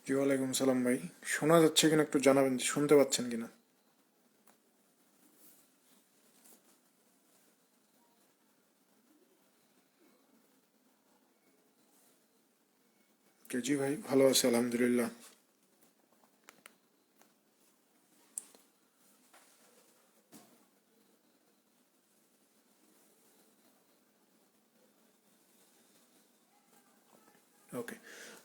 জি ওয়ালাইকুম সালাম ভাই। শোনা যাচ্ছে কিনা একটু জানাবেন, শুনতে পাচ্ছেন কিনা? জি ভাই, ভালো আছে আলহামদুলিল্লাহ। ওকে,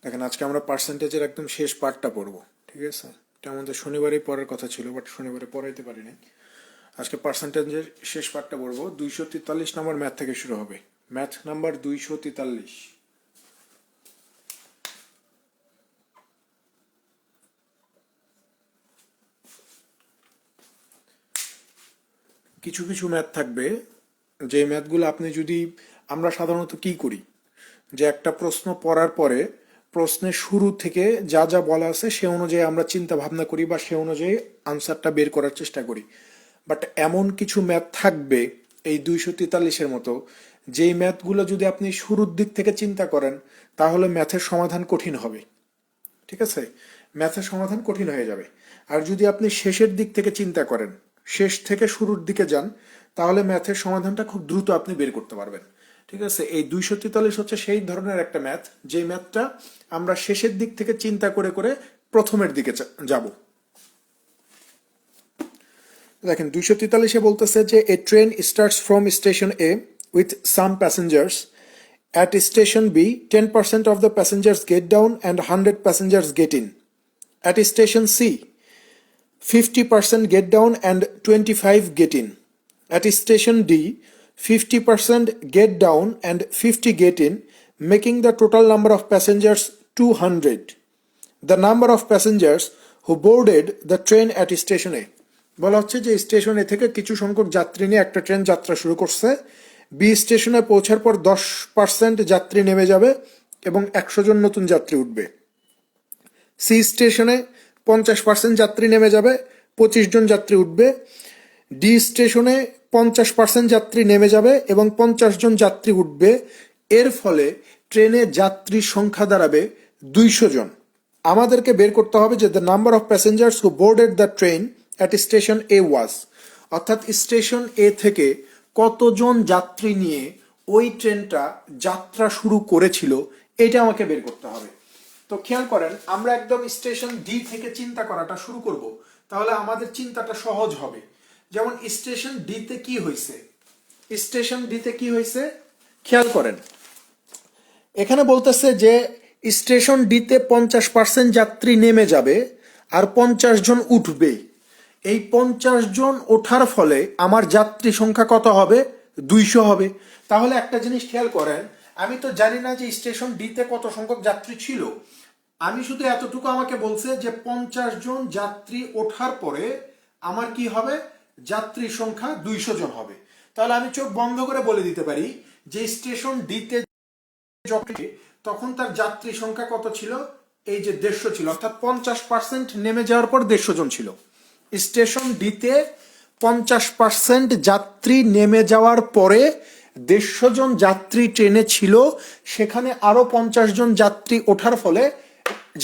দেখেন আজকে আমরা পার্সেন্টেজের একদম শেষ পার্টটা পড়বো। ঠিক আছে, এটা আমাদের শনিবারই পড়ার কথা ছিল, বাট শনিবারে পড়াইতে পারিনি। আজকে পার্সেন্টেজের শেষ পার্টটা পড়বো। 243 নম্বর ম্যাথ থেকে শুরু হবে। Math number 243। কিছু কিছু ম্যাথ থাকবে, যে ম্যাথগুলো আপনি যদি, আমরা সাধারণত কি করি, যে একটা প্রশ্ন পড়ার পরে প্রশ্নের শুরু থেকে যা যা বলা আছে সে অনুযায়ী আমরা চিন্তা ভাবনা করি বা সে অনুযায়ী আনসারটা বের করার চেষ্টা করি। বাট এমন কিছু ম্যাথ থাকবে এই 243-এর মতো, যেই ম্যাথগুলো যদি আপনি শুরুর দিক থেকে চিন্তা করেন তাহলে ম্যাথের সমাধান কঠিন হবে। ঠিক আছে, ম্যাথের সমাধান কঠিন হয়ে যাবে। আর যদি আপনি শেষের দিক থেকে চিন্তা করেন, শেষ থেকে শুরুর দিকে যান, তাহলে ম্যাথের সমাধানটা খুব দ্রুত আপনি বের করতে পারবেন। ঠিক আছে, এই 243 হচ্ছে সেই ধরনের একটা ম্যাথ, যে ম্যাথটা আমরা শেষের দিক থেকে চিন্তা করে করে প্রথমের দিকে যাব। দেখেন 243-এ বলতেছে যে a train starts from station A with some passengers at station B 10% of the passengers get down and 100 passengers get in. At station C 50% get down and 25 get in. At station D 50% get down and 50 get in, making the total number of passengers 200. The number of passengers who boarded the train at station A. বলা হচ্ছে যে station এ থেকে কিছু সংখ্যক যাত্রী নিয়ে একটা train যাত্রা শুরু করছে। বি স্টেশনে পৌঁছার পর 10% যাত্রী নেমে যাবে এবং 100 জন নতুন যাত্রী উঠবে। সি স্টেশনে 50% যাত্রী নেমে যাবে, 25 জন যাত্রী উঠবে। ডি স্টেশনে 50% যাত্রী নেমে যাবে এবং 50 জন যাত্রী উঠবে। এর ফলে ট্রেনে যাত্রীর সংখ্যা দাঁড়াবে 200 জন। আমাদেরকে বের করতে হবে যে the number of passengers who boarded the train at station A was, অর্থাৎ স্টেশন এ থেকে কতজন যাত্রী নিয়ে ওই ট্রেনটা যাত্রা শুরু করেছিল, এটা আমাকে বের করতে হবে। তো খেয়াল করেন, আমরা একদম স্টেশন ডি থেকে চিন্তা করাটা শুরু করব, তাহলে আমাদের চিন্তাটা সহজ হবে। যেমন স্টেশন ডিতে কি হয়েছে, স্টেশন ডিতে কি হয়েছে খেয়াল করেন। এখানে বলতেছে যে স্টেশন ডিতে 50% যাত্রী নেমে যাবে আর 50 জন উঠবে। এই 50 জন ওঠার ফলে আমার যাত্রী সংখ্যা কত হবে? 200 হবে। তাহলে একটা জিনিস খেয়াল করেন, আমি তো জানি না যে স্টেশন ডিতে কত সংখ্যক যাত্রী ছিল। আমি শুধু এতটুকু আমাকে বলছে যে 50 জন যাত্রী ওঠার পরে আমার কি হবে? যাত্রীর সংখ্যা 200 জন হবে। তাহলে আমি চোখ বন্ধ করে বলে দিতে পারি যে স্টেশন ডিতে তখন তার যাত্রী সংখ্যা কত ছিল? এই যে 150 ছিল, অর্থাৎ 50% নেমে যাওয়ার পর 150 জন ছিল। স্টেশন ডিতে 50% যাত্রী নেমে যাওয়ার পরে 150 জন যাত্রী ট্রেনে ছিল। সেখানে আরো 50 জন যাত্রী ওঠার ফলে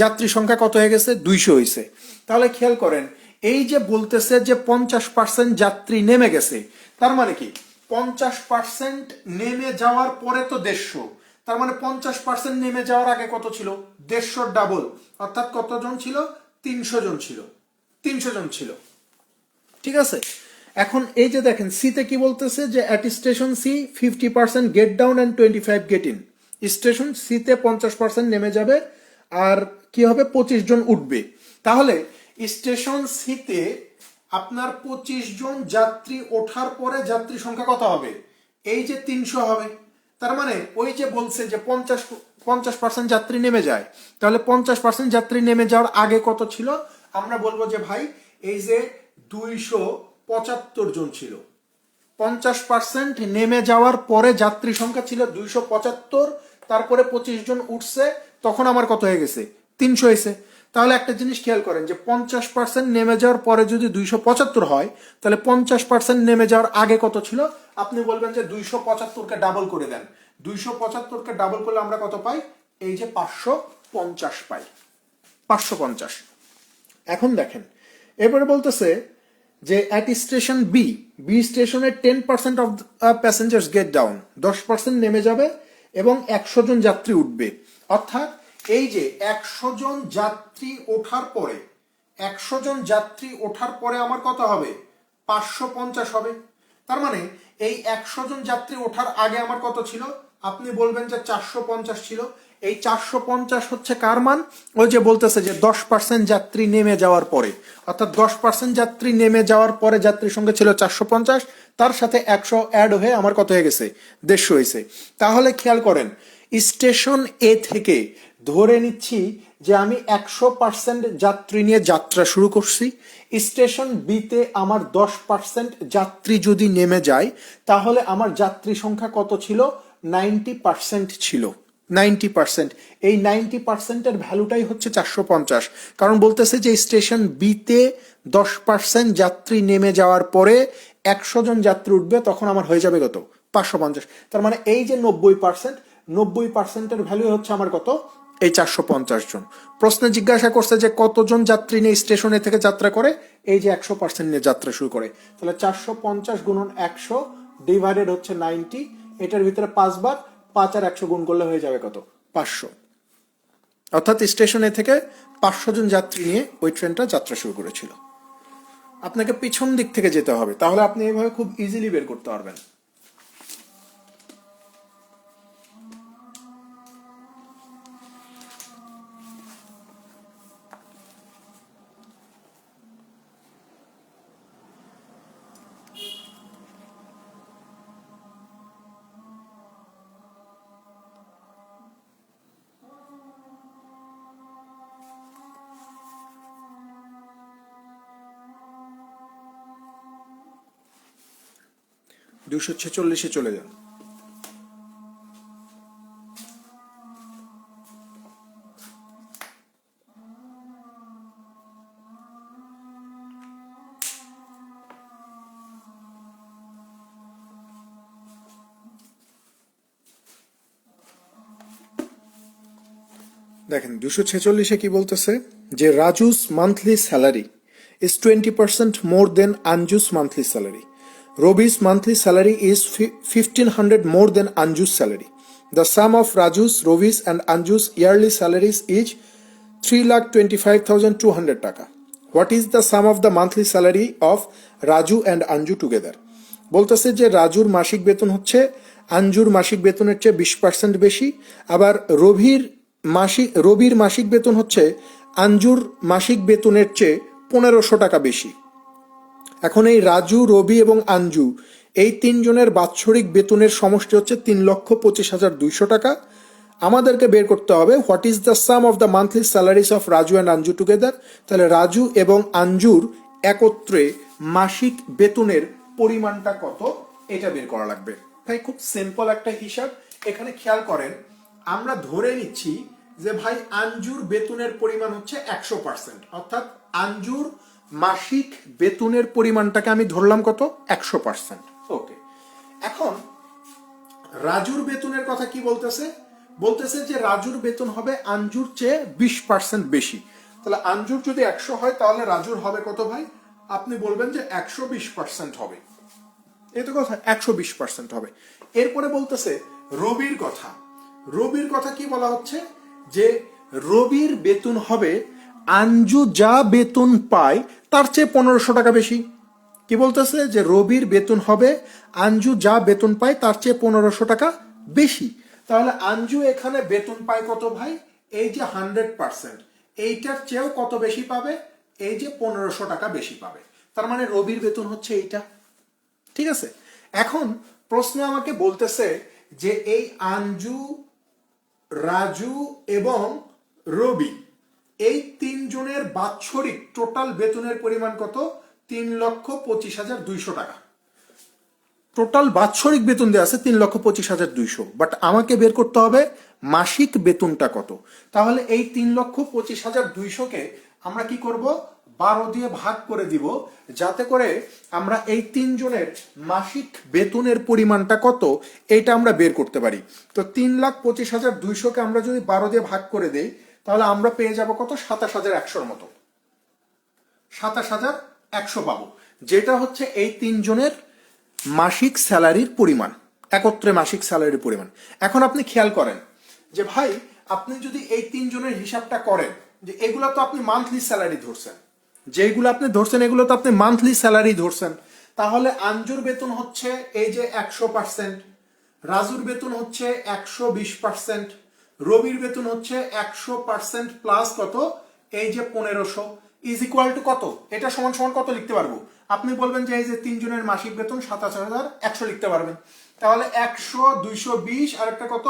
যাত্রী সংখ্যা কত হয়ে গেছে? 200 হয়েছে। তাহলে খেয়াল করেন, এই যে বলতেছে যে 50% যাত্রী নেমে গেছে, তার মানে কি 50% নেমে যাওয়ার পরে তো 150, তার মানে 50% নেমে যাওয়ার আগে কত ছিল? 150 ডাবল, অর্থাৎ কতজন ছিল? 300 জন ছিল। 300 জন ছিল। ঠিক আছে, এখন এই যে দেখেন সিতে কি বলতেছে যে at station C 50% get down and 25 get in. Station সিতে 50% নেমে যাবে আর কি হবে? 25 জন উঠবে। তাহলে স্টেশন সিতে আপনার 25 জন যাত্রী ওঠার পরে যাত্রী সংখ্যা কত হবে? এই যে 300 হবে। তার মানে ওই যে বলছে যে 50% যাত্রী নেমে যায়, তাহলে 50% যাত্রী নেমে যাওয়ার আগে কত ছিল? আমরা বলবো যে ভাই এই যে 275 জন ছিল। 50% নেমে যাওয়ার পরে যাত্রী সংখ্যা ছিল 275, তারপরে 25 জন উঠছে, তখন আমার কত হয়ে গেছে? 300 হয়েছে। তাহলে একটা জিনিস খেয়াল করেন যে 50% নেমে যাওয়ার পরে যদি 275 হয়, তাহলে 50% নেমে যাওয়ার আগে কত ছিল? আপনি বলবেন যে 275-কে ডাবল করে দেন। 275-কে ডাবল করলে আমরা কত পাই? এই যে 550 পাই। 550। এখন দেখেন এরপরে বলতেছে যে অ্যাট স্টেশন বি স্টেশনে 10% অফ প্যাসেঞ্জার্স গেট ডাউন, 10% নেমে যাবে এবং 100 জন যাত্রী উঠবে। অর্থাৎ এই যে 100 জন যাত্রী ওঠার পরে 100 জন যাত্রী ওঠার পরে আমার কত হবে? 550 হবে। তার মানে এই 100 জন যাত্রী ওঠার আগে আমার কত ছিল? আপনি বলবেন যে 450 ছিল। এই 450 হচ্ছে কার মান? ওই যে বলতেছে যে 10% যাত্রী নেমে যাওয়ার পরে, অর্থাৎ 10% যাত্রী নেমে যাওয়ার পরে যাত্রীর সংখ্যা ছিল 450, তার সাথে 100 অ্যাড হয়ে আমার কত হয়ে গেছে? 150 হয়েছে। তাহলে খেয়াল করেন স্টেশন এ থেকে ধরে নিচ্ছি যে আমি 100% যাত্রী নিয়ে যাত্রা শুরু করছি। স্টেশন বিতে আমার 10% যাত্রী যদি নেমে যায় তাহলে আমার যাত্রী সংখ্যা কত ছিল? 90% ছিল। 90%, এই 90%-এর ভ্যালুটাই হচ্ছে 450। কারণ বলতেছে যে স্টেশন বিতে 10% যাত্রী নেমে যাওয়ার পরে 100 জন যাত্রী উঠবে, তখন আমার হয়ে যাবে কত? 550। তার মানে এই যে 90%-এর ভ্যালু হচ্ছে আমার কত? এই 450 জন। প্রশ্নে জিজ্ঞাসা করছে যে কতজন যাত্রী নিয়ে স্টেশনে থেকে যাত্রা করে? এই যে 100% নিয়ে যাত্রা শুরু করে। তাহলে 450 গুণন 100 ডিভাইডেড হচ্ছে 90, এটার ভিতরে 5 বার, 5 আর 100 গুণ করলে হয়ে যাবে কত? 500। অর্থাৎ স্টেশনে থেকে 500 জন যাত্রী নিয়ে ওই ট্রেনটা যাত্রা শুরু করেছিল। আপনাকে পিছন দিক থেকে যেতে হবে, তাহলে আপনি এইভাবে খুব ইজিলি বের করতে পারবেন। দুশো ছেচল্লিশে চলে যান। দেখেন 246-এ কি বলতেছে যে Raju's monthly salary is 20% more than Anju's monthly salary. Robi's monthly salary is 1500 more than Anju's salary. The sum of Raju's, Robi's and Anju's yearly salaries is 3,25,200 taka. What is the sum of the monthly salary of Raju and Anju together? বলতেছে যে রাজুর মাসিক বেতন হচ্ছে আঞ্জুর মাসিক বেতনের চেয়ে 20% বেশি, আবার রবির মাসিক বেতন হচ্ছে আঞ্জুর মাসিক বেতনের চেয়ে 1500 টাকা বেশি। এখন এই রাজু, রবি এবং আঞ্জু এই তিনজনের বাৎসরিক বেতনের সমষ্টি হচ্ছে 3,25,200 টাকা। আমাদেরকে বের করতে হবে what is the some of the monthly salaries of Raju and Anju together. তাহলে রাজু এবং আঞ্জুর একত্রে মাসিক বেতনের পরিমাণটা কত, এটা বের করা লাগবে। তাই খুব সিম্পল একটা হিসাব। এখানে খেয়াল করেন আমরা ধরে নিচ্ছি যে ভাই আঞ্জুর বেতনের পরিমাণ হচ্ছে 100%, অর্থাৎ আঞ্জুর মাসিক বেতনের পরিমাণটাকে আমি ধরলাম কত? 100%। ওকে, এখন রাজুর বেতনের কথা কি বলতেছে? বলতেছে যে রাজুর বেতন হবে আঞ্জুর চেয়ে 20% বেশি। তাহলে আঞ্জুর যদি 100 হয় তাহলে রাজুর হবে কত ভাই? আপনি বলবেন যে 120% হবে। এই তো কথা, 120% হবে। এরপরে বলতেছে রবির কথা। রবির কথা কি বলা হচ্ছে? যে রবির বেতন হবে আঞ্জু যা বেতন পায় তার চেয়ে 1500 টাকা বেশি। কি বলতেছে? যে রবির বেতন হবে আঞ্জু যা বেতন পায় তার চেয়ে 1500 টাকা বেশি। তাহলে আঞ্জু এখানে বেতন পায় কত ভাই? এই যে 100%, এইটার চেয়েও কত বেশি পাবে? এই যে 1500 টাকা বেশি পাবে। তার মানে রবির বেতন হচ্ছে এইটা। ঠিক আছে, এখন প্রশ্ন আমাকে বলতেছে যে এই আঞ্জু, রাজু এবং রবি এই তিনজনের বাৎসরিক টোটাল বেতনের পরিমাণ কত? 3,25,200 টাকা। টোটাল বাৎসরিক বেতন দেওয়া আছে 3,25,200, বাট আমাকে বের করতে হবে মাসিক বেতনটা কত। তাহলে এই 3,25,200-কে আমরা কি করব? 12 দিয়ে ভাগ করে দিব, যাতে করে আমরা এই তিনজনের মাসিক বেতনের পরিমাণটা কত এটা আমরা বের করতে পারি। তো 3,25,200-কে আমরা যদি 12 দিয়ে ভাগ করে দেই তাহলে আমরা পেয়ে যাব কত, 27,100 মতো, 27,100 পাবো, যেটা হচ্ছে এই তিনজনের মাসিক স্যালারির পরিমাণ, একত্রে মাসিক স্যালারির পরিমাণ। এখন আপনি খেয়াল করেন যে ভাই আপনি যদি এই তিনজনের হিসাবটা করেন, যে এগুলো তো আপনি মান্থলি স্যালারি ধরছেন, যেগুলো আপনি ধরছেন এগুলো তো আপনি মান্থলি স্যালারি ধরছেন, তাহলে আঞ্জুর বেতন হচ্ছে এই যে 100%, রাজুর বেতন হচ্ছে 120%, রবির বেতন হচ্ছে 100% প্লাস কত, এই যে 1500 ইজ ইকুয়াল টু কত, এটা সমান সমান কত লিখতে পারবো? আপনি বলবেন যে এই যে তিনজনের মাসিক বেতন 27,100 লিখতে পারবেন, তাহলে 100, 220 আর একটা কত,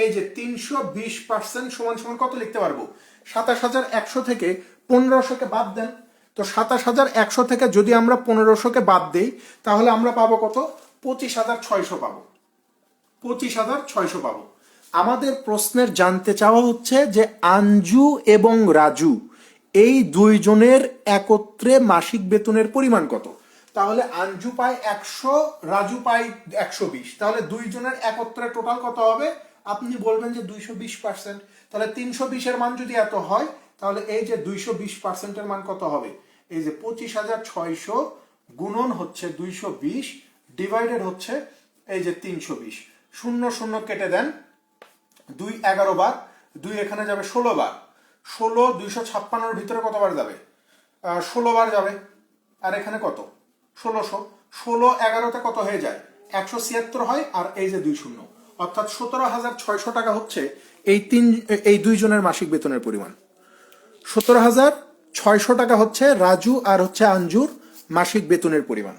এই যে 320% সমান সমান কত লিখতে পারবো? 27,100 থেকে 1500কে বাদ দেন, তো 27,100 থেকে যদি আমরা 1500কে বাদ দেই তাহলে আমরা পাবো কত, 25,600 পাবো, 25,600 পাবো। আমাদের প্রশ্নের জানতে চাওয়া হচ্ছে যে আঞ্জু এবং রাজু এই দুইজনের একত্রে মাসিক বেতনের পরিমাণ কত। তাহলে আঞ্জু পায় 100, রাজু পায় 120, তাহলে দুইজনের একত্রে টোটাল কত হবে? আপনি বলবেন যে 220%, তাহলে 320 এর মান যদি এত হয় তাহলে এই যে 220%-এর মান কত হবে? এই যে 25,600 গুণন হচ্ছে 220 ডিভাইডেড হচ্ছে এই যে 320, 0 0 কেটে দেন, 2 11 বার, 2 এখানে যাবে 16 বার, 16 256-এর ভিতরে কতবার যাবে? 16 বার যাবে, আর এখানে কত, 1600, 16 11-তে কত হয়ে যায়? 176 হয়, আর এই যে 2 শূন্য, অর্থাৎ 17,600 টাকা হচ্ছে এই দুইজনের মাসিক বেতনের পরিমাণ। 17,600 টাকা হচ্ছে রাজু আর হচ্ছে আঞ্জুর মাসিক বেতনের পরিমাণ।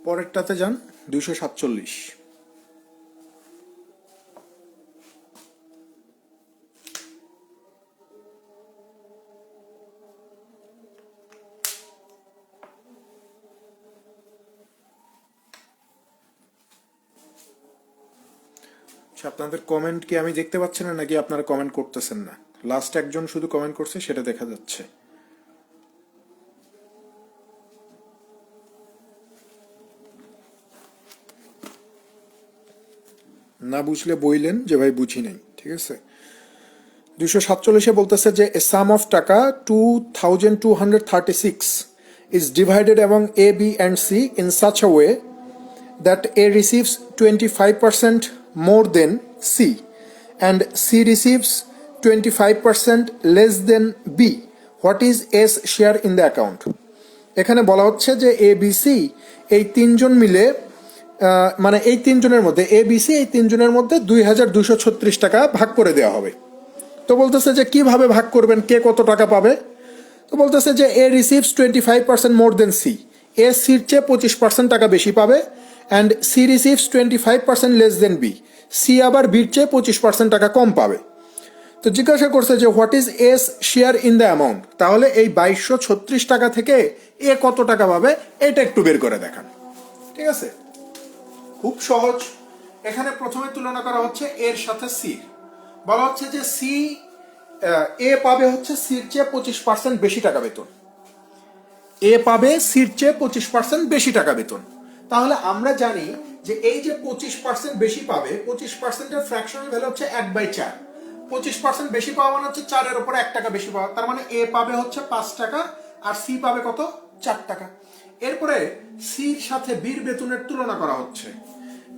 পরেরটাতে যান, 247। আপনাদের কমেন্ট কি আমি দেখতে পাচ্ছি না, নাকি আপনারা কমেন্ট করতেছেন না? লাস্ট একজন শুধু কমেন্ট করছে, সেটা দেখা যাচ্ছে। না বুঝলে বইলেন যে ভাই বুঝি নাই, ঠিক আছে। 247-এ বলতেছে যে এ সাম অফ টাকা 2,236 is divided among A, B and C in such a way that A receives 25% more than C and C receives 25% less than B. What is A's share in the account? এখানে বলা হচ্ছে যে A B C এই তিনজন মিলে, মানে এই তিনজনের মধ্যে এ বি সি এই তিনজনের মধ্যে 2,236 টাকা ভাগ করে দেওয়া হবে। তো বলতেছে যে কিভাবে ভাগ করবেন, কে কত টাকা পাবে? তো বলতেছে যে এ রিসিভস 25% মোর দেন সি, এ সির চেয়ে 25% টাকা বেশি পাবে, and C receives 25% less than B, C আবার বির চেয়ে 25% টাকা কম পাবে। তো জিজ্ঞাসা করছে যে what is S share in the amount, তাহলে এই 2,236 টাকা থেকে এ কত টাকা পাবে এটা একটু বের করে দেখান। ঠিক আছে, খুব সহজ। এখানে প্রথমে তুলনা করা হচ্ছে এর সাথে সির, বলা হচ্ছে যে সি এ পাবে হচ্ছে সির চেয়ে 25% বেশি টাকা বেতন, এ পাবে সির চেয়ে 25% বেশি টাকা বেতন। তাহলে আমরা জানি যে এই যে 25% বেশি পাবে, 25%-এর ফ্র্যাকশনাল ভ্যালু হচ্ছে 1/4, 25% বেশি পাওয়া মানে হচ্ছে 4-এর উপরে 1 টাকা বেশি পাওয়া, তার মানে এ পাবে হচ্ছে 5 টাকা আর সি পাবে কত, 4 টাকা। এরপরে সির সাথে বির বেতনের তুলনা করা হচ্ছে,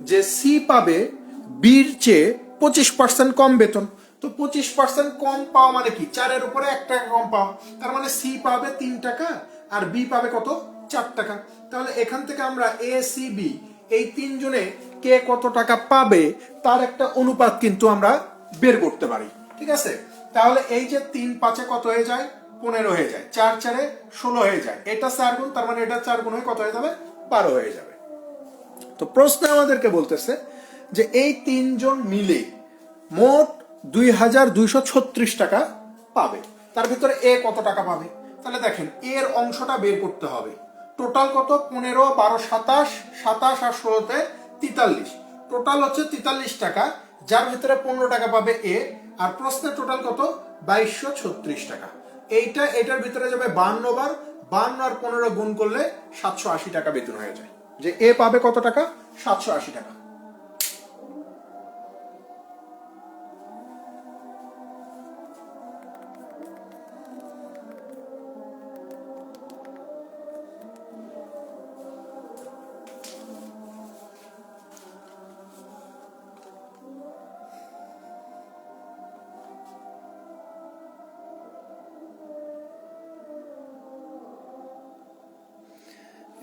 যে সি পাবে বির চেয়ে 25% কম বেতন। তো 25% কম পাওয়া মানে কি, 4-এর উপরে 1 টাকা কম পাওয়া, তার মানে সি পাবে 3 টাকা আর বি পাবে কত, 4 টাকা। তাহলে এখান থেকে আমরা এ সি বি এই তিনজনে কে কত টাকা পাবে তার একটা অনুপাত কিন্তু আমরা বের করতে পারি। ঠিক আছে, তাহলে এই যে 3 5-এ কত হয়ে যায়, 15 হয়ে যায়, 4 4-এ 16 হয়ে যায়, এটা 4 গুণ, তার মানে এটা 4 গুণ হয়ে কত হয়ে যাবে, 12 হয়ে যাবে। তো প্রশ্ন আমাদেরকে বলতেছে যে এই তিনজন মিলে মোট 2236 টাকা পাবে। তার ভিতরে এ কত টাকা পাবে? তাহলে দেখেন এর অংশটা বের করতে হবে। টোটাল কত? 15, 12, 27, 27 আর 16তে 43, টোটাল হচ্ছে 43 টাকা, যার ভিতরে 15 টাকা পাবে এ। আর প্রশ্নের টোটাল কত? 2236 টাকা। এটার ভিতরে যাবে 52 বার, 52 আর 15 গুণ করলে 780 টাকা বেতন হয়ে যায়। যে এ পাবে কত টাকা? 780 টাকা।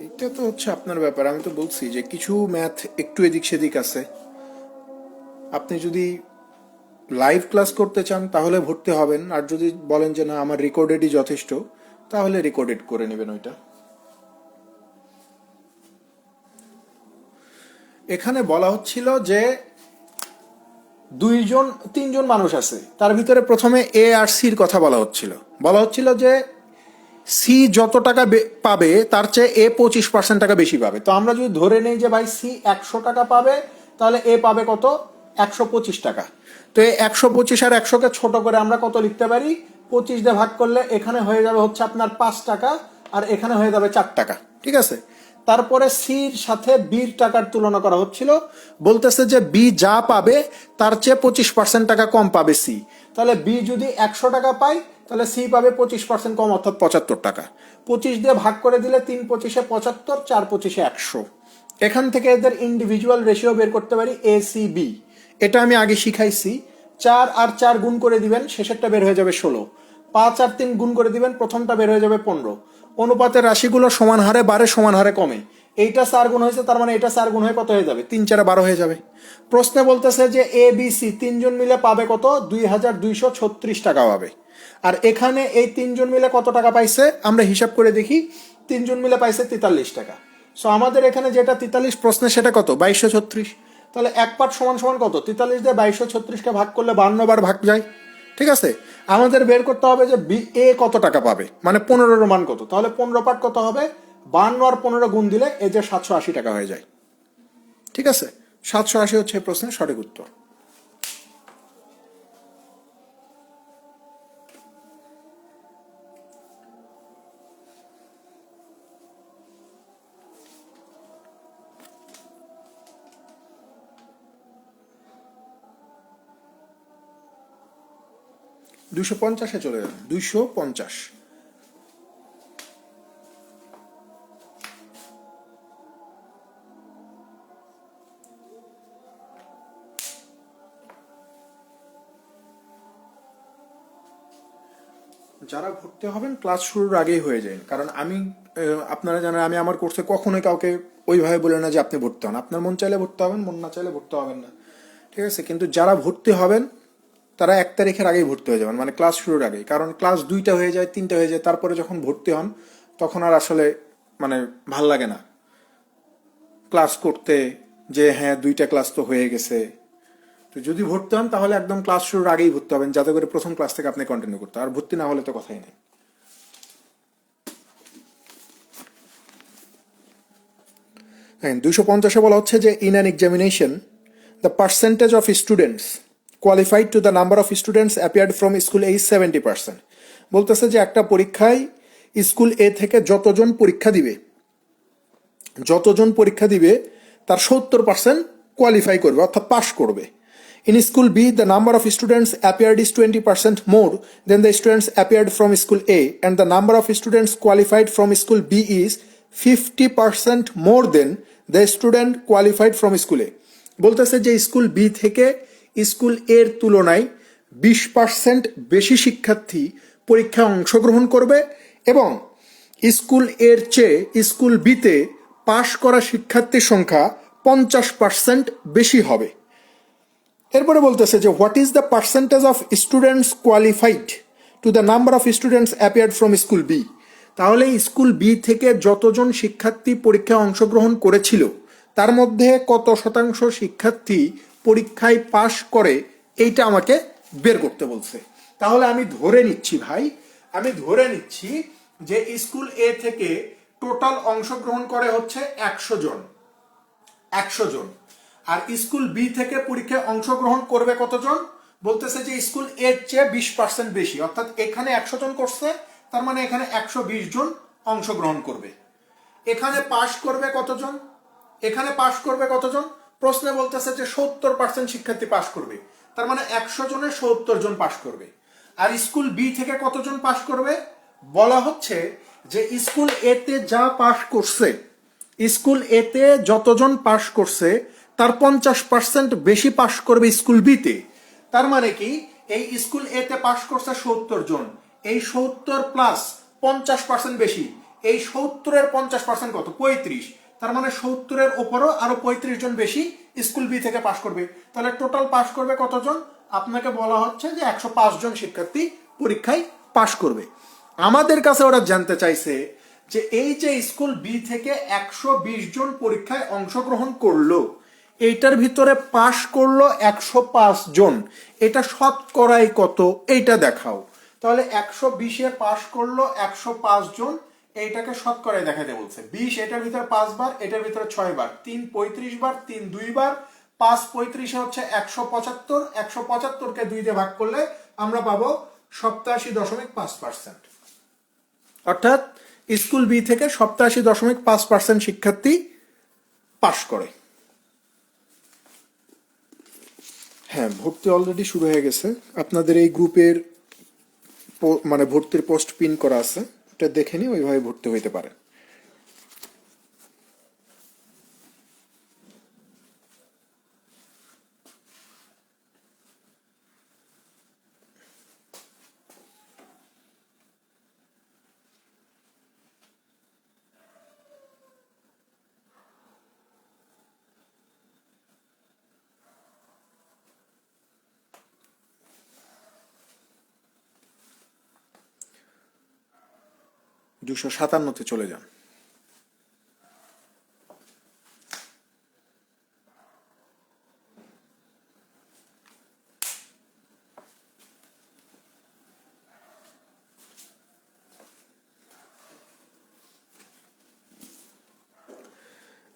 এটা তো হচ্ছে আপনার ব্যাপার। আমি তো বলছি যে কিছু ম্যাথ একটু এদিক সেদিক আছে। আপনি যদি লাইভ ক্লাস করতে চান তাহলে ভর্তি হবেন, আর যদি বলেন যে না আমার রেকর্ডেডই যথেষ্ট, তাহলে রেকর্ডেড করে নেবেন ওইটা। এখানে বলা হচ্ছিল যে তিনজন মানুষ আছে, তার ভিতরে প্রথমে এ আর সির কথা বলা হচ্ছিল যে সি যত টাকা পাবে তার চেয়ে এ 25% টাকা বেশি পাবে। তো আমরা যদি ধরে নেই যে ভাই সি 100 টাকা পাবে, তাহলে এ পাবে কত? 125 টাকা। তো এই 125 আর 100কে ছোট করে আমরা কত লিখতে পারি? 25 দিয়ে ভাগ করলে এখানে হয়ে যাবে হচ্ছে আপনার 5 টাকা, আর এখানে হয়ে যাবে 4 টাকা। ঠিক আছে। তারপরে সির সাথে বির টাকার তুলনা করা হচ্ছিল, বলতেছে যে বি যা পাবে তার চেয়ে 25% টাকা কম পাবে সি। তাহলে বি যদি 100 টাকা পায়, তাহলে সি পাবে 25% কম, অর্থাৎ 75 টাকা। 25 দিয়ে ভাগ করে দিলে 3 25-এ 75, 4 25-এ 100। এখান থেকে এদের ইন্ডিভিজুয়াল রেশিও বের করতে পারি এ সি বি। এটা আমি আগে শিখাইছি। 4 আর 4 গুণ করে দিবেন, শেষেরটা বের হয়ে যাবে 16। 5 আর 3 গুণ করে দিবেন, প্রথমটা বের হয়ে যাবে 15। অনুপাতের রাশিগুলো সমান হারে বাড়ে, সমান হারে কমে। এইটা 4 গুণ হয়েছে, তার মানে এটা 4 গুণ হয়ে কত হয়ে যাবে? 3 4 12 হয়ে যাবে। প্রশ্নে বলতেছে যে এ বি সি তিনজন মিলে পাবে কত? 2236 টাকা পাবে। আর এখানে এই তিনজন মিলে কত টাকা পাইছে আমরা হিসাব করে দেখি। তিনজন মিলে পাইছে 43 টাকা। সো আমাদের এখানে যেটা 43 প্রশ্নে, সেটা কত? 2236। তাহলে এক পার্ট সমান সমান কত? 43 দিয়ে 2236কে ভাগ করলে 52 বার ভাগ যায়। ঠিক আছে। আমাদের বের করতে হবে যে বি এ কত টাকা পাবে, মানে 15-এর মান কত। তাহলে 15 পার্ট কত হবে? 52 আর 15 গুণ দিলে এই যে 780 টাকা হয়ে যায়। ঠিক আছে। 780 হচ্ছে এই প্রশ্নের সঠিক উত্তর। দুইশো পঞ্চাশে চলে যান। 250। যারা ভর্তি হবেন ক্লাস শুরুর আগেই হয়ে যায়, কারণ আপনারা জানেন আমি আমার কোর্সে কখনোই কাউকে ওইভাবে বলে না যে আপনি ভর্তি হন। আপনার মন চাইলে ভর্তি হবেন, মন না চাইলে ভর্তি হবেন না। ঠিক আছে। কিন্তু যারা ভর্তি হবেন তারা 1 তারিখের আগেই ভর্তি হয়ে যাবেন, মানে ক্লাস শুরুর আগেই। কারণ ক্লাস 2টা হয়ে যায়, 3টা হয়ে যায়, তারপরে যখন ভর্তি হন তখন আর আসলে মানে ভাল লাগে না ক্লাস করতে, যে হ্যাঁ 2টা ক্লাস তো হয়ে গেছে। তো যদি ভর্তি হন তাহলে একদম ক্লাস শুরুর আগেই ভর্তি হবেন, যাতে করে প্রথম ক্লাস থেকে আপনি কন্টিনিউ করতে। আর ভর্তি না হলে তো কথাই নেই। হ্যাঁ, 250-এ বলা হচ্ছে যে in an examination the percentage of students qualified to the number of students appeared from school A 70%। বলতেছে যে একটা পরীক্ষায় স্কুল এ থেকে যতজন পরীক্ষা দিবে তার 70% কোয়ালিফাই করবে, অর্থাৎ পাশ করবে। In school B, the number of students appeared is 20% more than the students appeared from school A, and the number of students qualified from school B is 50% more than the student qualified from school A. বলতেছে যে school B থেকে school এর তুলনায় 20% বেশি শিক্ষার্থী পরীক্ষায় অংশগ্রহণ করবে, এবং স্কুল এর চেয়ে স্কুল বিতে পাশ করা শিক্ষার্থীর সংখ্যা 50% বেশি হবে। এরপরে বলতেছে যে what is the percentage of students qualified to the number of students appeared from school B. তাহলে স্কুল বি থেকে যতজন শিক্ষার্থী পরীক্ষায় অংশগ্রহণ করেছিল তার মধ্যে কত শতাংশ শিক্ষার্থী পরীক্ষায় পাশ করে এইটা আমাকে বের করতে বলছে। তাহলে আমি ধরে নিচ্ছি ভাই, আমি ধরে নিচ্ছি যে স্কুল এ থেকে টোটাল অংশগ্রহণ করে হচ্ছে 100 জন, 100 জন। আর স্কুল বি থেকে পরীক্ষায় অংশগ্রহণ করবে কতজন? বলতেছে যে স্কুল এর চেয়ে 20% বেশি, অর্থাৎ এখানে 100 জন করছে, তার মানে এখানে 120 জন অংশগ্রহণ করবে। এখানে পাশ করবে কতজন? এখানে পাশ করবে কতজন? প্রশ্নে বলতেছে যে 70% শিক্ষার্থী পাশ করবে, তার মানে 100 জনে 70 জন পাশ করবে। আর স্কুল বি থেকে কতজন পাশ করবে? বলা হচ্ছে যে স্কুল এ তে যা পাশ করছে, স্কুল এ তে যতজন পাশ করছে তার 50% বেশি পাশ করবে স্কুল বি তে। তার মানে কি, এই স্কুল এ তে পাশ করছে 70 জন, এই 70 প্লাস 50% বেশি, এই 70-এর 50% কত? 35। তার মানে 70-এর উপরও আরো 35 জন বেশি স্কুল বি থেকে পাশ করবে। তাহলে টোটাল পাশ করবে কতজন? আপনাকে বলা হচ্ছে যে 105 জন শিক্ষার্থী পরীক্ষায় পাশ করবে। আমাদের কাছে ওরা জানতে চাইছে যে এই যে স্কুল বি থেকে 120 জন পরীক্ষায় অংশগ্রহণ করলো, এইটার ভিতরে পাশ করলো 105 জন, এটা শতকরাই কত এইটা দেখাও। তাহলে 120-এর পাশ করলো 105 জন, এইটাকে শতকরায় দেখাতে বলছে। 20 এটার ভিতরে 5 বার, এটার ভিতরে 6 বার, 3 35 বার, 3 2 বার, 5 35-এ হচ্ছে 175, 175-কে 2 দিয়ে ভাগ করলে আমরা পাবো 87.5%। অর্থাৎ স্কুল বি থেকে 87.5% শিক্ষার্থী পাশ করে। হ্যাঁ, ভর্তি অলরেডি শুরু হয়ে গেছে। আপনাদের এই গ্রুপের মানে ভর্তির পোস্ট পিন করা আছে, এটা দেখে নিয়ে ওইভাবে ভর্তি হইতে পারে। দুশো 57-তে চলে যান।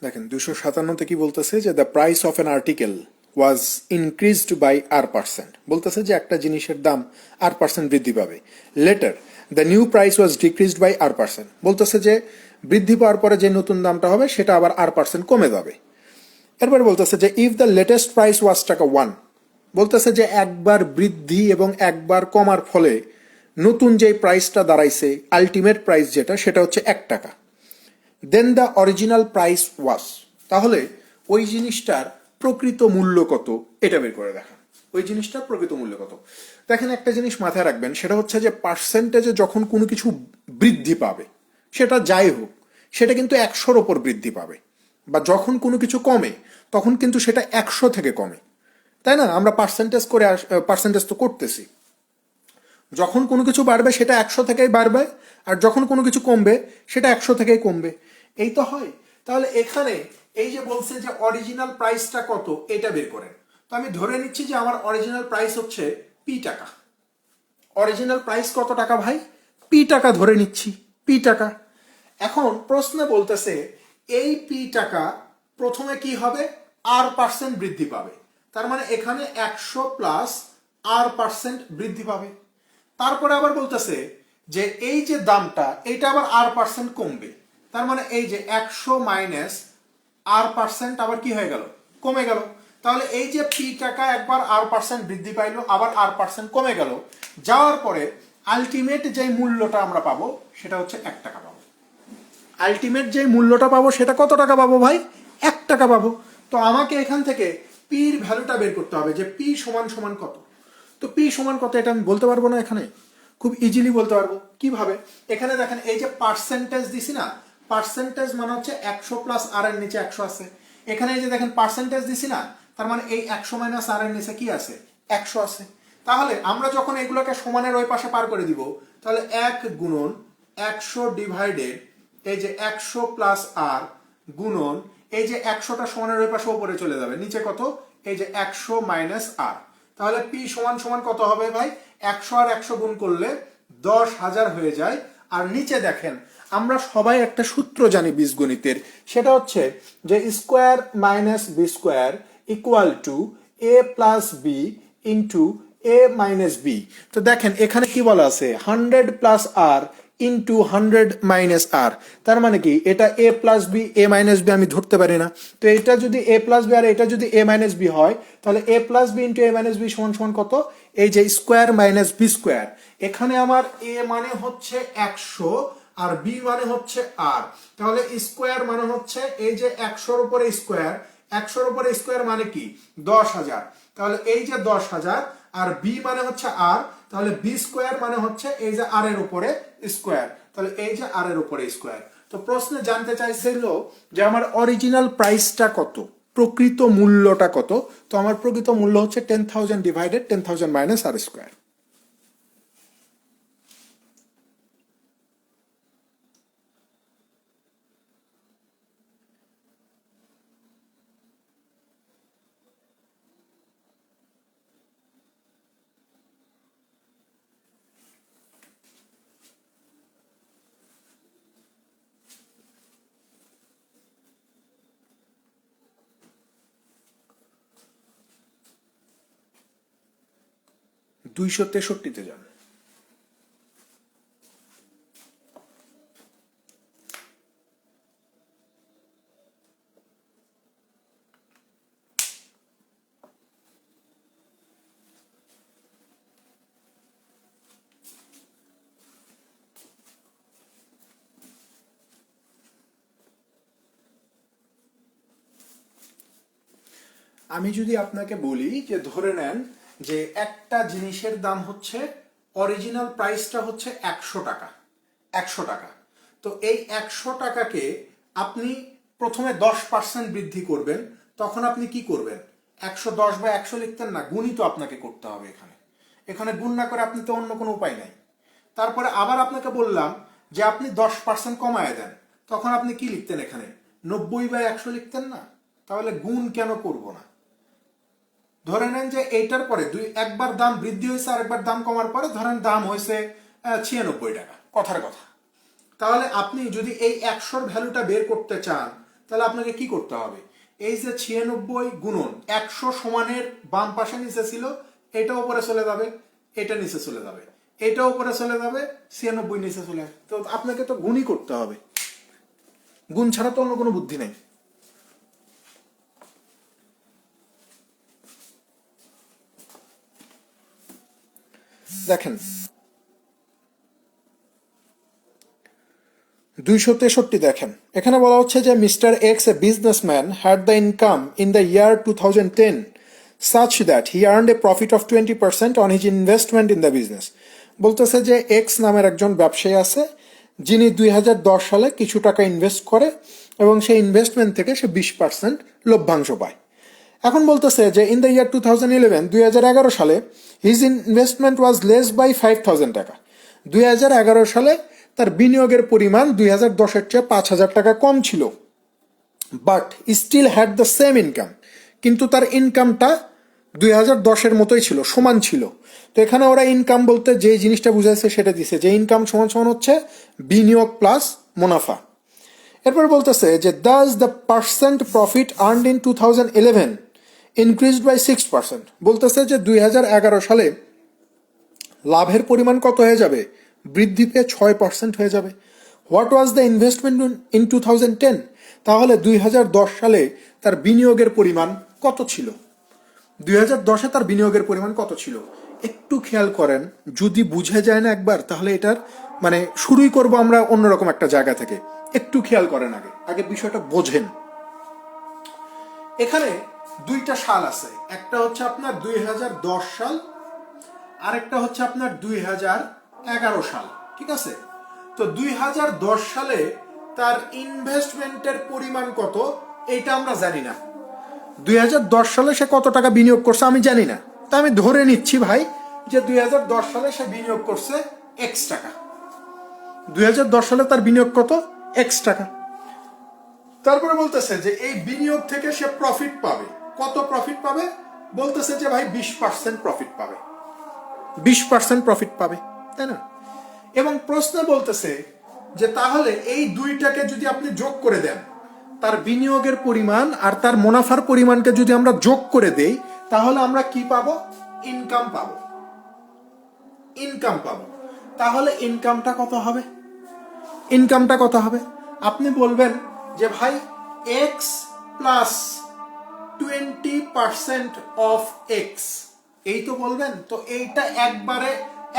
দেখেন 257-তে কি বলতেছে যে the price of an article was increased by R%। বলতেছে যে একটা জিনিসের দাম R% বৃদ্ধি পাবে। Later the new price was decreased by R%। বলতেছে যে বৃদ্ধি পাওয়ার পরে যে নতুন দামটা হবে সেটা আবার R% কমে যাবে। এরপরে বলতেছে যে ইফ দ্য লেটেস্ট প্রাইস ওয়াজ টাকা 1, বলতেছে যে একবার বৃদ্ধি এবং একবার কমার ফলে নতুন যে প্রাইসটা দাঁড়াইছে, আলটিমেট প্রাইস যেটা, সেটা হচ্ছে 1 টাকা। দেন দ্য অরিজিনাল প্রাইস ওয়াজ, তাহলে ওই জিনিসটার প্রকৃত মূল্য কত এটা বের করে দেখা। ওই জিনিসটার প্রকৃত মূল্য কত? দেখেন, একটা জিনিস মাথায় রাখবেন, সেটা হচ্ছে যে পার্সেন্টেজে যখন কোনো কিছু বৃদ্ধি পাবে, সেটা যাই হোক, সেটা কিন্তু 100-র ওপর বৃদ্ধি পাবে। বা যখন কোনো কিছু কমে তখন কিন্তু সেটা 100 থেকে কমে, তাই না? আমরা পার্সেন্টেজ তো করতেছি। যখন কোনো কিছু বাড়বে সেটা 100 থেকেই বাড়বে, আর যখন কোনো কিছু কমবে সেটা 100 থেকেই কমবে। এই তো হয়। তাহলে এখানে এই যে বলছে যে অরিজিনাল প্রাইসটা কত এটা বের করেন, তো আমি ধরে নিচ্ছি যে আমার অরিজিনাল প্রাইস হচ্ছে পি টাকা। অরিজিনাল প্রাইস কত টাকা ভাই? পি টাকা ধরে নিচ্ছি, পি টাকা। এখন প্রশ্নে বলতেছে এই পি টাকা প্রথমে কি হবে? R% বৃদ্ধি পাবে। তার মানে এখানে 100 প্লাস R% বৃদ্ধি পাবে। তারপরে আবার বলতেছে যে এই যে দামটা, এটা আবার R% কমবে। তার মানে এই যে 100 মাইনাস R% আবার কি হয়ে গেল? কমে গেল। তাহলে এই যে পি টাকা একবার R% বৃদ্ধি পাইলো, আবার R% কমে গেল, যাওয়ার পরে আলটিমেট যে মূল্যটা আমরা পাবো সেটা হচ্ছে 1 টাকা পাবো। আলটিমেট যে মূল্যটা পাবো সেটা কত টাকা পাবো ভাই? 1 টাকা পাবো। তো আমাকে এখান থেকে পির ভ্যালুটা বের করতে হবে যে পি সমান সমান কত। তো পি সমান কত এটা আমি বলতে পারবো না, এখানে খুব ইজিলি বলতে পারবো। কিভাবে? এখানে দেখেন এই যে পার্সেন্টেজ দিছি না, পার্সেন্টেজ মানে হচ্ছে 100 প্লাস আর এর নিচে 100 আছে। এখানে এই যে দেখেন পার্সেন্টেজ দিছি না, তার মানে এই 100 মাইনাস আর এর নিচে কি আছে? 100 আছে। তাহলে আমরা যখন এগুলোকে সমানের ওই পাশে পার করে দিব, তাহলে 1 গুণন 100 ডিভাইডেড এই যে 100 প্লাস আর গুণন এই যে 100টা সমানের ওই পাশে উপরে চলে যাবে, নিচে কত, এই যে 100 মাইনাস আর, তাহলে পি সমান সমান কত হবে ভাই, 100 আর 100 গুণ করলে 10,000 হয়ে যায়। আর নিচে দেখেন আমরা সবাই একটা সূত্র জানি বীজগণিতের, সেটা হচ্ছে যে square minus B square equal to A plus B into A minus B. তো দেখেন এখানে কি বলা আছে, 100 plus R into 100 minus R, তার মানে কি এটা A plus B A minus B আমি ধরতে পারি না। তো এটা যদি এ প্লাস বি আর এটা যদি এ মাইনাস বি হয়, তাহলে এ plus B into A minus B সমান সমান কত, এই যে স্কোয়ার মাইনাস বি স্কোয়ার। এখানে আমার এ মানে হচ্ছে 100 আর বি মানে হচ্ছে আর, তাহলে স্কোয়ার মানে হচ্ছে এই যে 100-র উপরে স্কোয়ার, 100-র উপরে স্কোয়ার মানে কি 10,000, তাহলে এই যে 10,000 আর বি মানে হচ্ছে আর, তাহলে বি স্কোয়ার মানে হচ্ছে এই যে আর এর উপরে স্কোয়ার, তাহলে এই যে আর এর উপরে স্কোয়ার। তো প্রশ্নে জানতে চাইছিল যে আমার অরিজিনাল প্রাইসটা কত, প্রকৃত মূল্যটা কত। তো আমার প্রকৃত মূল্য হচ্ছে 10,000 ডিভাইডেড 10,000 মাইনাস আর স্কোয়ার। দুইশো তেষট্টিতে যান। আমি যদি আপনাকে বলি যে ধরে নেন যে একটা জিনিসের দাম হচ্ছে, অরিজিনাল প্রাইসটা হচ্ছে 100 টাকা, 100 টাকা। তো এই 100 টাকাকে আপনি প্রথমে 10% বৃদ্ধি করবেন, তখন আপনি কি করবেন, 110 বা 100 লিখতেন না, গুণই তো আপনাকে করতে হবে এখানে, এখানে গুণ না করে আপনি তো অন্য কোনো উপায় নাই। তারপরে আবার আপনাকে বললাম যে আপনি 10% কমায় দেন, তখন আপনি কি লিখতেন, এখানে 90/100 লিখতেন না, তাহলে গুণ কেন করব না। ধরে নেন যে এইটার পরে একবার দাম বৃদ্ধি হয়েছে আর একবার দাম কমার পরে ধরেন দাম হয়েছে 96 টাকা, কথার কথা। তাহলে আপনি যদি এই 100-র ভ্যালুটা বের করতে চান, তাহলে আপনাকে কি করতে হবে, এই যে 96 গুণন 100 সমানের বাম পাশে নিচে ছিল, এটা উপরে চলে যাবে, এটা নিচে চলে যাবে, এটা উপরে চলে যাবে, 96 নিচে চলে যাবে। তো আপনাকে তো গুণই করতে হবে, গুণ ছাড়া তো অন্য কোনো বুদ্ধি নেই। দেখেন 263 দেখেন, এখানে বলা হচ্ছে যে mister x a businessman had the income in the year 2010 such that he earned a profit of 20% on his investment in the business। বলতেছে যে এক্স নামের একজন ব্যবসায়ী আছে, যিনি 2010 সালে কিছু টাকা ইনভেস্ট করে এবং সেই ইনভেস্টমেন্ট থেকে সে 20% লভ্যাংশ পায়। এখন বলতেছে যে ইন দ্য ইয়ার 2011 সালে his investment was less by 5,000 টাকা। 2011 সালে তার বিনিয়োগের পরিমাণ 2010-এর চেয়ে 5,000 টাকা কম ছিল, but still had the same income, কিন্তু তার ইনকামটা 2010-এর মতোই ছিল, সমান ছিল। তো এখানে ওরা ইনকাম বলতে যে জিনিসটা বুঝাইছে সেটা দিছে, যে ইনকাম সমান সমান হচ্ছে বিনিয়োগ প্লাস মুনাফা। এরপর বলতেছে যে does the percent profit earned in 2011 increased by 6%। বলতেছে যে 2011 সালে লাভের পরিমাণ কত হয়ে যাবে, বৃদ্ধি পেয়ে 6% হয়ে যাবে। What was the investment in 2010, তাহলে 2010 সালে তার বিনিয়োগের পরিমাণ কত ছিল, 2010-এ তার বিনিয়োগের পরিমাণ কত ছিল। একটু খেয়াল করেন, যদি বুঝে যায় না একবার, তাহলে এটার মানে শুরুই করব আমরা অন্যরকম একটা জায়গা থেকে। একটু খেয়াল করেন, আগে আগে বিষয়টা বোঝেন। এখানে দুইটা সাল আছে, একটা হচ্ছে আপনার 2010 সাল, আরেকটা হচ্ছে আপনার 2011 সাল, ঠিক আছে। তো 2010 সালে তার ইনভেস্টমেন্টের পরিমাণ কত এইটা আমরা জানি না। 2010 সালে সে কত টাকা বিনিয়োগ করছে আমি জানি না, তা আমি ধরে নিচ্ছি ভাই যে 2010 সালে সে বিনিয়োগ করছে এক্স টাকা। 2010 সালে তার বিনিয়োগ কত, এক্স টাকা। তারপরে বলতেছে যে এই বিনিয়োগ থেকে সে প্রফিট পাবে। কত প্রফিট পাবে? বলতেছে যে ভাই 20% প্রফিট পাবে, 20% প্রফিট পাবে, তাই না? এবং প্রশ্নে বলতেছে যে তাহলে এই দুইটাকে যদি আপনি যোগ করে দেন, তার বিনিয়োগের পরিমাণ আর তার মুনাফার পরিমাণকে যদি আমরা যোগ করে দেই, তাহলে আমরা কি পাবো? ইনকাম পাবো, ইনকাম পাবো। তাহলে ইনকামটা কত হবে? ইনকামটা কত হবে? আপনি বলবেন যে ভাই এক্স প্লাস 20% অফ এক্স, এই তো বলবেন। তো এইটা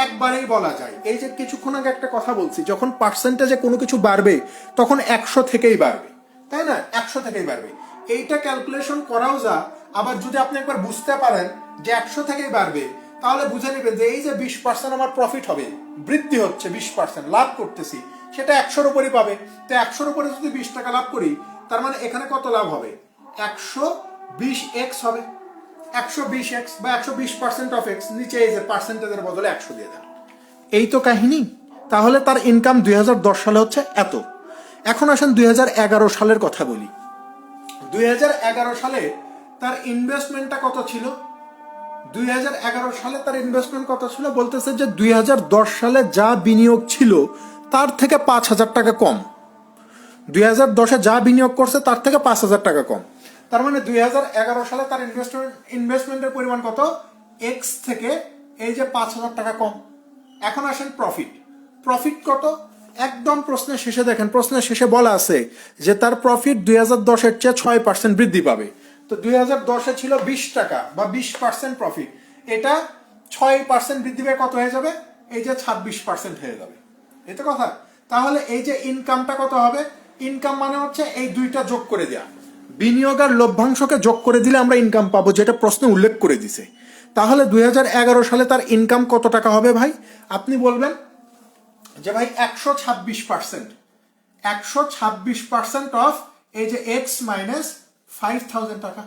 একবারেই বলা যায়। এই যে কিছুক্ষণ আগে একটা কথা বলছি, যখন পার্সেন্টেজে কোনো কিছু বাড়বে তখন 100 থেকেই বাড়বে, তাই না? 100 থেকেই বাড়বে। এইটা ক্যালকুলেশন করাও যা। আবার যদি আপনি একবার বুঝতে পারেন যে 100 থেকেই বাড়বে, তাহলে বুঝে নেবেন যে এই যে 20% আমার প্রফিট হবে, বৃদ্ধি হচ্ছে 20%, লাভ করতেছি, সেটা 100-র উপরই পাবে। তো 100-র উপরে যদি 20 টাকা লাভ করি, তার মানে এখানে কত লাভ হবে? 120x হবে, 120x বা 120% অফ এক্স। নিচে এই যে পার্সেন্টেজের বদলে 100 দিয়ে দেন। এই তো কাহিনী। তাহলে তার ইনকাম 2010 সালে হচ্ছে এত। এখন আসেন 2011 সালের কথা বলি। 2011 সালে তার ইনভেস্টমেন্টটা কত ছিল? 2011 সালে তার ইনভেস্টমেন্ট কত ছিল? বলতেছে যে 2010 সালে যা বিনিয়োগ ছিল তার থেকে 5,000 টাকা কম। 2010-এ যা বিনিয়োগ করছে তার থেকে 5,000 টাকা কম। তার মানে 2011 সালে তার ইনভেস্টমেন্টের পরিমাণ কত? এক্স থেকে এই যে 5,000 টাকা কম। এখন আসেন প্রফিট। প্রফিট কত? একদম প্রশ্নের শেষে দেখেন, প্রশ্নের শেষে বলা আছে যে তার প্রফিট 2010-এর চেয়ে 6% বৃদ্ধি পাবে। তো 2010-এ ছিল 20 টাকা বা 20% প্রফিট, এটা 6% বৃদ্ধি পেয়ে কত হয়ে যাবে? এই যে 26% হয়ে যাবে। এই তো কথা। তাহলে এই যে ইনকামটা কত হবে? ইনকাম মানে হচ্ছে এই দুইটা যোগ করে দেয়া, বিনিয়োগ আর লভ্যাংশকে যোগ করে দিলে আমরা ইনকাম পাবো, যেটা প্রশ্ন উল্লেখ করে দিছে। তাহলে 2011 সালে তার ইনকাম কত টাকা হবে ভাই? আপনি বলবেন যে ভাই 126%, 126% অফ এই যে এক্স মাইনাস 5,000 টাকা,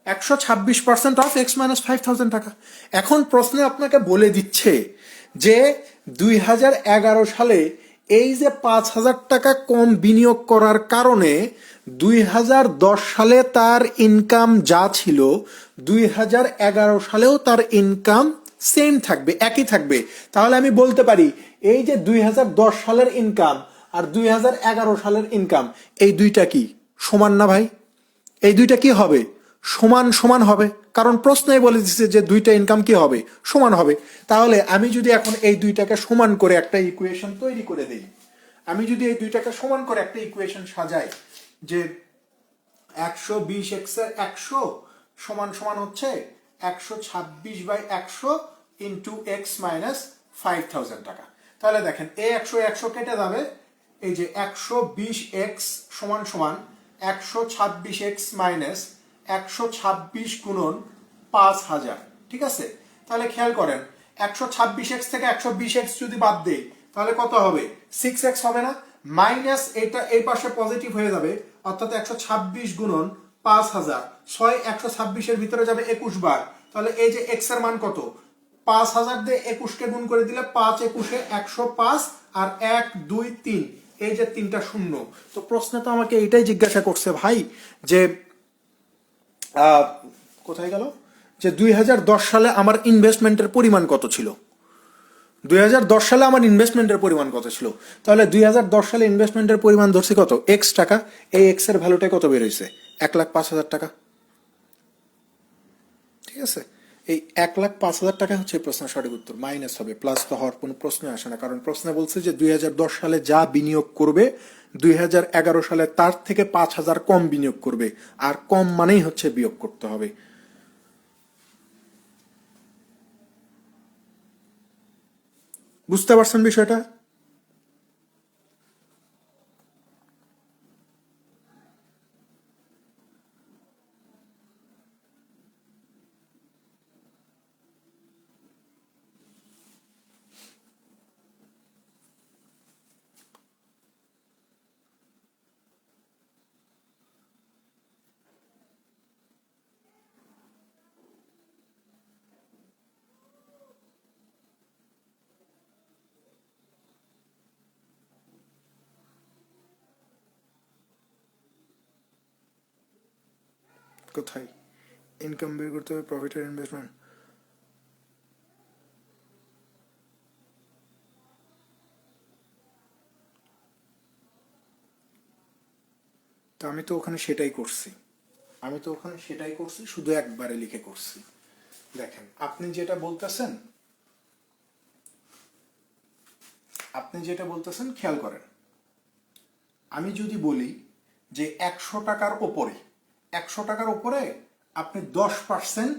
126% অফ এক্স মাইনাস 5,000 টাকা। এখন প্রশ্নে আপনাকে বলে দিচ্ছে যে 2011 সালে এই যে 5,000 টাকা কম বিনিয়োগ করার কারণে 2010 সালে তার ইনকাম যা ছিল 2011 সালেও তার ইনকাম সেম থাকবে, একই থাকবে। তাহলে আমি বলতে পারি এই যে 2010 সালের ইনকাম আর 2011 সালের ইনকাম, এই দুইটা কি সমান না ভাই? এই দুইটা কি হবে? সমান সমান হবে, কারণ প্রশ্নই বলে দিচ্ছে যে দুইটা ইনকাম কি হবে? সমান হবে। তাহলে আমি যদি এখন এই দুইটাকে সমান করে একটা ইকুয়েশন তৈরি করে দেই, আমি যদি এই দুইটাকে সমান করে একটা ইকুয়েশন সাজাই যে 120x এর 100 সমান সমান হচ্ছে 126/100 ইন্টু এক্স মাইনাস 5,000 টাকা। তাহলে দেখেন এই 100 কেটে যাবে, এই যে 120x সমান সমান 126x মাইনাস 126 গুণন 5,000, ঠিক আছে? তাহলে খেয়াল করেন 126x থেকে 120x যদি বাদ দেই তাহলে কত হবে? 6x হবে না? মাইনাস এটা এই পাশে পজিটিভ হয়ে যাবে, অর্থাৎ 126 গুণন 5,000, 6 126-এর ভিতরে যাবে 21 বার। তাহলে এই যে x এর মান কত? 5,000 দিয়ে 21-কে গুণ করে দিলে 5 21-এ 105 আর 1 2 3, এই যে তিনটা শূন্য। তো প্রশ্ন তো আমাকে এইটাই জিজ্ঞাসা করছে ভাই যে কোথায় গেল, যে 2010 সালে আমার ইনভেস্টমেন্টের পরিমাণ কত ছিল? 2010 সালে আমার ইনভেস্টমেন্টের পরিমাণ কত ছিল? তাহলে 2010 সালে ইনভেস্টমেন্টের পরিমাণ ধরছি কত? এক্স টাকা। এই এক্স এর ভ্যালুটা কত বের হয়েছে? 1,05,000 টাকা, ঠিক আছে? এই 1,05,000 টাকা হচ্ছে প্রশ্ন সঠিক উত্তর। মাইনাস হবে, প্লাস তো হওয়ার কোনো প্রশ্নই আসে না, কারণ প্রশ্নে বলছে যে 2010 সালে যা বিনিয়োগ করবে 2011 সালে তার থেকে 5,000 কম বিনিয়োগ করবে, আর কম মানেই হচ্ছে বিয়োগ করতে হবে। বুঝতে পারছেন বিষয়টা? কোথায়? ইনকাম বের করতে হবে, প্রফিট আর ইনভেস্টমেন্ট। তো আমি তো ওখানে সেটাই করছি, শুধু একবারে লিখে করছি। দেখেন আপনি যেটা বলতেছেন খেয়াল করেন। আমি যদি বলি যে 100 টাকার ওপরে আপনি 10%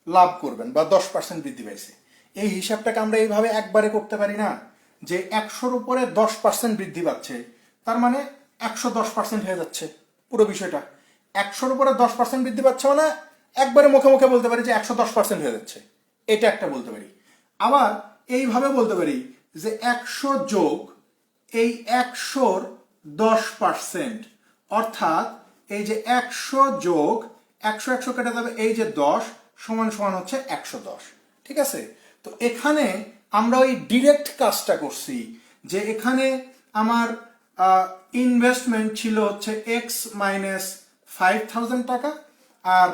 লাভ করবেন বা 10% বৃদ্ধি পাইছে, এই হিসাবটাকে আমরা এইভাবে একবারে করতে পারি না যে 100-র উপরে 10% বৃদ্ধি পাচ্ছে, তার মানে 110% হয়ে যাচ্ছে পুরো বিষয়টা। 100-র উপরে 10% বৃদ্ধি পাচ্ছে মানে একবারে মুখে মুখে বলতে পারি যে 110% হয়ে যাচ্ছে, এটা একটা বলতে পারি। আবার এইভাবে বলতে পারি যে 100 যোগ এই 100-র 10%, অর্থাৎ এই যে 100 যোগ 100 কেটে যাবে, এই যে 10 সমান সমান হচ্ছে 110। ঠিক আছে? তো এখানে আমরা ওই ডিরেক্ট কাজটা করছি যে এখানে আমার ইনভেস্টমেন্ট ছিল হচ্ছে এক্স মাইনাস 5,000 টাকা, আর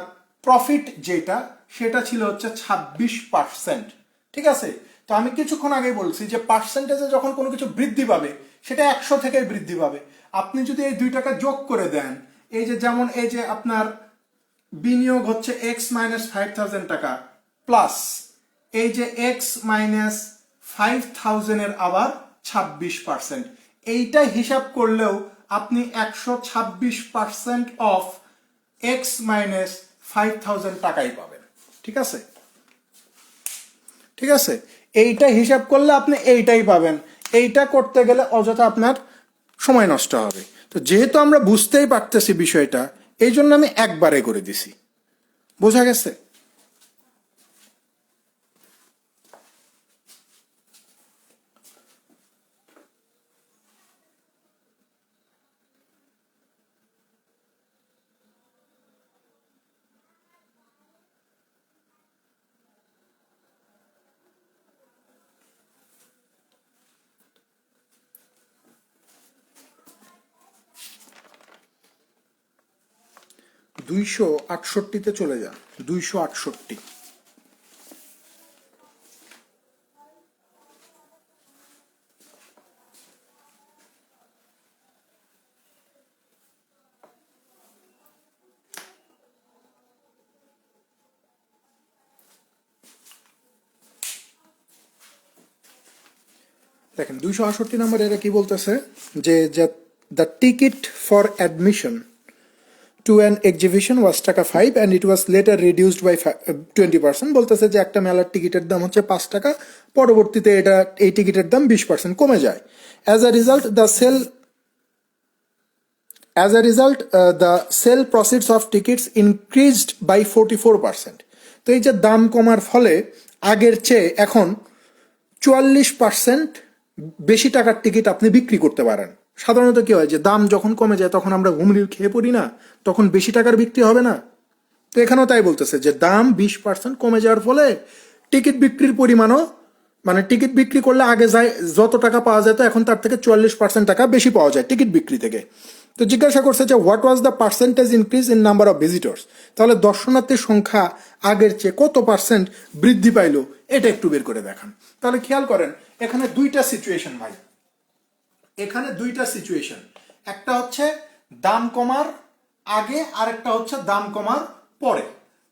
প্রফিট যেটা সেটা ছিল হচ্ছে 26%। ঠিক আছে? তো আমি কিছুক্ষণ আগেই বলছি যে পার্সেন্টেজে যখন কোনো কিছু বৃদ্ধি পাবে সেটা 100 থেকে বৃদ্ধি পাবে। আপনি যদি এই 2 টাকা যোগ করে দেন, এই যে যেমন এই যে আপনার বিনিয়োগ হচ্ছে এক্স মাইনাস 5,000 টাকা প্লাস এই যে এক্স মাইনাস 5,000 এর আবার 26%, এইটা হিসাব করলেও আপনি 126% অফ এক্স মাইনাস 5,000 টাকাই পাবেন। ঠিক আছে? ঠিক আছে, এইটা হিসাব করলে আপনি এইটাই পাবেন। এইটা করতে গেলে অযথা আপনার সময় নষ্ট হবে। তো যেহেতু আমরা বুঝতেই পারতেছি বিষয়টা, এই জন্য আমি একবারে করে দিছি। বোঝা গেছে? 268-তে চলে যান। 268। দেখেন 268 নম্বর এরা কি বলতেছে যে the ticket for admission to an exhibition was টাকা 5 and it was later reduced by 20%। বলতেছে যে একটা মেলার টিকিটের দাম হচ্ছে 5 টাকা, পরবর্তীতে এই টিকিটের দাম 20% কমে যায়। As a result the sale proceeds of tickets increased by 44%। তো এই যে দাম কমার ফলে আগের চেয়ে এখন 44% বেশি টাকার টিকিট আপনি বিক্রি করতে পারেন। সাধারণত কি হয় যে দাম যখন কমে যায় তখন আমরা হুমড়ি খেয়ে পড়ি না, তখন বেশি টাকার বিক্রি হবে না। তো এখানেও তাই বলতেছে যে দাম 20% কমে যাওয়ার ফলে টিকিট বিক্রির পরিমাণও, মানে টিকিট বিক্রি করলে আগে যায় যত টাকা পাওয়া যেত এখন তার থেকে 44% টাকা বেশি পাওয়া যায় টিকিট বিক্রি থেকে। তো জিজ্ঞাসা করছে যে what was the percentage increase in number of visitors, তাহলে দর্শনার্থীর সংখ্যা আগের চেয়ে কত পার্সেন্ট বৃদ্ধি পাইলো এটা একটু বের করে দেখান। তাহলে খেয়াল করেন এখানে দুইটা সিচুয়েশন ভাই, এখানে দুইটা সিচুয়েশন, একটা হচ্ছে দাম কমার আগে আর একটা হচ্ছে দাম কমার পরে।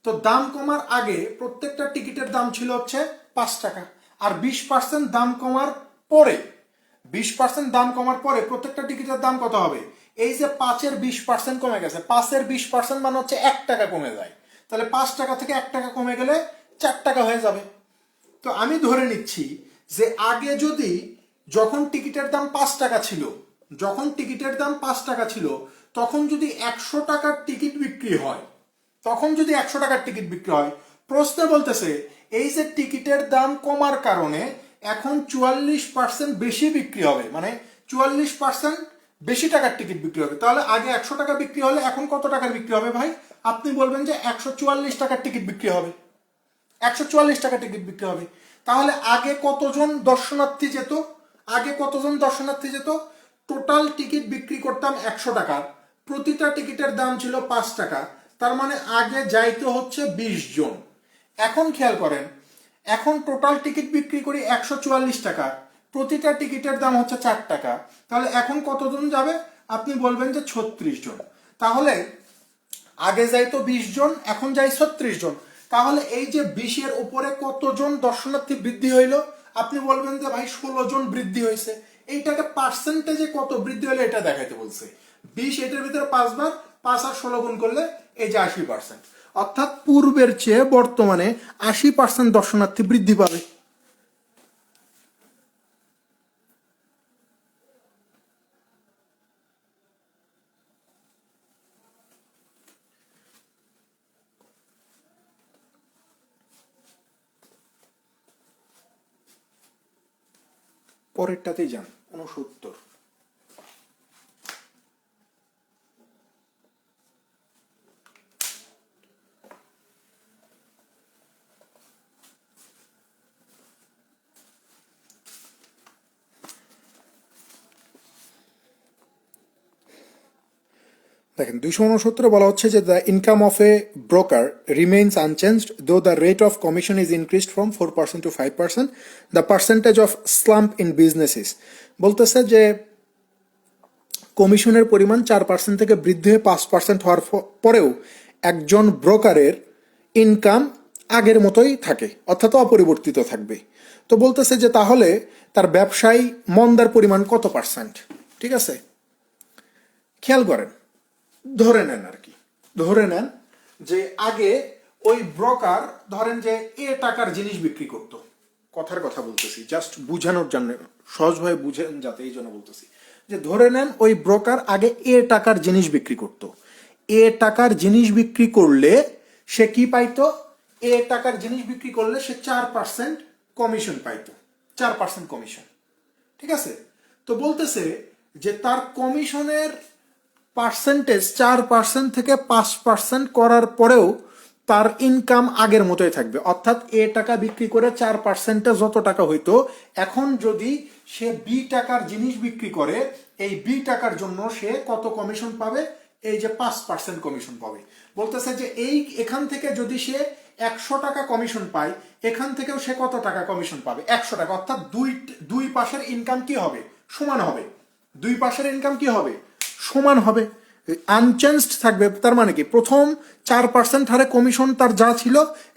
তো দাম কমার আগে প্রত্যেকটা টিকিটের দাম ছিল হচ্ছে 5 টাকা, আর 20% দাম কমার পরে 20% দাম কমার পরে প্রত্যেকটা টিকিটের দাম কত হবে? এই যে 5-এর 20% কমে গেছে, 5-এর 20% মানে হচ্ছে 1 টাকা কমে যায়। তাহলে 5 টাকা থেকে 1 টাকা কমে গেলে 4 টাকা হয়ে যাবে। তো আমি ধরে নিচ্ছি যে আগে যদি যখন টিকিটের দাম 5 টাকা ছিল, তখন যদি 100 টাকার টিকিট বিক্রি হয়, প্রশ্ন বলতেছে এই যে টিকিটের দাম কমার কারণে এখন 44% বেশি বিক্রি হবে, মানে 44% বেশি টাকার টিকিট বিক্রি হবে। তাহলে আগে 100 টাকা বিক্রি হলে এখন কত টাকার বিক্রি হবে ভাই? আপনি বলবেন যে 144 টাকার টিকিট বিক্রি হবে, 144 টাকা টিকিট বিক্রি হবে। তাহলে আগে কতজন দর্শনার্থী যেত? টোটাল টিকিট বিক্রি করতাম 100 টাকার, প্রতিটা টিকিটের দাম ছিল 5 টাকা, তার মানে আগে যাইতে হচ্ছে 20 জন। এখন খেয়াল করেন, এখন টোটাল টিকিট বিক্রি করি 144 টাকা, প্রতিটা টিকিটের দাম হচ্ছে 4 টাকা, তাহলে এখন কতজন যাবে? আপনি বলবেন যে 36 জন। তাহলে আগে যাইতো 20 জন, এখন যাই 36 জন। তাহলে এই যে 20-এর উপরে কতজন দর্শনার্থী বৃদ্ধি হইলো? আপনি বলবেন যে ভাই 16 জন বৃদ্ধি হয়েছে। এইটাকে পার্সেন্টেজে কত বৃদ্ধি হলো এটা দেখাইতে বলছে। 20 এটার ভিতরে 5 বার, 5 আর 16 গুণ করলে এই যে 80%। অর্থাৎ পূর্বের চেয়ে বর্তমানে 80% দর্শনার্থী বৃদ্ধি পাবে। পরেরটাতেই যান, 69। দেখেন 269 বলা হচ্ছে যে the income of a broker remains unchanged though the rate of commission is increased from 4% to 5%, the percentage of slump in businesses. বলতেছে যে কমিশনের পরিমাণ 4% থেকে বৃদ্ধি হয়ে 5% হওয়ার পরেও একজন ব্রোকারের ইনকাম আগের মতোই থাকে, অর্থাৎ অপরিবর্তিত থাকবে। তো বলতেছে যে তাহলে তার ব্যবসায় মন্দার পরিমাণ কত পার্সেন্ট? ঠিক আছে, খেয়াল করেন, ধরে নেন আর কি, ধরে নেন যে আগে ওই ব্রোকার ধরেন যে এ টাকার জিনিস বিক্রি করত, কথার কথা বলতেছি জাস্ট বুঝানোর জন্য, সহজভাবে বুঝেন যাতে, এই জন্য বলতেছি যে ধরে নেন ওই ব্রোকার আগে এ টাকার জিনিস বিক্রি করত। এ টাকার জিনিস বিক্রি করলে সে কি পাইতো? এ টাকার জিনিস বিক্রি করলে সে 4% কমিশন পাইতো, 4% কমিশন। ঠিক আছে, তো বলতেছে যে তার কমিশনের পার্সেন্টেজ 4% থেকে 5% করার পরেও তার ইনকাম আগের মতোই থাকবে। অর্থাৎ এ টাকা বিক্রি করে 4%-এ যত টাকা হইতো, এখন যদি সে বি টাকার জিনিস বিক্রি করে, এই বি টাকার জন্য সে কত কমিশন পাবে? এই যে 5% কমিশন পাবে। বলতেছে যে এখান থেকে যদি সে 100 টাকা কমিশন পায়, এখান থেকেও সে কত টাকা কমিশন পাবে? 100 টাকা। অর্থাৎ দুই পাশের ইনকাম কি হবে? সমান হবে। দুই পাশের ইনকাম কি হবে? সমান হবে, আনচেঞ্জড থাকবে। তার মানে কি, প্রথম 4% হারে কমিশন তার যা ছিল,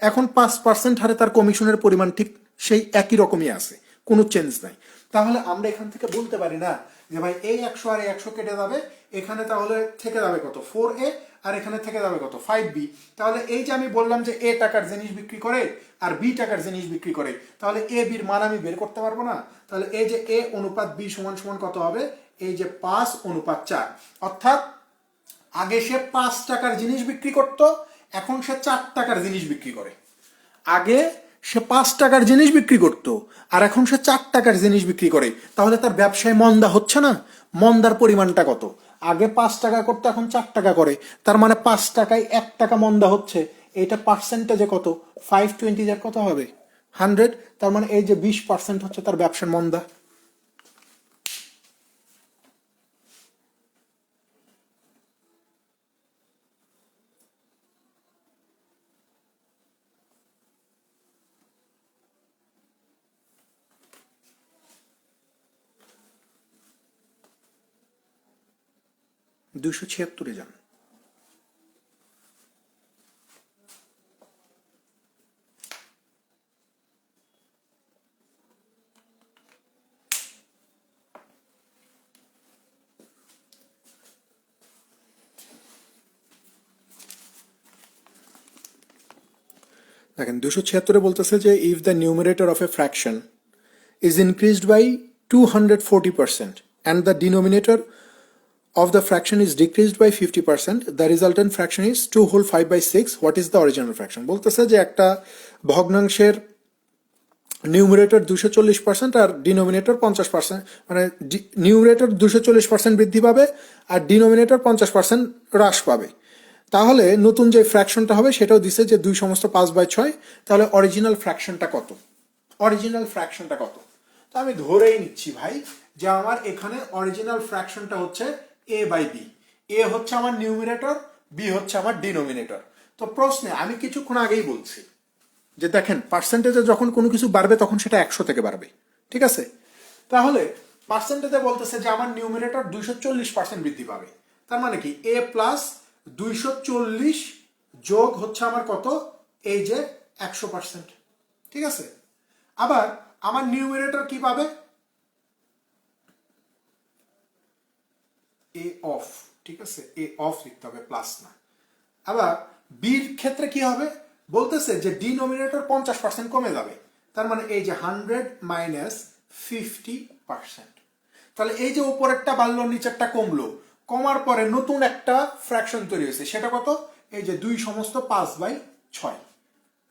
এখন 5% হারে তার কমিশনের পরিমাণ ঠিক সেই একই রকমই আছে, কোনো চেঞ্জ নাই। তাহলে আমরা এখান থেকে বলতে পারি না যে ভাই এই 100 আর 100 কেটে যাবে, এখানে তাহলে থেকে যাবে কত? 4A, আর এখানে থেকে যাবে কত? 5B। তাহলে এই যে আমি বললাম যে এ টাকার জিনিস বিক্রি করে আর বি টাকার জিনিস বিক্রি করে, তাহলে এ বির মান আমি বের করতে পারবো না? তাহলে এই যে এ অনুপাত বি সমান সমান কত হবে? এই যে 5:4। অর্থাৎ আগে সে 5 টাকার জিনিস বিক্রি করত, এখন সে 4 টাকার জিনিস বিক্রি করে। আগে সে 5 টাকার জিনিস বিক্রি করত, আর এখন সে 4 টাকার জিনিস বিক্রি করে। তাহলে তার ব্যবসায় মন্দা হচ্ছে না? মন্দার পরিমাণটা কত? আগে 5 টাকা করতো, এখন 4 টাকা করে, তার মানে 5 টাকায় 1 টাকা মন্দা হচ্ছে। এটা পার্সেন্টেজে কত? 520 কত হবে? 100। তার মানে এই যে 20% হচ্ছে তার ব্যবসার মন্দা। দুশো ছিয়াত্তরে যান। দেখেন 276-এ বলতেছে যে if the numerator of a fraction is increased by 240% and the denominator of the fraction is decreased by 50%, the resultant fraction is 2 whole 5/6. What is the original fraction? বলতেছে যে একটা ভগ্নাংশের নিউমারেটর 240% আর ডিনোমিনেটর 50%, মানে নিউমারেটর 240% বৃদ্ধি পাবে আর denominator 50% হ্রাস পাবে। তাহলে নতুন যে ফ্র্যাকশনটা হবে সেটাও দিছে যে 2/6। তাহলে অরিজিনাল ফ্র্যাকশনটা কত? অরিজিনাল ফ্র্যাকশনটা কত? তো আমি ধরেই নিচ্ছি ভাই যে আমার এখানে অরিজিনাল ফ্র্যাকশনটা হচ্ছে a/b। এ হচ্ছে আমার নিউমারেটর, বি হচ্ছে আমার ডিনোমিনেটর। তো প্রশ্নে আমি কিছুক্ষণ আগেই বলছি যে দেখেন পার্সেন্টেজে যখন কোনো কিছু বাড়বে তখন সেটা 100 থেকে বাড়বে, ঠিক আছে? তাহলে পার্সেন্টেজে বলতেছে যে আমার নিউমিনেটর 240% বৃদ্ধি পাবে। তার মানে কি এ প্লাস 240 যোগ হচ্ছে আমার কত, এই যে 100%, ঠিক আছে? আবার আমার নিউমিনেটর কি পাবে, এ অফ, ঠিক আছে, এ অফ লিখতে হবে, প্লাস না। আবার বির ক্ষেত্রে কি হবে, বলতেছে যে ডিনোমিনেটর 50% কমে যাবে। তার মানে এই যে 100 মাইনাস 50%। তাহলে এই যে উপরেরটা বাড়লো নিচেরটা কমলো, কমার পরে নতুন একটা ফ্র্যাকশন তৈরি হয়েছে, সেটা কত, এই যে 2/5/6,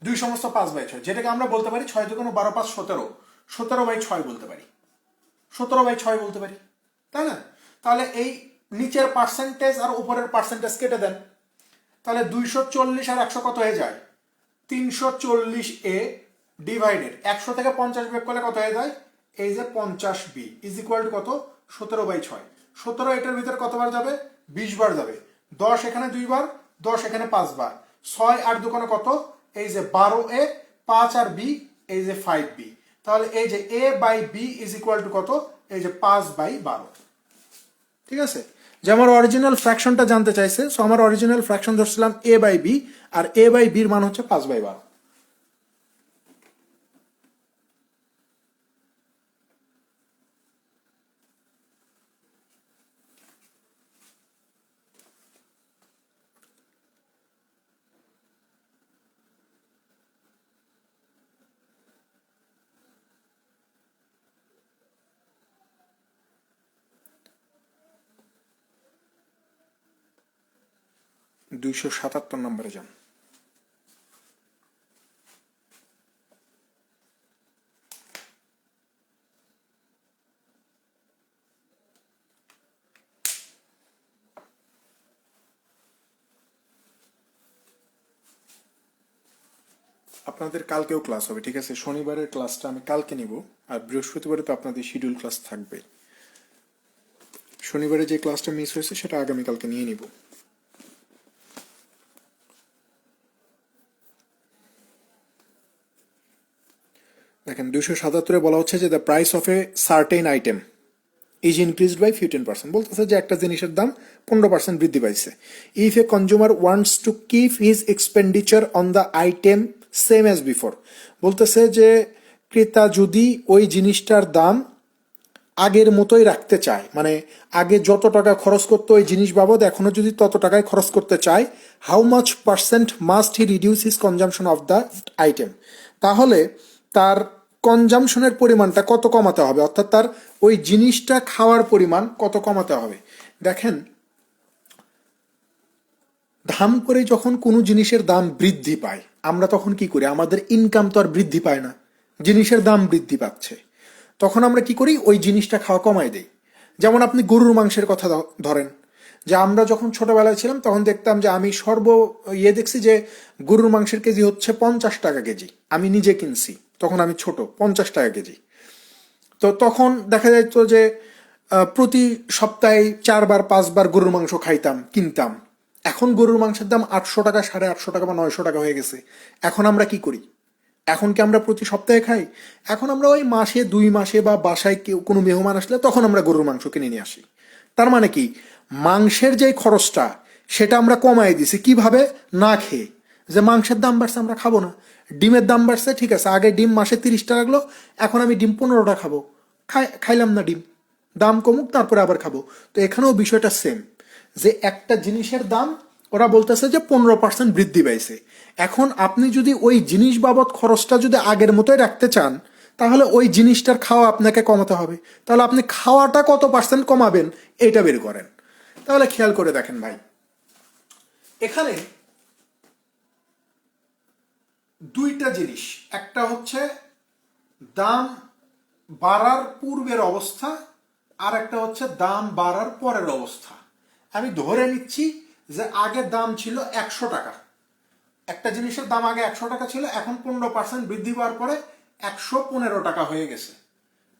2/5/6, যেটাকে আমরা বলতে পারি 6 2 12 5 17, 17/6 বলতে পারি, 17/6 বলতে পারি, তাই না? তাহলে এই নিচের পার্সেন্টেজ আর উপরের পার্সেন্টেজ কেটে দেন, তাহলে 240 আর 100 কত হয়ে যায়, 340 এ ডিভাইডেড 100 থেকে 50 বিয়োগ করলে কত হয়ে যায়, এই যে 50 বি ইজ ইকুয়াল টু কত, 17/6। 17 এটার ভিতরে কতবার যাবে, 20 বার যাবে। 10 এখানে 2 বার, 10 এখানে 5 বার, 6 আর 2 কত, এই যে 12 এ, 5 আর বি, এই যে 5 বি। তাহলে এই যে A by B is equal to কত, এই যে 5/12, ঠিক আছে? যে আমার অরিজিনাল ফ্র্যাকশনটা জানতে চাইছে, সো আমার অরিজিনাল ফ্র্যাকশন ধরছিলাম এ বাই বি, আর এ বাই বির মান হচ্ছে 5/12। দুইশো 77 নম্বরে যান। আপনাদের কালকেও ক্লাস হবে, ঠিক আছে? শনিবারের ক্লাসটা আমি কালকে নিব, আর বৃহস্পতিবারে তো আপনাদের শিডিউল ক্লাস থাকবে। শনিবারে যে ক্লাসটা মিস হয়েছে সেটা আগামীকালকে নিয়ে নিব। দেখেন 277-এ বলা হচ্ছে যে the price of a certain item is increased by 15%, বলতেছে যে একটা জিনিসের দাম 15% বৃদ্ধি পাইছে। If a consumer wants to keep his expenditure on the item same as before, বলতেছে যে ক্রেতা যদি ওই জিনিসটার দাম আগের মতোই রাখতে চায়, মানে আগে যত টাকা খরচ করতো ওই জিনিস বাবদ এখনো যদি তত টাকায় খরচ করতে চায়, how much percent must he reduce his consumption of the item, তাহলে তার কনজামশনের পরিমাণটা কত কমাতে হবে, অর্থাৎ তার ওই জিনিসটা খাওয়ার পরিমাণ কত কমাতে হবে। দেখেন দাম করে যখন কোনো জিনিসের দাম বৃদ্ধি পায় আমরা তখন কি করি, আমাদের ইনকাম তো আর বৃদ্ধি পায় না, জিনিসের দাম বৃদ্ধি পাচ্ছে, তখন আমরা কি করি, ওই জিনিসটা খাওয়া কমাই দেই। যেমন আপনি গরুর মাংসের কথা ধরেন, যে আমরা যখন ছোটবেলায় ছিলাম তখন দেখতাম যে আমি দেখছি যে গরুর মাংসের কেজি হচ্ছে 50 টাকা কেজি, আমি নিজে কিনছি তখন আমি ছোট, 50 টাকা কেজি। তো তখন দেখা যেত যে প্রতি সপ্তাহে 4 বার 5 বার গরুর মাংস খাইতাম, কিনতাম। এখন গরুর মাংসের দাম 800 টাকা, 850 টাকা বা 900 টাকা হয়ে গেছে। এখন আমরা কি করি, এখন কি আমরা প্রতি সপ্তাহে খাই, এখন আমরা ওই মাসে 2 মাসে বা বাসায় কেউ কোনো মেহমান আসলে তখন আমরা গরুর মাংস কিনে নিয়ে আসি। তার মানে কি, মাংসের যে খরচটা সেটা আমরা কমাই দিছি, কিভাবে, না খেয়ে, যে মাংসের দাম বাড়ছে আমরা খাবো না। ডিমের দাম বাড়ছে, ঠিক আছে, আগে ডিম মাসে 30 টাকা লাগলো, এখন আমি ডিম 15টা খাবো, খাইলাম না ডিম, দাম কমুক তারপরে আবার খাবো। তো এখানেও বিষয়টা সেম, যে একটা জিনিসের দাম ওরা বলতেছে যে 15% বৃদ্ধি পাইছে, এখন আপনি যদি ওই জিনিস বাবদ খরচটা যদি আগের মতোই রাখতে চান তাহলে ওই জিনিসটার খাওয়া আপনাকে কমাতে হবে। তাহলে আপনি খাওয়াটা কত পার্সেন্ট কমাবেন এটা বের করেন। তাহলে খেয়াল করে দেখেন ভাই, এখানে দুইটা জিনিস, একটা হচ্ছে দাম বাড়ার পূর্বের অবস্থা, আর একটা হচ্ছে দাম বাড়ার পরের অবস্থা। আমি ধরে নিচ্ছি যে আগের দাম ছিল 100 টাকা, একটা জিনিসের দাম আগে 100 টাকা ছিল, এখন 15% বৃদ্ধি পাওয়ার পরে 115 টাকা হয়ে গেছে,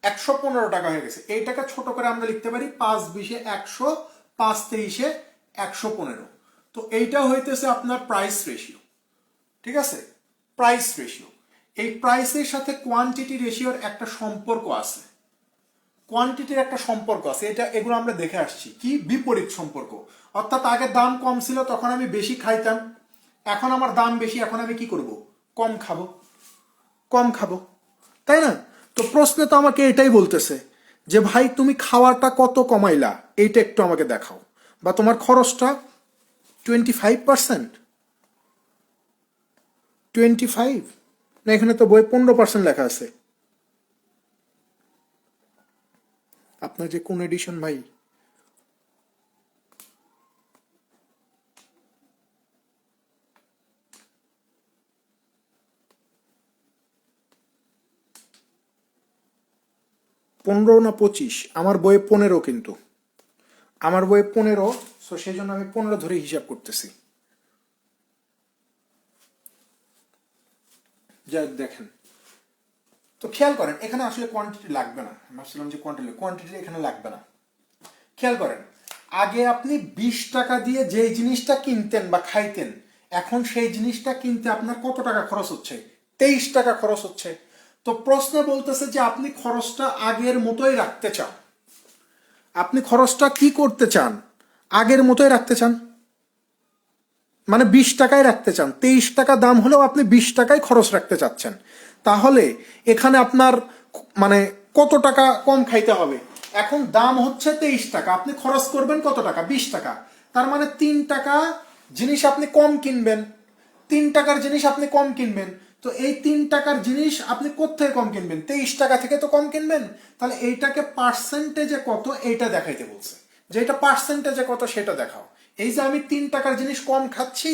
115 টাকা হয়ে গেছে। এইটাকে ছোট করে আমরা লিখতে পারি 5 20 100, 5 23 115। তো তো এইটা হইতেছে আপনার প্রাইস রেশিও, ঠিক আছে? প্রাইস রেশিও, এই প্রাইসের সাথে কোয়ান্টিটি রেশিওর একটা সম্পর্ক আছে, কোয়ান্টিটির একটা সম্পর্ক আছে, এটা এগুলো আমরা দেখে আসছি কি বিপরীত সম্পর্ক। অর্থাৎ আগে দাম কম ছিল তখন আমি বেশি খাইতাম, এখন আমার দাম বেশি, এখন আমি কি করব? কম খাবো, কম খাবো, তাই না? তো প্রশ্নে তো আমাকে এটাই বলতেছে যে ভাই তুমি খাওয়াটা কত কমাইলা এইটা একটু আমাকে দেখাও, বা তোমার খরচটা 25%, 25 না, এখানে তো বই 15% লেখা আছে। আপনার যে কোন এডিশন ভাই? পনেরো না 25? আমার বইয়ে 15, কিন্তু আমার বইয়ে 15, সো সেই জন্য আমি 15 ধরে হিসাব করতেছি। যা দেখেন, তো খেয়াল করেন এখানে আসলে কোয়ান্টিটি লাগবে না, ভাবছিলাম যে কোয়ান্টিটি এখানে লাগবে না। খেয়াল করেন, আগে আপনি 20 টাকা দিয়ে যে জিনিসটা কিনতেন বা খাইতেন, এখন সেই জিনিসটা কিনতে আপনার কত টাকা খরচ হচ্ছে? 23 টাকা খরচ হচ্ছে। তো প্রশ্নে বলতেছে যে আপনি খরচটা আগের মতোই রাখতে চান, আপনি খরচটা কি করতে চান? আগের মতোই রাখতে চান, মানে 20 টাকায় রাখতে চান, 23 টাকা দাম হলেও আপনি 20 টাকায় খরচ রাখতে চাচ্ছেন। তাহলে এখানে আপনার মানে কত টাকা কম খাইতে হবে? এখন দাম হচ্ছে 23 টাকা, আপনি খরচ করবেন কত টাকা? 20 টাকা। তার মানে 3 টাকা জিনিস আপনি কম কিনবেন, 3 টাকার জিনিস আপনি কম কিনবেন। তো এই 3 টাকার জিনিস আপনি কোত্থেকে কম কিনবেন? 23 টাকা থেকে তো কম কিনবেন। তাহলে এইটাকে পার্সেন্টেজে কত এইটা দেখাইতে বলছে, যে এটা পার্সেন্টেজে কত সেটা দেখাও। এই যে আমি 3 টাকার জিনিস কম খাচ্ছি,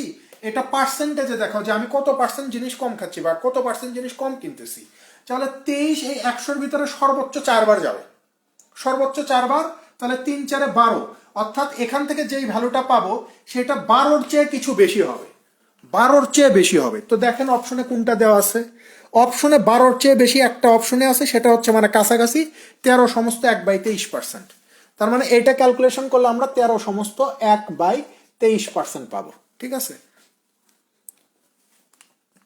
এটা পার্সেন্টেজে দেখাও যে আমি কত পার্সেন্ট জিনিস কম খাচ্ছি বা কত পার্সেন্ট জিনিস কম কিনতেছি। তাহলে 23 এই 100-র ভিতরে সর্বোচ্চ 4 বার যাবে, সর্বোচ্চ 4 বার। তাহলে 3 4 12, অর্থাৎ এখান থেকে যেই ভ্যালুটা পাবো সেটা 12-র চেয়ে কিছু বেশি হবে, 12-র চেয়ে বেশি হবে। তো দেখেন অপশনে কোনটা দেওয়া আছে? অপশনে 12-র চেয়ে বেশি একটা অপশনে আছে, সেটা হচ্ছে মানে কাছাকাছি 13 সমস্ত 1/23%। তার মানে এটা ক্যালকুলেশন করলে আমরা 13 সমস্ত 1/23% পাবো, ঠিক আছে?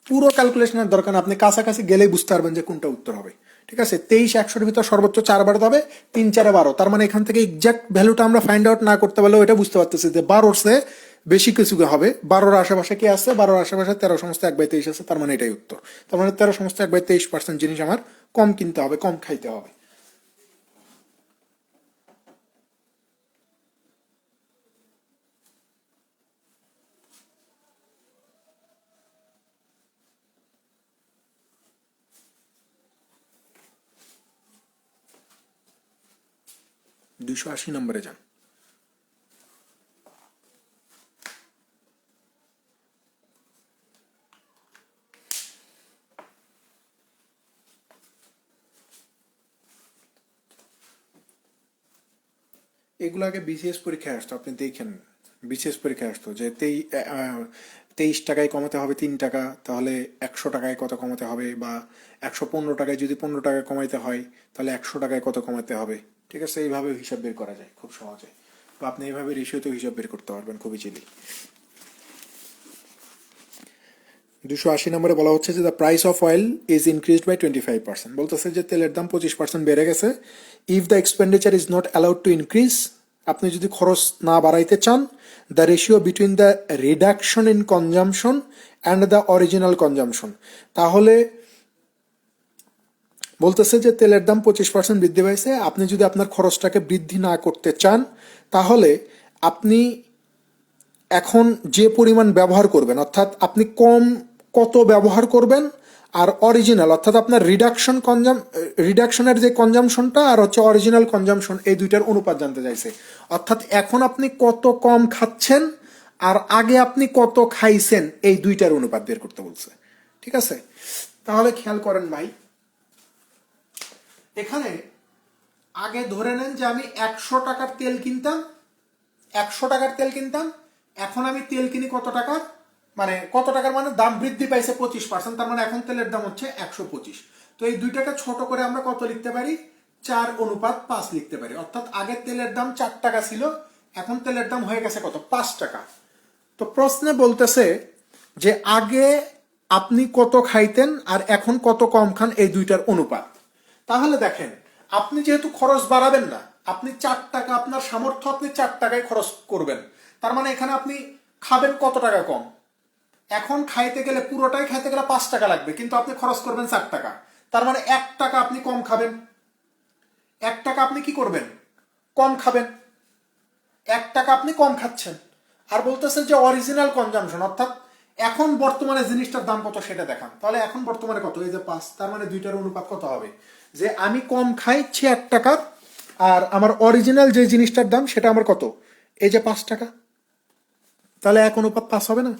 পুরো ক্যালকুলেশনের দরকার না, আপনি কাছাকাছি গেলেই বুঝতে পারবেন যে কোনটা উত্তর হবে, ঠিক আছে? 23 100-র ভিতর সর্বোচ্চ 4 বার যাবে, 3 4 12। তার মানে এখান থেকে এক্সাক্ট ভ্যালুটা আমরা ফাইন্ড আউট না করতে পারলেও এটা বুঝতে পারতেছি যে 12-র চেয়ে বেশি কিছু হবে। 12-র আশেপাশে কি আছে? 12-র আশেপাশে 13 সমস্ত 1/23 আছে, তার মানে এটাই উত্তর। তার মানে 13 সমস্ত 1/23% জিনিস আমার কম কিনতে হবে, কম খাইতে হবে। 280 নম্বরে যান। এগুলো আগে বিসিএস পরীক্ষায় আসতো, আপনি দেখেন বিসিএস পরীক্ষায় আসতো যে 23 টাকায় কমাতে হবে 3 টাকা, তাহলে 100 টাকায় কত কমাতে হবে, বা 115 টাকায় যদি 15 টাকা কমাইতে হয় তাহলে 100 টাকায় কত কমাতে হবে, ঠিক আছে? এইভাবে হিসাব বের করা যায় খুব সহজে, বা আপনি এইভাবে রেশিওতেও হিসাব বের করতে পারবেন খুব ইজিলি। 280 নম্বরে বলা হচ্ছে যে the price of oil is increased by 25%, বলতেছে যে তেলের দাম 25% বেড়ে গেছে। If the expenditure is not allowed to increase, আপনি যদি খরচ না বাড়াইতে চান, the ratio between the reduction in consumption and the original consumption, তাহলে বলতেছে যে তেলের দাম 25% বৃদ্ধি পাইছে, আপনি যদি আপনার খরচটাকে বৃদ্ধি না করতে চান তাহলে আপনি এখন যে পরিমাণ ব্যবহার করবেন, অর্থাৎ আপনি কত ব্যবহার করবেন, আর অরিজিনাল অর্থাৎ আপনার রিডাকশনের যে কনজামশনটা আর হচ্ছে অরিজিনাল কনজামশন, এই দুইটার অনুপাত জানতে চাইছে। অর্থাৎ এখন আপনি কত কম খাচ্ছেন আর আগে আপনি কত খাইছেন, এই দুইটার অনুপাত বের করতে বলছে, ঠিক আছে? তাহলে খেয়াল করেন ভাই, এখানে আগে ধরে নেন যে আমি 100 টাকার তেল কিনতাম, 100 টাকার তেল কিনতাম, এখন আমি তেল কিনি কত টাকার? মানে কত টাকার মানে দাম বৃদ্ধি পাইছে 25%, তার মানে এখন তেলের দাম হচ্ছে 125। তো এই দুইটাকে ছোট করে আমরা কত লিখতে পারি? 4:5 লিখতে পারি। অর্থাৎ আগে তেলের দাম 4 টাকা ছিল, এখন তেলের দাম হয়ে গেছে কত? 5 টাকা। তো প্রশ্নে বলতেছে যে আগে আপনি কত খাইতেন আর এখন কত কম খান, এই দুইটার অনুপাত। তাহলে দেখেন, আপনি যেহেতু খরচ বাড়াবেন না, আপনি 4 টাকা আপনার সামর্থ্য, আপনি 4 টাকায় খরচ করবেন, তার মানে এখানে আপনি খাবেন কত টাকা কম। এখন খাইতে গেলে, পুরোটাই খাইতে গেলে 5 টাকা লাগবে, কিন্তু আপনি খরচ করবেন 4 টাকা, তার মানে 1 টাকা আপনি কম খাবেন। 1 টাকা আপনি কি করবেন, কম খাবেন। 1 টাকা আপনি কম খাচ্ছেন। আর বলতেছে যে অরিজিনাল কনজামশন, অর্থাৎ এখন বর্তমানে জিনিসটার দাম কত সেটা দেখান। তাহলে এখন বর্তমানে কত, এই যে 5, তার মানে দুইটার অনুপাত কত হবে, যে আমি কম খাইছি 1 টাকা, আর আমার অরিজিনাল যে জিনিসটার দাম সেটা আমার কত, এই যে 5 টাকা। তাহলে 1:5 হবে না?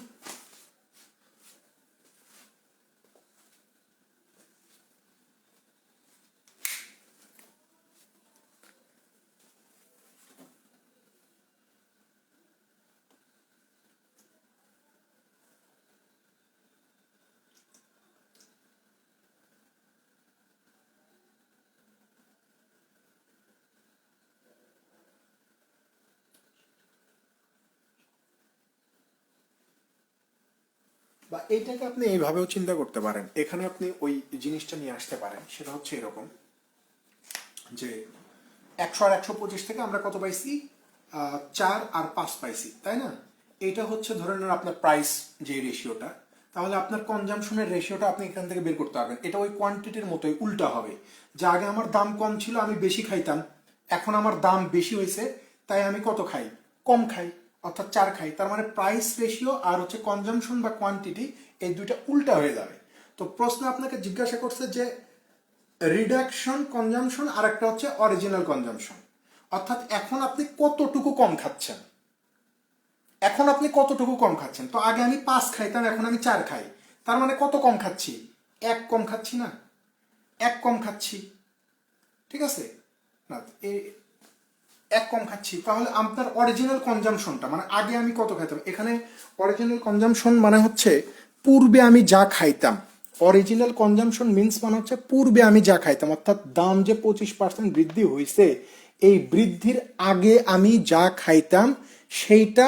বা এইটাকে আপনি এইভাবেও চিন্তা করতে পারেন, এখানে আপনি ওই জিনিসটা নিয়ে আসতে পারেন। সেটা হচ্ছে এরকম যে 100 আর 125 থেকে আমরা কত পাইছি, 4 আর 5 পাইছি, তাই না? এইটা হচ্ছে ধরে নেন আপনার প্রাইস যে রেশিওটা, তাহলে আপনার কনজামশনের রেশিওটা আপনি এখান থেকে বের করতে পারবেন। এটা ওই কোয়ান্টিটির মতোই, উল্টা হবে। যে আগে আমার দাম কম ছিল, আমি বেশি খাইতাম, এখন আমার দাম বেশি হয়েছে, তাই আমি কত খাই, কম খাই, অর্থাৎ 4 খাই। তার মানে প্রাইস রেশিও আর হচ্ছে কনজামশন বা কোয়ান্টিটি, এই দুইটা উল্টা হয়ে যাবে। তো প্রশ্ন আপনাকে জিজ্ঞাসা করছে যে রিডাকশন কনজামশন আর একটা হচ্ছে অরিজিনাল কনজামশন, অর্থাৎ এখন আপনি কতটুকু কম খাচ্ছেন। এখন আপনি কতটুকু কম খাচ্ছেন, তো আগে আমি 5 খাইতাম, এখন আমি 4 খাই, তার মানে কত কম খাচ্ছি, 1 কম খাচ্ছি না, 1 কম খাচ্ছি, ঠিক আছে না, এই 1 কম খাচ্ছি। তাহলে আপনার অরিজিনাল কনজামশনটা, মানে আগে আমি কত খাইতাম, এখানে অরিজিনাল কনজামশন মানে হচ্ছে পূর্বে আমি যা খাইতাম। অরিজিনাল কনজামশন মিন্স মানে হচ্ছে পূর্বে আমি যা খাইতাম, অর্থাৎ দাম যে 25% বৃদ্ধি হয়েছে, এই বৃদ্ধির আগে আমি যা খাইতাম সেইটা,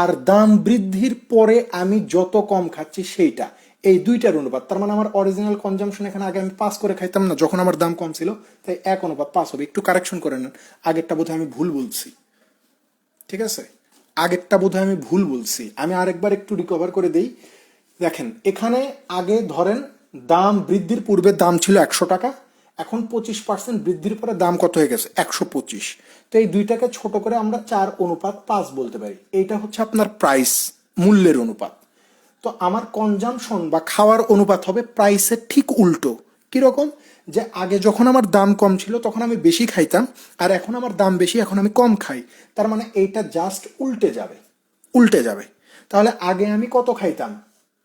আর দাম বৃদ্ধির পরে আমি যত কম খাচ্ছি সেইটা, এই দুইটার অনুপাত। তার মানে আমার অরিজিনাল কনজামশন এখানে আগে আমি 5 করে খাইতাম না যখন আমার দাম কম ছিল, তাই 1:5 হবে। একটু কারেকশন করে নেন, আগেরটা বোধহয় আমি ভুল বলছি, ঠিক আছে? আগেরটা বোধহয় আমি ভুল বলছি, আমি আরেকবার একটু রিকভার করে দেই। দেখেন, এখানে আগে ধরেন দাম বৃদ্ধির পূর্বে দাম ছিল 100 টাকা, এখন 25% বৃদ্ধির পরে দাম কত হয়ে গেছে, 125। তো এই দুইটাকে ছোট করে আমরা 4:5 বলতে পারি। এইটা হচ্ছে আপনার প্রাইস, মূল্যের অনুপাত। তো আমার কনজামশন বা খাওয়ার অনুপাত হবে প্রাইসের ঠিক উল্টো। কিরকম, যে আগে যখন আমার দাম কম ছিল তখন আমি বেশি খাইতাম, আর এখন আমার দাম বেশি, এখন আমি কম খাই। তার মানে এইটা জাস্ট উল্টে যাবে, উল্টে যাবে। তাহলে আগে আমি কত খাইতাম,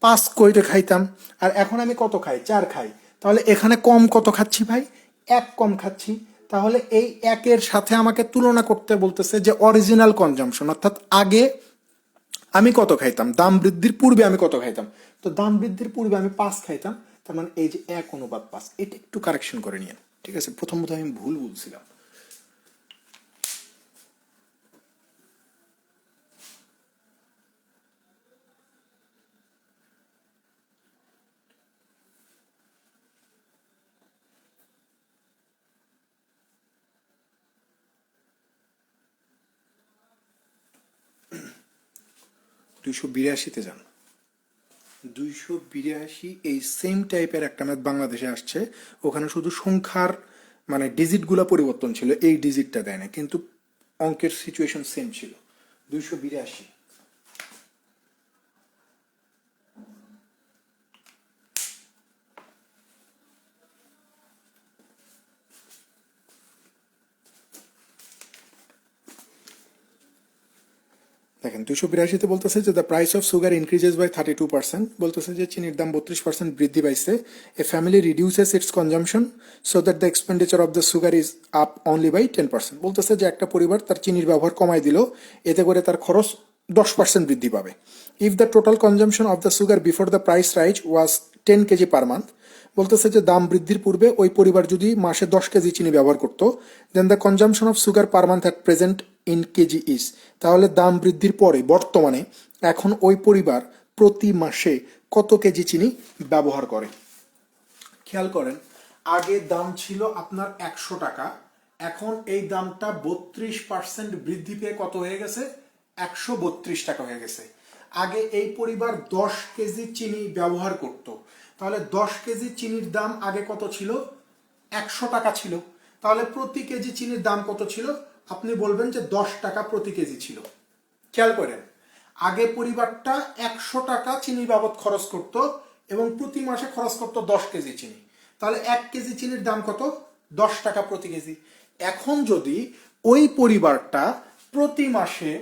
5 করে খাইতাম, আর এখন আমি কত খাই, 4 খাই। তাহলে এখানে কম কত খাচ্ছি ভাই, 1 কম খাচ্ছি। তাহলে এই 1-এর সাথে আমাকে তুলনা করতে বলতেছে যে অরিজিনাল কনজামশন, অর্থাৎ আগে আমি কত খাইতাম, দাম বৃদ্ধির পূর্বে আমি কত খাইতাম। তো দাম বৃদ্ধির পূর্বে আমি 5 খাইতাম, তার মানে এই যে 1:5। এটা একটু কারেকশন করে নিন, ঠিক আছে? প্রথমত আমি ভুল বলছিলাম। 282-তে যান। 282, এই সেম টাইপের একটা ম্যাথ বাংলাদেশে আসছে, ওখানে শুধু সংখ্যার মানে ডিজিটগুলো পরিবর্তন ছিল, এই ডিজিটটা দেয় না, কিন্তু অঙ্কের সিচুয়েশন সেম ছিল। 282। দেখেন, 282-তে বলতেছে যে the price of sugar increases by 32%, বলতেছে যে চিনির দাম 32% বৃদ্ধি পাইছে। A family reduces its consumption so that the expenditure of the sugar is up only by 10%। বলতেছে যে একটা পরিবার তার চিনির ব্যবহার কমাই দিল, এতে করে তার খরচ 10% বৃদ্ধি পাবে। If the total consumption of the sugar before the price rise was 10 kg per month, বলতেছে যে দাম বৃদ্ধির পূর্বে ওই পরিবার যদি মাসে 10 কেজি চিনি ব্যবহার করতো, then the consumption of sugar per month at present in KG is, তাহলে দাম বৃদ্ধির পরে বর্তমানে এখন ওই পরিবার প্রতি মাসে কত কেজি চিনি ব্যবহার করে। খেয়াল করেন, আগে দাম ছিল আপনার 100 টাকা, এখন এই দামটা 32% বৃদ্ধি পেয়ে কত হয়ে গেছে, 132 টাকা হয়ে গেছে। আগে এই পরিবার 10 কেজি চিনি ব্যবহার করত, তাহলে 10 কেজি চিনির দাম আগে কত ছিল, 100 টাকা ছিল। তাহলে প্রতি কেজি চিনির দাম কত ছিল, আপনি বলবেন যে 10 টাকা প্রতি কেজি ছিল। খেয়াল করেন, আগে পরিবারটা 100 টাকা চিনি বাবদ খরচ করত এবং প্রতি মাসে খরচ করত 10 কেজি চিনি, তাহলে 1 কেজি চিনির দাম কত, 10 টাকা প্রতি কেজি। এখন যদি ওই পরিবারটা প্রতি মাসে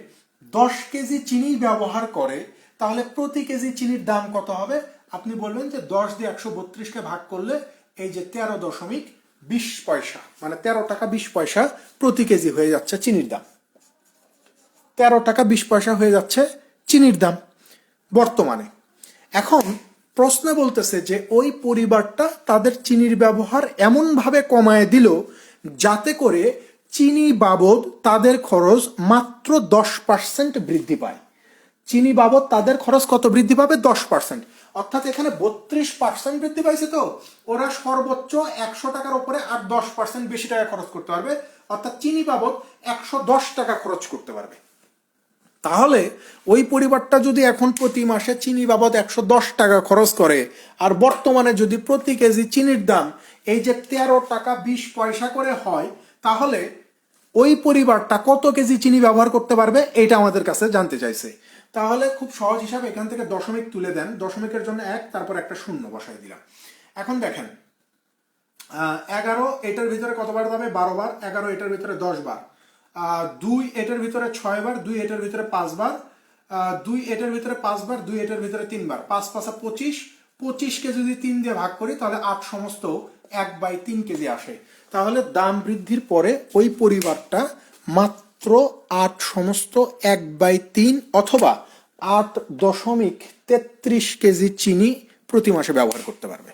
10 কেজি চিনি ব্যবহার করে, তাহলে প্রতি কেজি চিনির দাম কত হবে, আপনি বলবেন যে 10 দিয়ে 132কে ভাগ করলে এই যে 13.20 পয়সা, মানে 13 টাকা 20 পয়সা প্রতি কেজি হয়ে যাচ্ছে চিনির দাম। 13 টাকা 20 পয়সা হয়ে যাচ্ছে চিনির দাম বর্তমানে। এখন প্রশ্ন বলতেছে যে ওই পরিবারটা তাদের চিনির ব্যবহার এমনভাবে কমায় দিল যাতে করে চিনি বাবদ তাদের খরচ মাত্র 10% বৃদ্ধি পায়। চিনি বাবদ তাদের খরচ কত বৃদ্ধি পাবে, 10%, অর্থাৎ এখানে 32% বৃদ্ধি পাইছে। তো ওরা সর্বোচ্চ 100 টাকার উপরে আর 10% বেশি টাকা খরচ করতে পারবে, অর্থাৎ চিনি বাবদ 110 টাকা খরচ করতে পারবে। তাহলে ওই পরিবারটা যদি এখন প্রতি মাসে চিনি বাবদ 110 টাকা খরচ করে, আর বর্তমানে যদি প্রতি কেজি চিনির দাম এই যে 13 টাকা 20 পয়সা করে হয়, তাহলে ওই পরিবারটা কত কেজি চিনি ব্যবহার করতে পারবে, এটা আমাদের কাছে জানতে চাইছে। তাহলে খুব সহজ হিসাবে এখান থেকে দশমিক তুলে দেন, দশমিকের জন্য 1, তারপর একটা শূন্য বসাই দিলাম। এখন দেখেন 11 এটার ভিতরে কতবার যাবে, 12 বার, 11 এটার ভিতরে 10 বার, 2 এটার ভিতরে 6 বার, 2 এটার ভিতরে 5 বার, 2 এটার ভিতরে 5 বার, 2 এটার ভিতরে 3 বার, 5 5 25, 25কে যদি 3 দিয়ে ভাগ করি তাহলে 8 সমস্ত 1/3 কেজি আসে। তাহলে দাম বৃদ্ধির পরে ওই পরিবারটা মাত্র 8 সমস্ত 1/3 অথবা 8.33 কেজি চিনি প্রতি মাসে ব্যবহার করতে পারবে।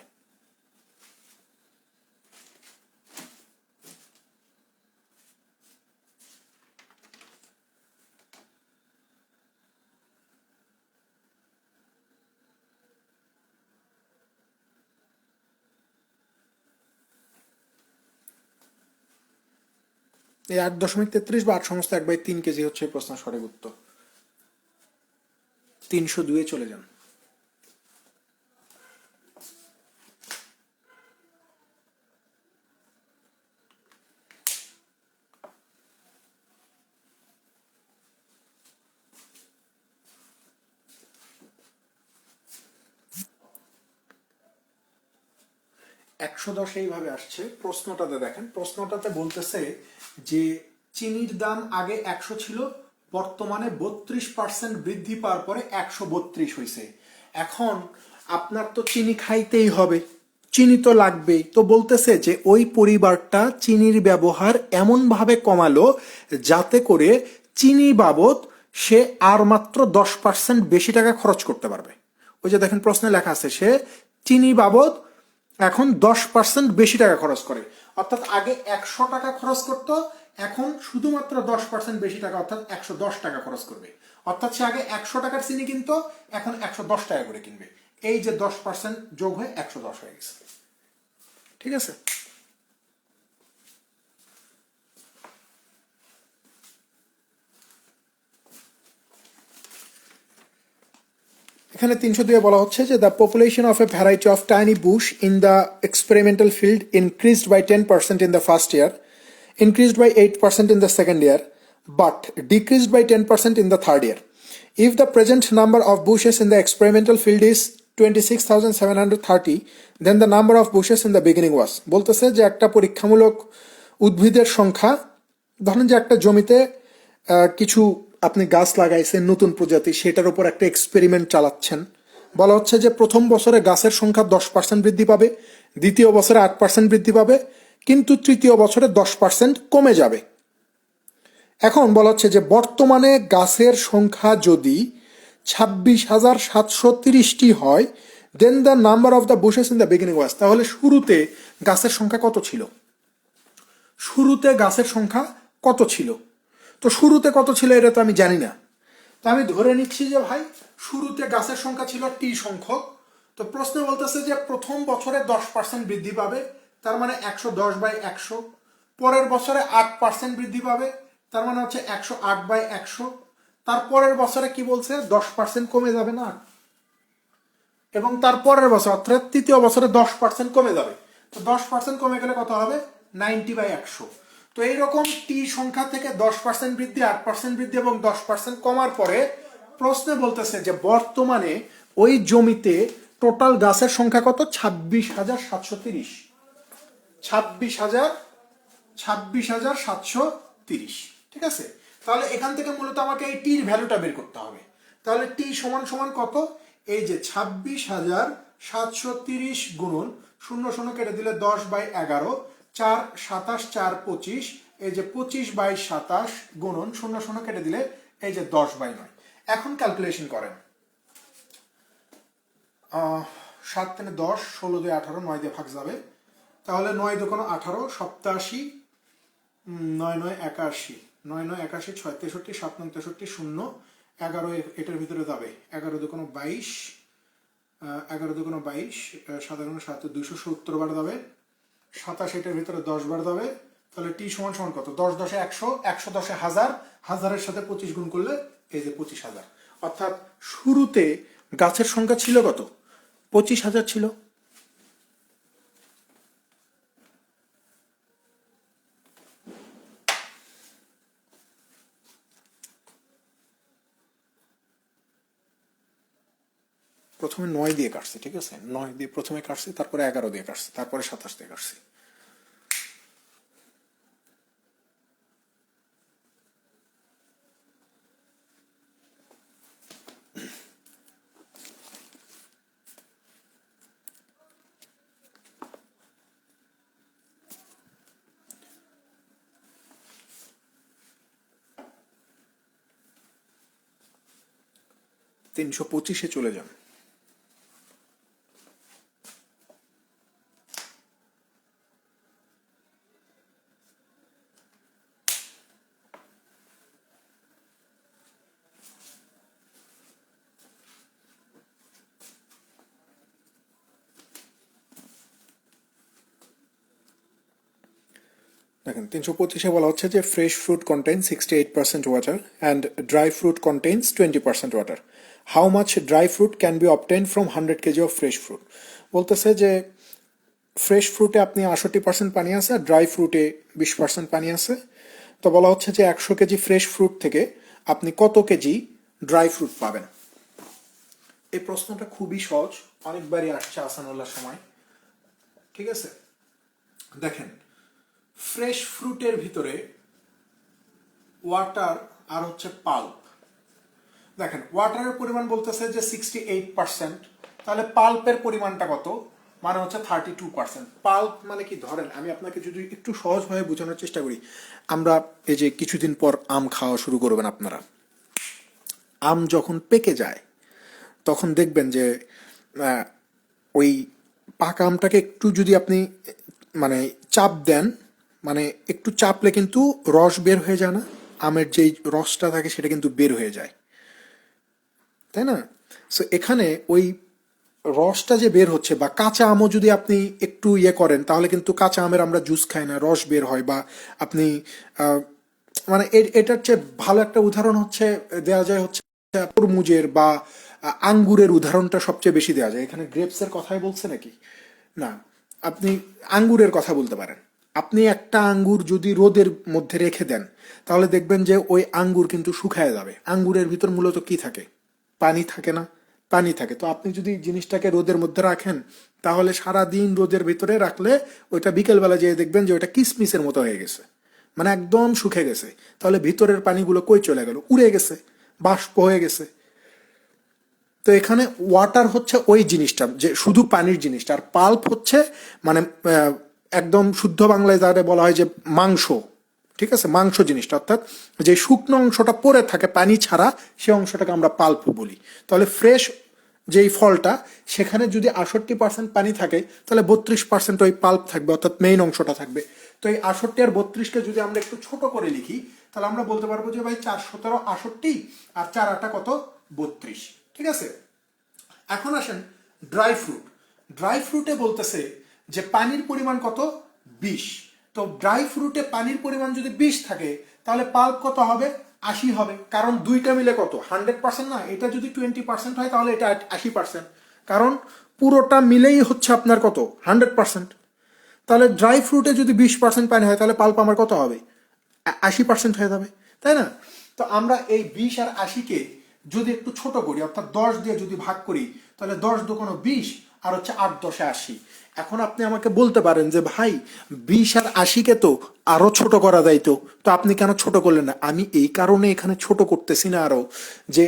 এই 8.33 বা 8 সমস্ত 1/3 কেজি হচ্ছে প্রশ্ন সঠিক উত্তর। 302 চলে যান। একশো দশ এইভাবে আসছে। প্রশ্নটাতে দেখেন, প্রশ্নটাতে বলতেছে যে চিনির দাম আগে 100 ছিল, বর্তমানে 32% বৃদ্ধি পাওয়ার পরে 132 হয়েছে। এখন আপনার তো চিনি খাইতেই হবে, চিনি তো লাগবেই। তো বলতেছে যে ওই পরিবারটা চিনির ব্যবহার এমনভাবে কমালো যাতে করে চিনি বাবদ সে আর মাত্র 10% বেশি টাকা খরচ করতে পারবে। ওই যে দেখেন প্রশ্নে লেখা আছে সে চিনি বাবদ এখন 10% বেশি টাকা খরচ করে, অর্থাৎ আগে 100 টাকা খরচ করত, এখন শুধুমাত্র 10% বেশি টাকা অর্থাৎ 110 টাকা খরচ করবে। অর্থাৎ সে আগে 100 টাকার চিনি কিনতো, এখন 110 টাকা করে কিনবে। এই যে 10% যোগ হয়ে 110 হয়ে গেছে। ঠিক আছে, এখানে 302 বলা হচ্ছে যে the population of a variety of tiny bush in the experimental field increased by 10% in the first year, increased by 8% in the second year, but decreased by 10% in the third year. If the present number of bushes in the experimental field is 26,730, then the number of bushes in the beginning was, বলতেছে যে একটা পরীক্ষামূলক উদ্ভিদের সংখ্যা, ধরেন যে একটা জমিতে কিছু আপনি গাছ লাগাইছেন নতুন প্রজাতি, সেটার উপর একটা এক্সপেরিমেন্ট চালাচ্ছেন। বলা হচ্ছে যে প্রথম বছরে গাছের সংখ্যা 10% বৃদ্ধি পাবে, দ্বিতীয় বছরে 8% বৃদ্ধি পাবে, কিন্তু তৃতীয় বছরে 10% কমে যাবে। এখন বলা হচ্ছে যে বর্তমানে গাছের সংখ্যা যদি 26,730টি হয়, then the number of the bushes in the beginning was, তাহলে শুরুতে গাছের সংখ্যা কত ছিল? শুরুতে গাছের সংখ্যা কত ছিল? তো শুরুতে কত ছিল এটা তো আমি জানি না, তো আমি ধরে নিচ্ছি যে ভাই শুরুতে গাছের সংখ্যা ছিল টি সংখ্যক। তো প্রশ্ন বলতেছে যে প্রথম বছরে 10% বৃদ্ধি পাবে, তার মানে 110/100। পরের বছরে 8% বৃদ্ধি পাবে, তার মানে হচ্ছে 108/100। তারপরের বছরে কি বলছে, 10% কমে যাবে না, এবং তারপরের বছর অর্থাৎ তৃতীয় বছরে 10% কমে যাবে। তো 10% কমে গেলে কত হবে, 90/100। তো এইরকম টি সংখ্যা থেকে 10% বৃদ্ধি, 8% বৃদ্ধি এবং 10% কমার পরে প্রশ্নে বলতেছে যে বর্তমানে ওই জমিতে টোটাল গাছের সংখ্যা কত, 26,730। 26,730, ঠিক আছে। তাহলে এখান থেকে মূলত আমাকে এই টির ভ্যালুটা বের করতে হবে। তাহলে টি সমান সমান কত, এই যে 26,730 গুণন 0 কেটে দিলে 10/11, 4 27 4 25, এই যে 25/27 গুণন 0 কেটে দিলে এই যে 10/9। এখন ক্যালকুলেশন করেন, 7 3 10, 16 2 18, 9 দিয়ে ভাগ যাবে, তাহলে 9 2 18, 87, 9 9 81, 9 9 81, 6 63, 7 9 63, 0 11 এটার ভিতরে যাবে, 11 2 22, 11 2 22, 7 7 270 বার যাবে, 27 এটার ভিতরে 10 বার যাবে। তাহলে টি সমান সমান কত, 10 10 100, 100 10 1000, হাজারের সাথে 25 গুণ করলে এই যে 25,000। অর্থাৎ শুরুতে গাছের সংখ্যা ছিল কত, 25,000 ছিল। প্রথমে 9 দিয়ে কাটছি, ঠিক আছে, 9 দিয়ে প্রথমে কাটছি, তারপরে 11 দিয়ে কাটছি, তারপরে 27 দিয়ে কাটছি। $325 চলে যান। দেখেন 325-এ বলা হচ্ছে যে fresh fruit contain 68% water and dry fruit contains 20% water. How much dry fruit can be obtain from 100 KG of fresh fruit. বলতেছে যে ফ্রেশ ফ্রুটে আপনি 68% পানি আছে আর ড্রাই ফ্রুটে 20% পানি আছে। তো বলা হচ্ছে যে 100 কেজি ফ্রেশ ফ্রুট থেকে আপনি কত কেজি ড্রাই ফ্রুট পাবেন। এই প্রশ্নটা খুবই সহজ, অনেকবারই আসছে আসানুল্লাহ সময়, ঠিক আছে। দেখেন ফ্রেশ ফ্রুটের ভিতরে ওয়াটার আর হচ্ছে পাল্প। দেখেন ওয়াটারের পরিমাণ বলতেছে যে 68%, তাহলে পাল্পের পরিমাণটা কত, মানে হচ্ছে 32%। পাল্প মানে কি, ধরেন আমি আপনাকে যদি একটু সহজভাবে বোঝানোর চেষ্টা করি, আমরা এই যে কিছুদিন পর আম খাওয়া শুরু করবেন আপনারা, আম যখন পেকে যায় তখন দেখবেন যে ওই পাকা আমটাকে একটু যদি আপনি মানে চাপ দেন, মানে একটু চাপলে কিন্তু রস বের হয়ে যায় না, আমের যেই রসটা থাকে সেটা কিন্তু বের হয়ে যায়, তাই না। সো এখানে ওই রসটা যে বের হচ্ছে, বা কাঁচা আমও যদি আপনি একটু ইয়ে করেন তাহলে কিন্তু কাঁচা আমের আমরা জুস খাই না, রস বের হয়। বা আপনি মানে এটার চেয়ে ভালো একটা উদাহরণ হচ্ছে দেওয়া যায় হচ্ছে তরমুজের বা আঙ্গুরের উদাহরণটা সবচেয়ে বেশি দেওয়া যায়। এখানে গ্রেপসের কথাই বলছে নাকি, না, আপনি আঙ্গুরের কথা বলতে পারেন। আপনি একটা আঙ্গুর যদি রোদের মধ্যে রেখে দেন তাহলে দেখবেন যে ওই আঙ্গুর কিন্তু শুকায় যাবে। আঙ্গুরের ভিতর মূলত কি থাকে, পানি থাকে না, পানি থাকে। তো আপনি যদি জিনিসটাকে রোদের মধ্যে রাখেন তাহলে সারা দিন রোদের ভিতরে রাখলে ওইটা বিকেলবেলা যেয়ে দেখবেন যে ওইটা কিসমিসের মতো হয়ে গেছে, মানে একদম শুকে গেছে। তাহলে ভিতরের পানিগুলো কই চলে গেল, উড়ে গেছে, বাষ্প হয়ে গেছে। তো এখানে ওয়াটার হচ্ছে ওই জিনিসটা যে শুধু পানির জিনিসটা, আর পাল্প হচ্ছে মানে একদম শুদ্ধ বাংলায় যারা বলা হয় যে মাংস, ঠিক আছে, মাংস জিনিসটা, অর্থাৎ যে শুকনো অংশটা পড়ে থাকে পানি ছাড়া সে অংশটাকে আমরা পাল্প বলি। তাহলে ফ্রেশ যেই ফলটা, সেখানে যদি 68% পানি থাকে তাহলে 32% ওই পাল্প থাকবে, অর্থাৎ মেইন অংশটা থাকবে। তো এই 68 আর 32কে যদি আমরা একটু ছোট করে লিখি তাহলে আমরা বলতে পারবো যে ভাই 4×17 68 আর 4×8 কত 32। ঠিক আছে, এখন আসেন ড্রাই ফ্রুট। ড্রাই ফ্রুটে বলতেছে যে পানির পরিমাণ কত 20। তো ড্রাই ফ্রুটে পানির পরিমাণ যদি 20 থাকে তাহলে পাল্প কত হবে 80 হবে, কারণ দুইটা মিলে কত 100% না, এটা যদি 20% হয় তাহলে এটা 80%, কারণ পুরোটা মিলেই হচ্ছে আপনার কত 100%। তাহলে ড্রাই ফ্রুটে যদি 20% পানি হয় তাহলে পাল্প আমার কত হবে 80% হয়ে যাবে, তাই না? তো আমরা এই 20 আর 80-কে যদি একটু ছোট করি, অর্থাৎ 10 দিয়ে যদি ভাগ করি তাহলে 10×2 = 20 আর হচ্ছে 8×10 = 80। এখন আপনি আমাকে বলতে পারেন যে ভাই 20 আর 80-কে তো আরো ছোট করা যায়, তো আপনি কেন ছোট করলেন না? আমি এই কারণে এখানে ছোট করতেছি না আরো, যে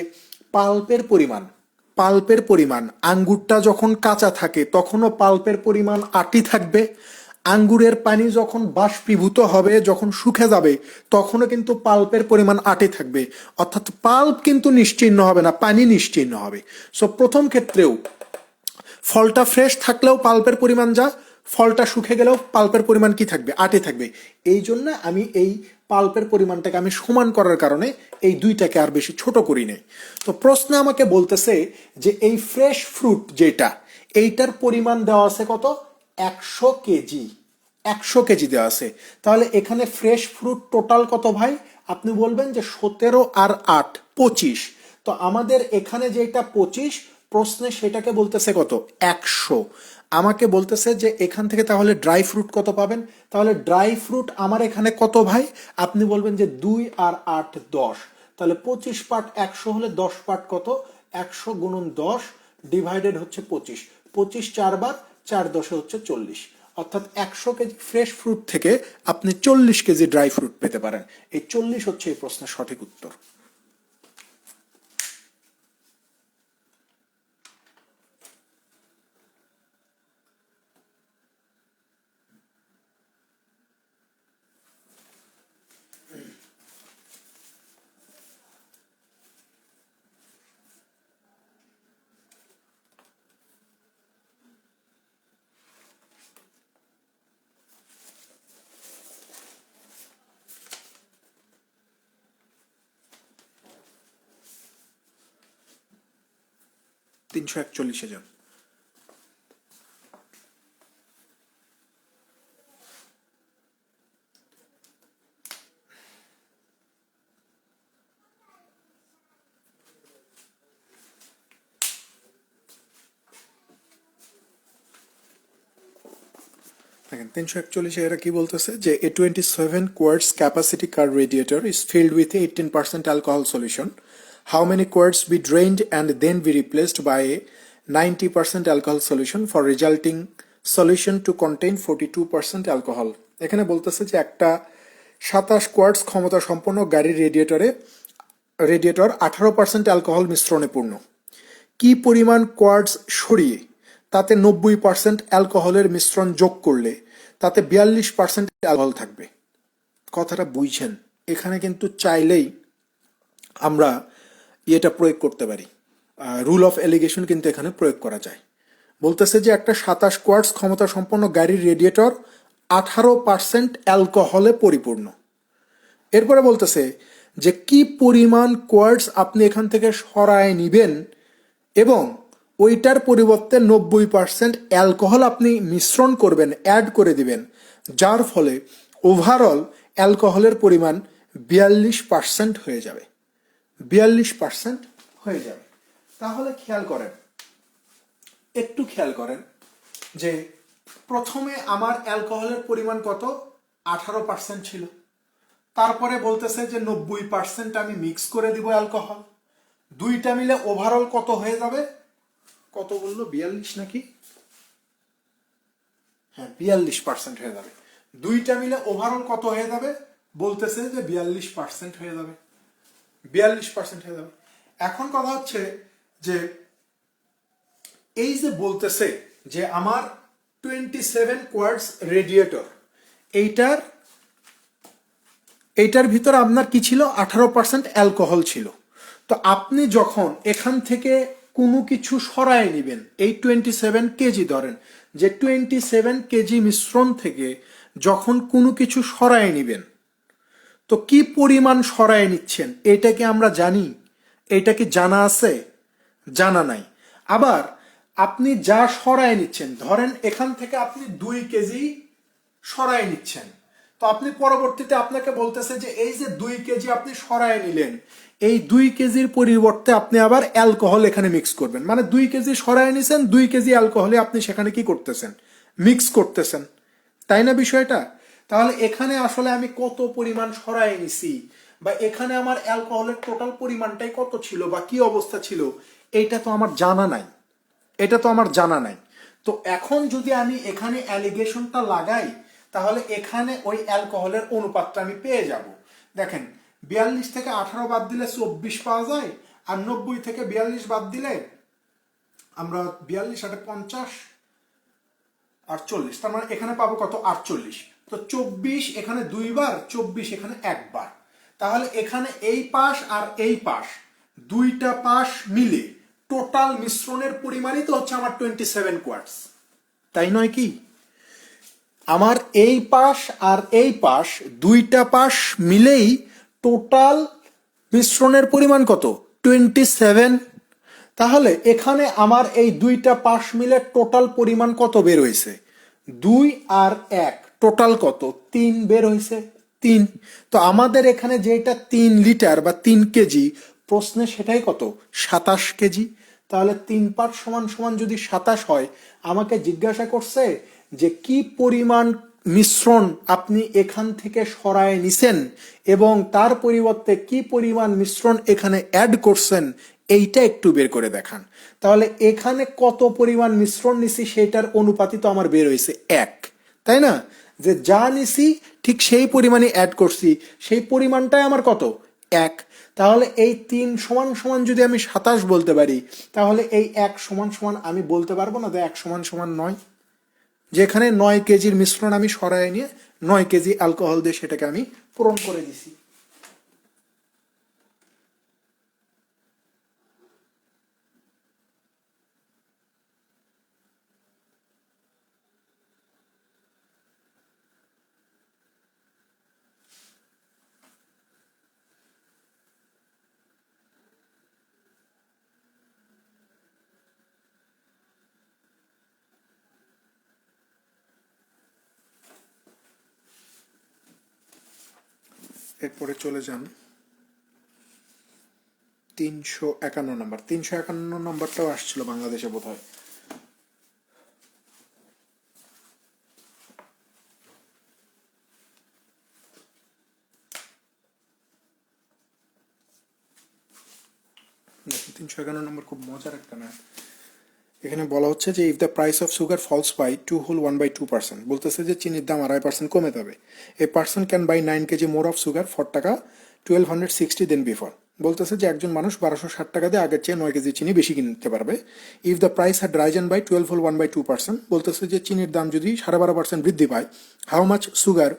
পাল্পের পরিমাণ আঙ্গুরটা যখন কাঁচা থাকে তখনও পাল্পের পরিমাণ 8ই থাকবে, আঙ্গুরের পানি যখন বাষ্পীভূত হবে, যখন শুকে যাবে, তখনও কিন্তু পাল্পের পরিমাণ 8ই থাকবে, অর্থাৎ পাল্প কিন্তু নিশ্চিহ্ন হবে না, পানি নিশ্চিহ্ন হবে। সো প্রথম ক্ষেত্রেও ফলটা ফ্রেশ থাকলেও পাল্পের পরিমাণ যা, ফলটা শুকে গেলেও পাল্পের পরিমাণ কি থাকবে 8ই থাকবে। এই জন্য আমি এই পাল্পের পরিমাণটাকে আমি সমান করার কারণে এই দুইটাকে আর বেশি ছোট করি নাই। তো প্রশ্ন আমাকে বলতেছে যে এই ফ্রেশ ফ্রুট যেটা, এইটার পরিমাণ দেওয়া আছে কত 100 কেজি, 100 কেজি দেওয়া আছে। তাহলে এখানে ফ্রেশ ফ্রুট টোটাল কত ভাই? আপনি বলবেন যে 17 আর 8 25। তো আমাদের এখানে যেটা 25 প্রশ্নে, সেটাকে বলতেছে কত 100। আমাকে বলতেছে যে এখান থেকে তাহলে ড্রাই ফ্রুট কত পাবেন, তাহলে ড্রাই ফ্রুট আমার এখানে কত ভাই? আপনি বলবেন যে 2 আর 8 10। তাহলে 25 পার্ট 100 হলে 10 পার্ট কত 100 × 10 ডিভাইডেড হচ্ছে 25। 25 4 বার, 4×10 হচ্ছে 40। অর্থাৎ 100 কেজি ফ্রেশ ফ্রুট থেকে আপনি 40 কেজি ড্রাই ফ্রুট পেতে পারেন। এই 40 হচ্ছে এই প্রশ্নের সঠিক উত্তর। 341 জন। দেখেন 341 এরা কি বলতেছে যে a 27 quarts capacity car radiator is filled with 18% alcohol solution. How many quarts be drained and then be replaced by a 90% alcohol solution for resulting solution to contain 42% alcohol? এখানে বলতেছে যে একটা 27 কোয়ার্টস ক্ষমতা সম্পন্ন গাড়ির রেডিয়েটর 18% অ্যালকোহল মিশ্রণে পূর্ণ। কি পরিমাণ কোয়ার্টস সরিয়ে তাতে 90% অ্যালকোহলের মিশ্রণ যোগ করলে তাতে 42% অ্যালকোহল থাকবে। কথাটা বুঝছেন? এখানে কিন্তু চাইলেই আমরা এটা প্রয়োগ করতে পারি, রুল অফ এলিগেশন কিন্তু এখানে প্রয়োগ করা যায়। বলতেছে যে একটা 27 কোয়ার্টস ক্ষমতা সম্পন্ন গাড়ির রেডিয়েটর 18% অ্যালকোহলে পরিপূর্ণ। এরপরে বলতেছে যে কি পরিমাণ কোয়ার্টস আপনি এখান থেকে সরায় নিবেন এবং ওইটার পরিবর্তে 90% অ্যালকোহল আপনি মিশ্রণ করবেন, অ্যাড করে দিবেন, যার ফলে ওভারঅল অ্যালকোহলের পরিমাণ 42% হয়ে যাবে। 42% হয়ে যাবে। তাহলে একটু খেয়াল করেন যে প্রথমে আমার অ্যালকোহলের পরিমাণ কত 18% ছিল, তারপরে বলতেছে যে 90% আমি মিক্স করে দিব অ্যালকোহল, দুইটা মিলে ওভারঅল কত হয়ে যাবে? কত বললো 42 নাকি? হ্যাঁ 42% হয়ে যাবে। দুইটা মিলে ওভারঅল কত হয়ে যাবে? বলতেছে যে 42% হয়ে যাবে। 42% হয়ে যাবে। এখন কথা হচ্ছে যে এই যে বলতেছে যে আমার 27 কোয়ার্টস রেডিয়েটর, এইটার ভিতরে আপনার কি ছিল 18% অ্যালকোহল ছিল। তো আপনি যখন এখান থেকে কোনো কিছু সরায় নেবেন, এই 27 কেজি ধরেন যে 27 কেজি মিশ্রণ থেকে যখন কোনো কিছু সরায় নেবেন, তো কি পরিমাণ সরায় নিচ্ছেন এটা কি আমরা জানি? এটা কি জানা আছে? জানা নাই। আবার আপনি যা সরায় নিচ্ছেন, ধরেন এখান থেকে আপনি 2 কেজি সরায় নিচ্ছেন, তো আপনি পরবর্তীতে আপনাকে বলতেছে যে এই যে 2 কেজি আপনি সরায় নিলেন, এই 2 কেজির পরিবর্তে আপনি আবার অ্যালকোহল এখানে মিক্স করবেন। মানে 2 কেজি সরায় নিছেন, 2 কেজি অ্যালকোহলে আপনি সেখানে কি করতেছেন? মিক্স করতেছেন, তাই না বিষয়টা? তাহলে এখানে আসলে আমি কত পরিমাণ সরায় নিছি, বা এখানে আমার অ্যালকোহলের টোটাল পরিমাণটাই কত ছিল বা কি অবস্থা ছিল, এইটা তো আমার জানা নাই। এটা তো আমার জানা নাই। তো এখন যদি আমি এখানে অ্যালিগেশনটা লাগাই, তাহলে এখানে ওই অ্যালকোহলের অনুপাতটা আমি পেয়ে যাব। দেখেন, 42 থেকে 18 বাদ দিলে 24 পাওয়া যায়, আর 90 থেকে 42 বাদ দিলে আমরা 42 আর 50 48, তার মানে এখানে পাবো কত? 48। তো 24 এখানে 2 বার, 24 এখানে 1 বার। তাহলে এখানে এই পাশ আর এই পাশ, দুইটা পাশ মিলে টোটাল মিশ্রণের পরিমাণই তো হচ্ছে আমার 27 কোয়ার্টস, তাই নয় কি? আমার এই পাশ আর এই পাশ, দুইটা পাশ মিলেই টোটাল মিশ্রণের পরিমাণ কত? 27। তাহলে এখানে আমার এই দুইটা পাশ মিলে টোটাল পরিমাণ কত বের হয়েছে? 2 আর 1 টোটাল কত? 3 বের হয়েছে। 3। তো আমাদের এখানে যেটা 3 লিটার বা 3 কেজি, প্রশ্নে সেটাই কত? 27 কেজি। তাহলে 3 পার্ট সমান সমান যদি 27 হয়, আমাকে জিজ্ঞাসা করছে যে কি পরিমাণ মিশ্রণ আপনি এখান থেকে সরায় নিছেন এবং তার পরিবর্তে কি পরিমাণ মিশ্রণ এখানে অ্যাড করছেন, এইটা একটু বের করে দেখান। তাহলে এখানে কত পরিমাণ মিশ্রণ নিছি সেটার অনুপাতিত আমার বের হয়েছে 1, তাই না? যে যা নিছি ঠিক সেই পরিমাণে অ্যাড করছি, সেই পরিমাণটাই আমার কত? 1। তাহলে এই 3 সমান সমান যদি আমি 27 বলতে পারি, তাহলে এই 1 সমান সমান আমি বলতে পারবো না যে 1 সমান সমান 9? যেখানে 9 কেজির মিশ্রণ আমি সরায় নিয়ে 9 কেজি অ্যালকোহল দিয়ে সেটাকে আমি পূরণ করে দিছি। এরপরে চলে যান 351 নম্বর। 351 নম্বরটাও আসছিল বাংলাদেশে বোধ হয়। দেখুন, 351 নম্বর খুব মজার একটা ম্যাথ। এখানে বলা হচ্ছে যে if the price of sugar falls by 2 whole 1/2%, বলতেছে যে চিনির দাম 2.5% কমে যাবে। A person can buy 9 KG more of sugar for taka 1260 then before. বলতেছে যে একজন মানুষ 1260 টাকা দিয়ে আগের চেয়ে 9 কেজি চিনি বেশি কিনতে পারবে। If the price had risen by 12 whole 1/2%, বলতেছে যে চিনির দাম যদি 12.5% বৃদ্ধি পায়, how much sugar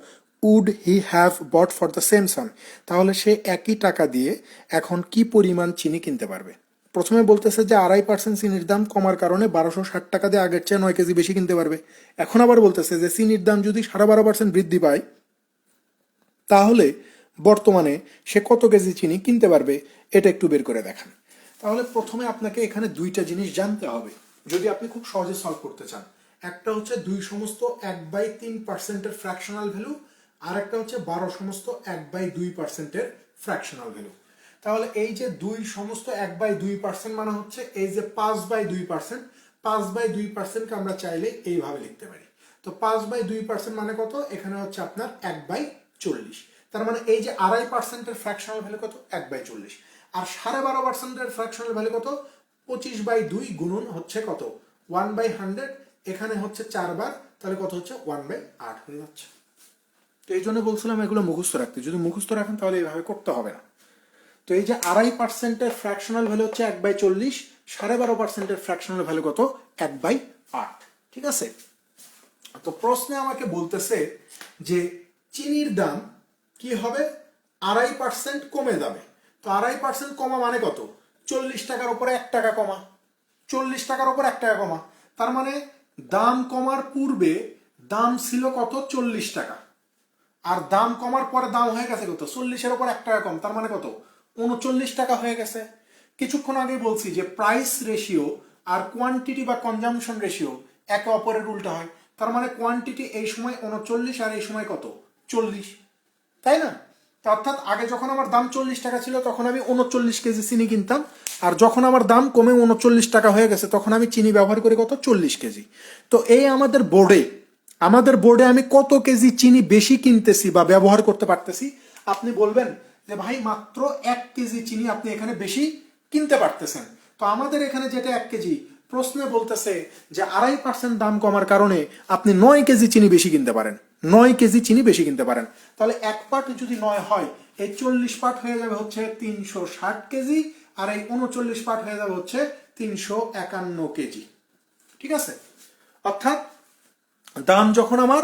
would he have bought for the same sum, তাহলে সে একই টাকা দিয়ে এখন কি পরিমাণ চিনি কিনতে পারবে? প্রথমে বলতেছে যে 2.5% চিনির দাম কমার কারণে 1260 টাকা দিয়ে আগের চেয়ে 9 কেজি বেশি কিনতে পারবে। এখন আবার বলতেছে যে চিনির দাম যদি 12.5% বৃদ্ধি পায়, তাহলে বর্তমানে সে কত কেজি চিনি কিনতে পারবে, এটা একটু বের করে দেখান। তাহলে প্রথমে আপনাকে এখানে দুইটা জিনিস জানতে হবে যদি আপনি খুব সহজে সলভ করতে চান। একটা হচ্ছে 2/3%-এর ফ্র্যাকশনাল ভ্যালু, আর একটা হচ্ছে 12/2%-এর ফ্র্যাকশনাল ভ্যালু। তাহলে এই যে 2/1/2% মানে হচ্ছে এই যে 5/2%, 5/2%কে আমরা চাইলে এইভাবে লিখতে পারি। তো 5/2% মানে কত? এখানে হচ্ছে আপনার 1/40। তার মানে এই যে 2.5%-এর ফ্র্যাকশনাল ভ্যালু কত? 1/40। আর 12.5%-এর ফ্র্যাকশনাল ভ্যালু কত? 25/2 গুণন হচ্ছে কত? 1/100। এখানে হচ্ছে 4 বার, তাহলে কত হচ্ছে? 1/8 হয়ে যাচ্ছে। তো এই জন্য বলছিলাম এগুলো মুখস্থ রাখতে। যদি মুখস্থ রাখেন তাহলে এইভাবে করতে হবে না। তো এই যে 2.5%-এর ফ্র্যাকশনাল ভ্যালু হচ্ছে 1/40, 12.5%-এর ফ্র্যাকশনাল ভ্যালু কত? 1/8। ঠিক আছে? তো প্রশ্নে আমাকে বলতেছে যে চিনির দাম কি হবে? 2.5% কমে যাবে। তো 2.5% কমা মানে কত? 40 টাকার উপরে 1 টাকা কমা। 40 টাকার উপর 1 টাকা কমা, তার মানে দাম কমার পূর্বে দাম ছিল কত 40 টাকা, আর দাম কমার পরে দাম হয়ে গেছে কত 40-এর উপর 1 টাকা কম, তার মানে কত 39 টাকা হয়ে গেছে। কিছুক্ষণ আগে বলছি যে প্রাইস রেশিও আর কোয়ান্টিটি বা কনজামশন রেশিও একে অপরের উল্টা হয়, তার মানে কোয়ান্টিটি এই সময় 39 আর এই সময় কত 40, তাই না? অর্থাৎ আগে যখন আমার দাম 40 টাকা ছিল তখন আমি 39 কেজি চিনি কিনতাম, আর যখন আমার দাম কমে 39 টাকা হয়ে গেছে তখন আমি চিনি ব্যবহার করি কত 40 কেজি। তো এই আমাদের বোর্ডে আমি কত কেজি চিনি বেশি কিনতেছি বা ব্যবহার করতে পারতেছি? আপনি বলবেন যে ভাই মাত্র 1 কেজি চিনি আপনি এখানে বেশি কিনতে পারতেছেন। তো আমাদের এখানে যেটা 1 কেজি, প্রশ্নে বলতেছে যে 2.5% দাম কমার কারণে আপনি 9 কেজি চিনি বেশি কিনতে পারেন, 9 কেজি চিনি বেশি কিনতে পারেন। তাহলে 1 পার্ট যদি 9 হয়, এই 40 পার্ট হয়ে যাবে হচ্ছে 360 কেজি, আর এই 39 পার্ট হয়ে যাবে হচ্ছে 351 কেজি। ঠিক আছে? অর্থাৎ দাম যখন আমার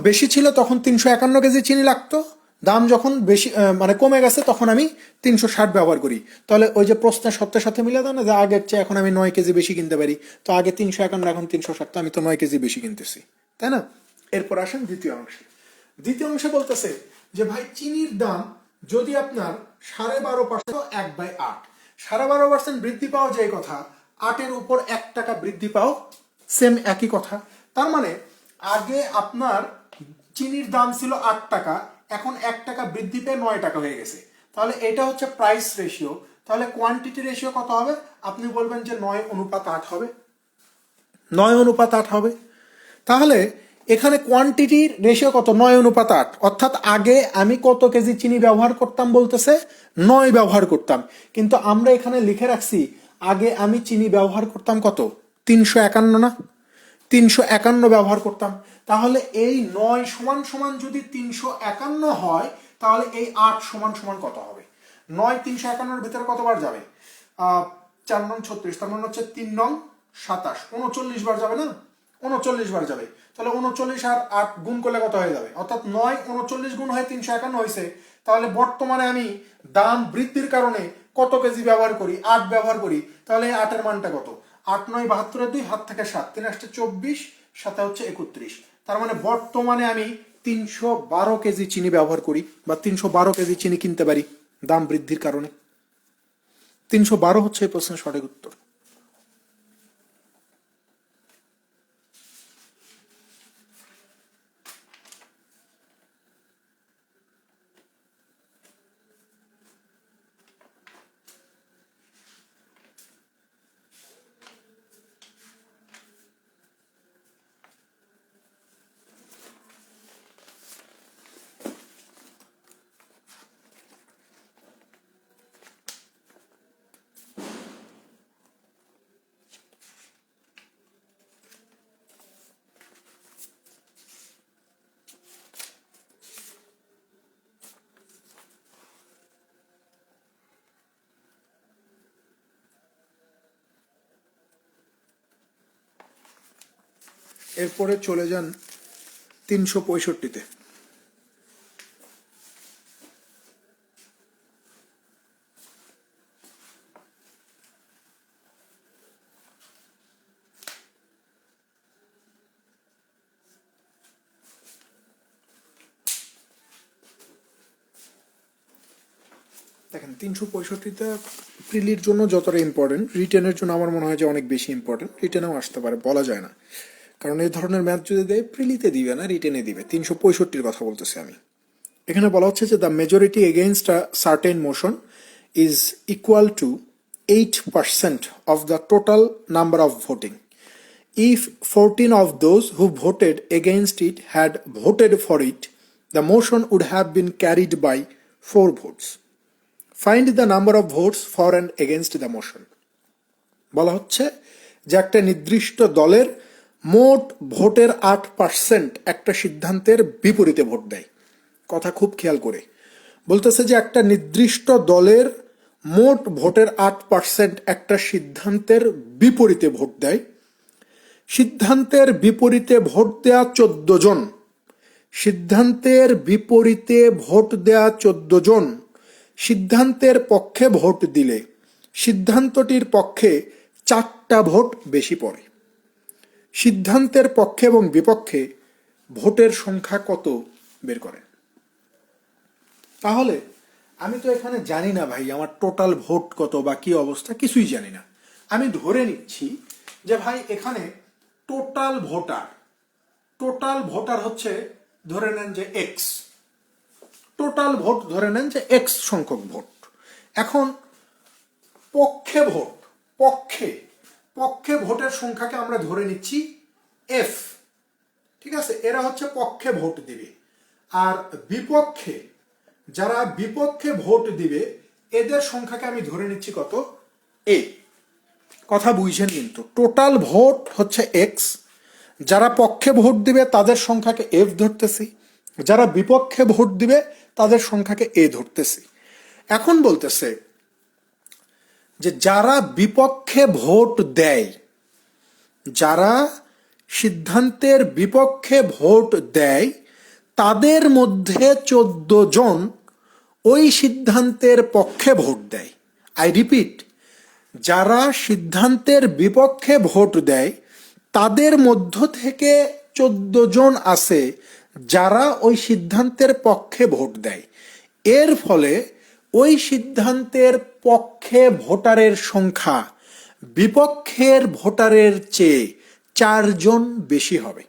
বেশি ছিল তখন 351 কেজি চিনি লাগতো, দাম যখন বেশি মানে কমে গেছে তখন আমি 360 ব্যবহার করি। তাহলে ওই যে প্রশ্নের সত্যের সাথে মিলে দেয় না যে আগের চেয়ে এখন আমি 9 কেজি বেশি কিনতে পারি, তো আগে 351 এখন 360, আমি তো 9 কেজি বেশি কিনতেছি, তাই না? এরপর আসেন দ্বিতীয় অংশে। দ্বিতীয় অংশে বলতেছে যে ভাই চিনির দাম যদি আপনার 12.5%, 1/8, 12.5% বৃদ্ধি পাওয়া যায় কথা, 8-এর উপর 1 টাকা বৃদ্ধি পাও সেম একই কথা। তার মানে আগে আপনার চিনির দাম ছিল 8 টাকা, এখন 1 টাকা বৃদ্ধি পেয়ে 9 টাকা হয়ে গেছে, তাহলে এটা হচ্ছে প্রাইস রেশিও। তাহলে কোয়ান্টিটি রেশিও কত হবে? আপনি বলবেন যে 9:8 হবে, 9:8 হবে। তাহলে এখানে কোয়ান্টিটির রেশিও কত 9:8, অর্থাৎ আগে আমি কত কেজি চিনি ব্যবহার করতাম বলতেছে 9 ব্যবহার করতাম, কিন্তু আমরা এখানে লিখে রাখছি আগে আমি চিনি ব্যবহার করতাম কত 351 না, 351 ব্যবহার করতাম। তাহলে এই 9 সমান সমান যদি 351 হয়, তাহলে এই 8 সমান সমান কত হবে? 9 351-এর ভিতরে কতবার যাবে? 4 নং 36, তার মানে হচ্ছে 3 নং 27, 39 বার যাবে না, 39 বার যাবে। তাহলে 39 আর 8 গুণ করলে কত হয়ে যাবে? অর্থাৎ 9 39 গুণ হয়ে 351 হয়েছে। তাহলে বর্তমানে আমি দাম বৃদ্ধির কারণে কত কেজি ব্যবহার করি? 8 ব্যবহার করি। তাহলে এই 8-এর মানটা কত? 8 9 72, 2 হাত থেকে 7, 3 আসছে 24, 7 হচ্ছে 31। তার মানে বর্তমানে আমি 312 কেজি চিনি ব্যবহার করি বা 312 কেজি চিনি কিনতে পারি দাম বৃদ্ধির কারণে। 312 হচ্ছে এই প্রশ্নের সঠিক উত্তর। এরপরে চলে যান 365-তে। দেখেন 365তে প্রিলির জন্য যতটা ইম্পর্টেন্ট, রিটেনের জন্য আমার মনে হয় যে অনেক বেশি ইম্পর্টেন্ট। রিটেনেও আসতে পারে, বলা যায় না, কারণ এই ধরনের ম্যাথ যদি দেয় প্রিলিতে দিবে না, রিটেনে দিবে। 365-র কথা বলতেছি আমি। এখানে বলা হচ্ছে যে the majority against a certain motion is equal two 8% of the total number of voting. If 14 of those who voted against it had voted for it, the motion would have been carried by 4 votes. Find the number of votes for and against the motion. বলা হচ্ছে যে একটা নির্দিষ্ট দলের মোট ভোটের 8% একটা সিদ্ধান্তের বিপরীতে ভোট দেয়। কথা খুব খেয়াল করে বলতেছে যে একটা নির্দিষ্ট দলের মোট ভোটের 8% একটা সিদ্ধান্তের বিপরীতে ভোট দেয়। সিদ্ধান্তের বিপরীতে ভোট দেয়া 14 জন, সিদ্ধান্তের বিপরীতে ভোট দেয়া 14 জন সিদ্ধান্তের পক্ষে ভোট দিলে সিদ্ধান্তটির পক্ষে 4টা ভোট বেশি পড়ে। সিদ্ধান্তের পক্ষে এবং বিপক্ষে ভোটের সংখ্যা কত বের করেন। তাহলে আমি তো এখানে জানি না ভাই আমার টোটাল ভোট কত বা কি অবস্থা, কিছুই জানি না। আমি ধরে নিচ্ছি যে ভাই এখানে টোটাল ভোটার হচ্ছে ধরে নেন যে এক্স, টোটাল ভোট ধরে নেন যে এক্স সংখ্যক ভোট। এখন পক্ষে ভোটের সংখ্যাকে আমরা ধরে নিচ্ছি এফ, ঠিক আছে, এরা হচ্ছে পক্ষে ভোট দিবে। আর যারা বিপক্ষে ভোট দিবে এদের সংখ্যাকে আমি ধরে নিচ্ছি কত, এ। কথা বুঝছেন কিন্তু, টোটাল ভোট হচ্ছে এক্স, যারা পক্ষে ভোট দিবে তাদের সংখ্যাকে এফ ধরতেছি, যারা বিপক্ষে ভোট দিবে তাদের সংখ্যাকে এ ধরতেছি। এখন বলতেছে যে যারা বিপক্ষে ভোট দেয়, যারা সিদ্ধান্তের বিপক্ষে ভোট দেয় তাদের মধ্যে 14 জন ওই সিদ্ধান্তের পক্ষে ভোট দেয়। আই রিপিট, যারা সিদ্ধান্তের বিপক্ষে ভোট দেয় তাদের মধ্য থেকে 14 জন আছে যারা ওই সিদ্ধান্তের পক্ষে ভোট দেয়। এর ফলে ওই সিদ্ধান্তের পক্ষে ভোটারের সংখ্যা বিপক্ষের ভোটারের চেয়ে 4 জন বেশি হবে,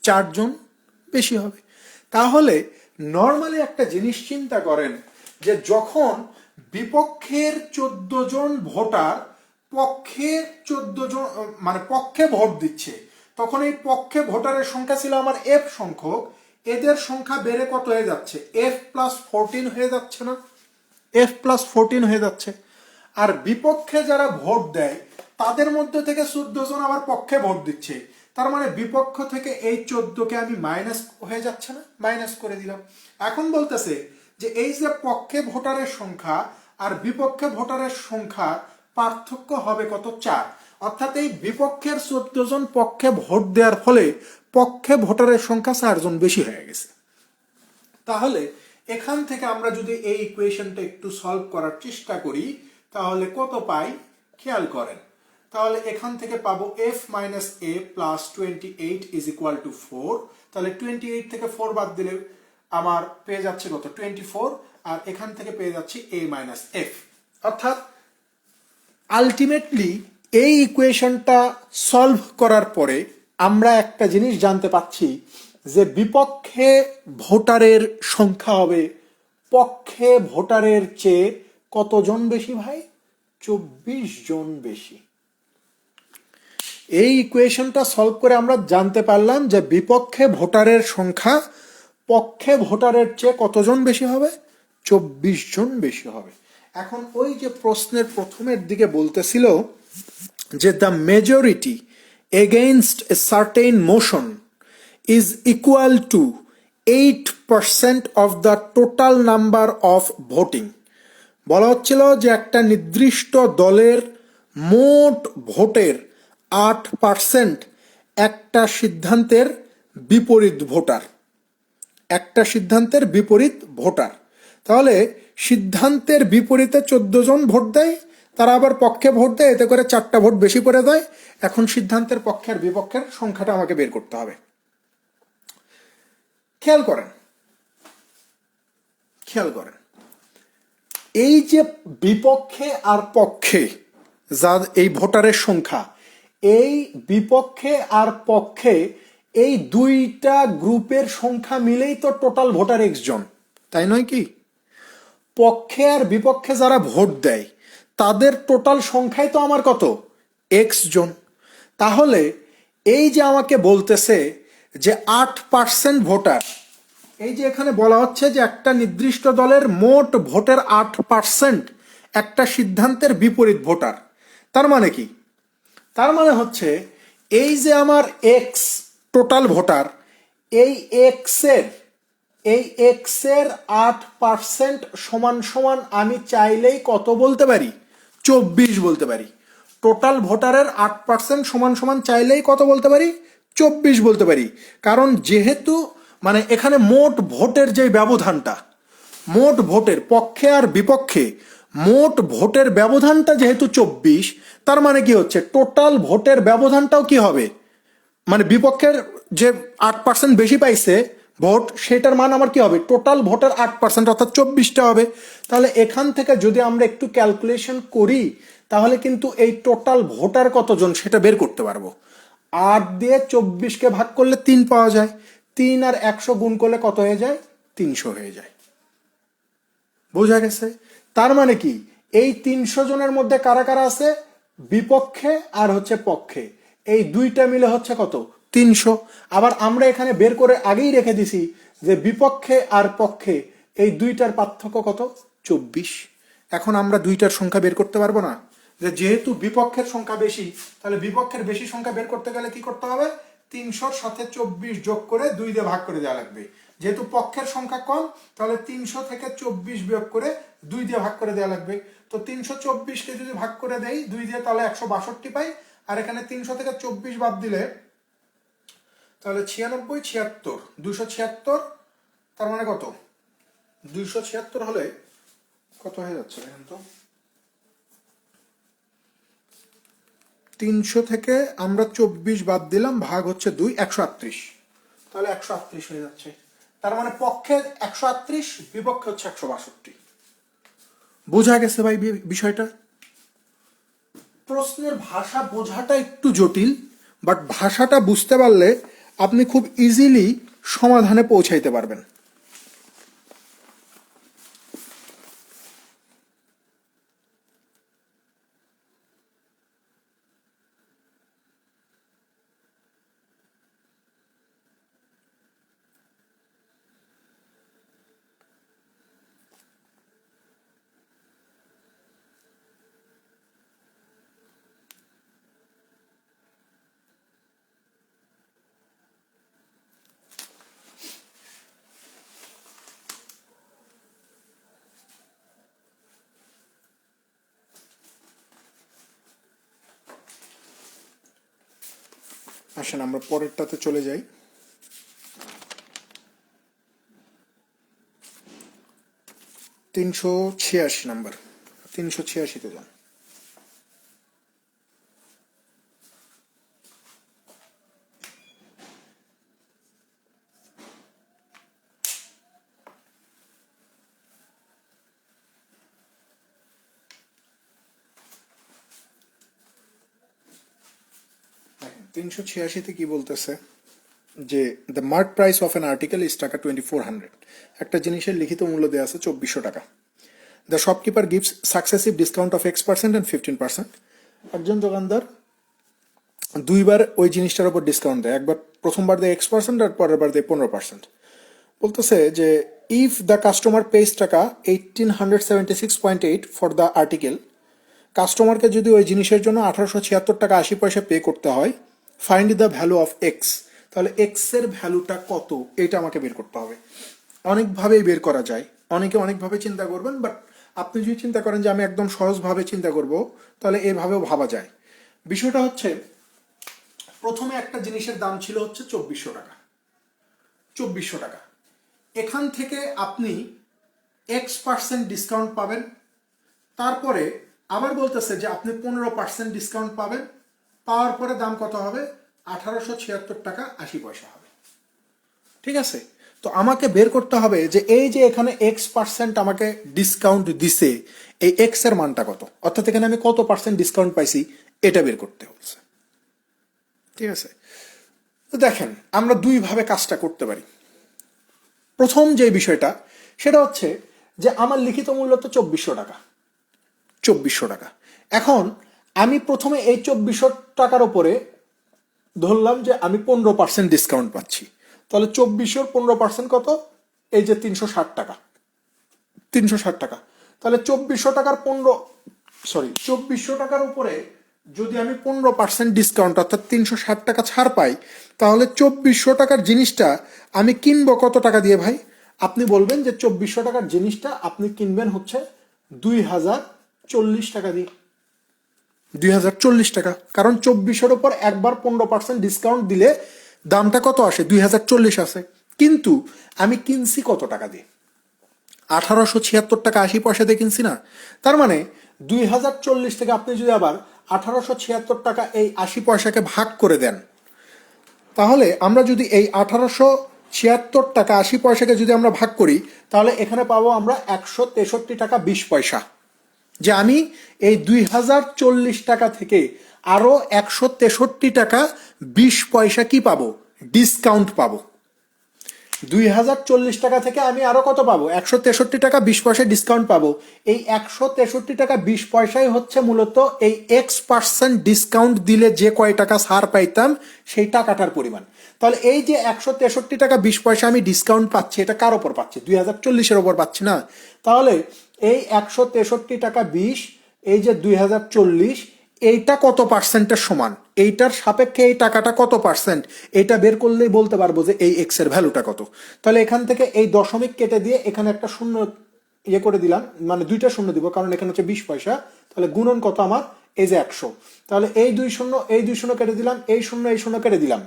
4 জন বেশি হবে। তাহলে নর্মালি একটা জিনিস চিন্তা করেন যে যখন বিপক্ষের 14 জন ভোটার পক্ষে 14 জন মানে পক্ষে ভোট দিচ্ছে, তখন এই পক্ষে ভোটারের সংখ্যা ছিল আমার এফ সংখ্যক, এদের সংখ্যা বেড়ে কত হয়ে যাচ্ছে, এফ প্লাস 14 হয়ে যাচ্ছে না, এফ প্লাস 14 হয়ে যাচ্ছে। আর বিপক্ষে যারা ভোট দেয় তাদের মধ্যে থেকে 14 জন আবার পক্ষে ভোট দিচ্ছে, তার মানে বিপক্ষ থেকে এই 14কে আমি মাইনাস হয়ে যাচ্ছে না, মাইনাস করে দিলাম। এখন বলতেছে যে এই যে পক্ষে ভোটারের সংখ্যা আর বিপক্ষে ভোটারের সংখ্যা পার্থক্য হবে কত, 4। অর্থাৎ এই বিপক্ষের 14 জন পক্ষে ভোট দেওয়ার ফলে পক্ষে ভোটারের সংখ্যা 4 জন বেশি হয়ে গেছে। তাহলে এখান থেকে আমরা যদি এই ইকুয়েশনটা একটু সলভ করার চেষ্টা করি তাহলে কত পাই খেয়াল করেন। তাহলে এখান থেকে পাবো f minus a plus 28 is equal two 4। তাহলে 28 থেকে 4 বাদ দিলে আমার পেয়ে যাচ্ছে কত, 24। আর এখান থেকে পেয়ে যাচ্ছি a মাইনাস f। অর্থাৎ আলটিমেটলি এই ইকুয়েশনটা সলভ করার পরে আমরা একটা জিনিস জানতে পাচ্ছি যে বিপক্ষে ভোটারের সংখ্যা হবে পক্ষে ভোটারের চেয়ে কতজন বেশি ভাই, 24 জন বেশি। এই ইকুয়েশনটা সলভ করে আমরা জানতে পারলাম যে বিপক্ষে ভোটারের সংখ্যা পক্ষে ভোটারের চেয়ে কতজন বেশি হবে, 24 জন বেশি হবে। এখন ওই যে প্রশ্নের প্রথমের দিকে বলতেছিল যে the majority against a certain motion is equal two 8% of the total number of voting. বলা হচ্ছিল যে একটা নির্দিষ্ট দলের মোট ভোটের 8% একটা সিদ্ধান্তের বিপরীত ভোটার, একটা সিদ্ধান্তের বিপরীত ভোটার। তাহলে সিদ্ধান্তের বিপরীতে 14 জন ভোট দেয়, তারা আবার পক্ষে ভোট দেয়, এতে করে 4টা ভোট বেশি পড়ে দেয়। এখন সিদ্ধান্তের পক্ষের বিপক্ষের সংখ্যাটা আমাকে বের করতে হবে। খেয়াল করেন এই যে বিপক্ষে আর পক্ষে যা এই ভোটারের সংখ্যা, এই বিপক্ষে আর পক্ষে এই দুইটা গ্রুপের সংখ্যা মিলেই তো টোটাল ভোটার এক্স জন, তাই নয় কি? পক্ষে আর বিপক্ষে যারা ভোট দেয় তাদের টোটাল সংখ্যাই তো আমার কত, এক্স জন। তাহলে এই যে আমাকে বলতেছে যে 8% ভোটার, এই যে এখানে বলা হচ্ছে যে একটা নির্দিষ্ট দলের মোট ভোটের 8% একটা সিদ্ধান্তের বিপরীত ভোটার। তার মানে কি? তার মানে হচ্ছে এই যে আমার এক্স টোটাল ভোটার, এই এক্সের 8% সমান সমান আমি চাইলেই কত বলতে পারি, 24 বলতে পারি। টোটাল ভোটারের 8% সমান সমান চাইলেই কত বলতে পারি, 24 বলতে পারি। কারণ যেহেতু মানে এখানে মোট ভোটের যে ব্যবধানটা, মোট ভোটের পক্ষে আর বিপক্ষে মোট ভোটের ব্যবধানটা যেহেতু 24, তার মানে কি হচ্ছে টোটাল ভোটের ব্যবধানটাও কি হবে, মানে বিপক্ষের যে 8% বেশি পাইছে ভোট, সেটার মান আমার কি হবে, টোটাল ভোটের 8% অর্থাৎ 24টা হবে। তাহলে এখান থেকে যদি আমরা একটু ক্যালকুলেশন করি তাহলে কিন্তু এই টোটাল ভোটার কতজন সেটা বের করতে পারবো। 8 দিয়ে 24কে ভাগ করলে 3 পাওয়া যায়, 3 আর 100 গুণ করলে কত হয়ে যায়, 300 হয়ে যায়। বোঝা গেছে? তার মানে কি এই 300 জনের মধ্যে কারা কারা আছে, বিপক্ষে আর হচ্ছে পক্ষে, এই দুইটা মিলে হচ্ছে কত, 300। আবার আমরা এখানে বের করে আগেই রেখে দিছি যে বিপক্ষে আর পক্ষে এই দুইটার পার্থক্য কত, 24। এখন আমরা দুইটার সংখ্যা বের করতে পারবো না, যে যেহেতু বিপক্ষের সংখ্যা বেশি, তাহলে বিপক্ষের বেশি সংখ্যা বের করতে গেলে কি করতে হবে, 300-র সাথে 24 যোগ করে 2 দিয়ে ভাগ করে দেওয়া লাগবে। যেহেতু পক্ষের সংখ্যা কম, তাহলে 300 থেকে 24 বিয়োগ করে 2 দিয়ে ভাগ করে দেওয়া লাগবে। তো 324কে যদি ভাগ করে দেই 2 দিয়ে, তাহলে 162 পাই। আর এখানে 300 থেকে 24 বাদ দিলে তাহলে 96, 76, 276, তার মানে কত, 276 হলে কত হয়ে যাচ্ছে দেখেন তো, 300 থেকে আমরা 24 বাদ দিলাম, ভাগ হচ্ছে 2, 138, তাহলে 138 হয়ে যাচ্ছে। তার মানে পক্ষে 138, বিপক্ষে হচ্ছে 162। বোঝা গেছে ভাই বিষয়টা? প্রশ্নের ভাষা বোঝাটা একটু জটিল, বাট ভাষাটা বুঝতে পারলে আপনি খুব ইজিলি সমাধানে পৌঁছাইতে পারবেন। আসেন আমরা পরেরটাতে চলে যাই। 386 নাম্বার, 386-তে যান। দেখেন 386-তে কি বলতেছে, যে the mark price of an article is টাকা 2400, একটা জিনিসের লিখিত মূল্য দেওয়া আছে 2400 টাকা। The shopkeeper gives successive discount of X% and 15%। একজন দোকানদার দুইবার ওই জিনিসটার উপর ডিসকাউন্ট দেয়, একবার প্রথমবার দেয় X% আর পরের বার দেয় 15%। বলতেছে যে ইফ দ্য কাস্টমার পেজ টাকা 1876.8 ফর দ্য আর্টিকেল, কাস্টমারকে যদি ওই জিনিসের জন্য 1876 টাকা 80 পয়সা পে করতে হয়, find the value of x, তাহলে এক্স এর ভ্যালুটা কত এটা আমাকে বের করতে হবে। অনেকভাবেই বের করা যায়, অনেকে অনেকভাবে চিন্তা করবেন, বাট আপনি যদি চিন্তা করেন যে আমি একদম সহজভাবে চিন্তা করব, তাহলে এভাবেও ভাবা যায়। বিষয়টা হচ্ছে প্রথমে একটা জিনিসের দাম ছিল হচ্ছে 2400 টাকা, 2400 টাকা। এখান থেকে আপনি X% ডিসকাউন্ট পাবেন, তারপরে আবার বলতেছে যে আপনি 15% ডিসকাউন্ট পাবেন, পাওয়ার পরে দাম কত হবে, 1876 টাকা 80 পয়সা হবে। ঠিক আছে? তো আমাকে বের করতে হবে যে এই যে এখানে X% আমাকে ডিসকাউন্ট দিছে, এই এক্স এর মানটা কত, অর্থাৎ এখানে আমি কত পার্সেন্ট ডিসকাউন্ট পাইছি এটা বের করতে হচ্ছে। ঠিক আছে? তো দেখেন আমরা দুইভাবে কাজটা করতে পারি। প্রথম যে বিষয়টা সেটা হচ্ছে যে আমার লিখিত মূল্য তো 2400 টাকা, 2400 টাকা। এখন আমি প্রথমে এই 2400 টাকার উপরে ধরলাম যে আমি 15% ডিসকাউন্ট পাচ্ছি, তাহলে 2400-র 15% কত, এই যে 360 টাকা, 360 টাকা। তাহলে 2400 টাকার 2400 টাকার উপরে যদি আমি 15% ডিসকাউন্ট অর্থাৎ 360 টাকা ছাড় পাই, তাহলে 2400 টাকার জিনিসটা আমি কিনবো কত টাকা দিয়ে ভাই? আপনি বলবেন যে 2400 টাকার জিনিসটা আপনি কিনবেন হচ্ছে 2040 টাকা দিয়ে, 2040 টাকা। কারণ 2400-র উপর একবার 15% ডিসকাউন্ট দিলে দামটা কত আসে, 2040 আসে। কিন্তু আমি কিনছি কত টাকা দিয়ে, 1876 টাকা 80 পয়সা দিয়ে কিনছি না? তার মানে 2040 থেকে আপনি যদি আবার 1876 টাকা এই 80 পয়সাকে ভাগ করে দেন, তাহলে আমরা যদি এই 1876 টাকা 80 পয়সাকে যদি আমরা ভাগ করি, তাহলে এখানে পাবো আমরা 163 টাকা 20 পয়সা। যে আমি এই 2040 টাকা থেকে আরো 163 টাকা 20 পয়সা কি পাবো? ডিসকাউন্ট পাবো। 2040 টাকা থেকে আমি আরো কত পাবো? 163 টাকা 20 পয়সা ডিসকাউন্ট পাবো। এই 163 টাকা 20 পয়সাই হচ্ছে মূলত এই X% ডিসকাউন্ট দিলে যে কয় টাকা ছাড় পাইতাম সেই টাকাটার পরিমাণ। তাহলে এই যে 163 টাকা 20 পয়সা আমি ডিসকাউন্ট পাচ্ছি, এটা কার ওপর পাচ্ছি? 2040-এর ওপর পাচ্ছি না? তাহলে এই 163 টাকা 20, এই যে 2040, এইটা কত পার্সেন্টের সমান? এইটার সাপেক্ষে এই টাকাটা কত পার্সেন্ট? এটা বের করলেই বলতে পারবো যে এই এক্স এর ভ্যালুটা কত। তাহলে এখান থেকে এই দশমিক কেটে দিয়ে এখানে একটা শূন্য ইয়ে করে দিলাম, মানে দুইটা শূন্য দিব, কারণ এখানে হচ্ছে 20 পয়সা। তাহলে গুণন কত আমার? এই যে 100। তাহলে এই দুই শূন্য এই দুই শূন্য কেটে দিলাম, এই শূন্য কেটে দিলাম।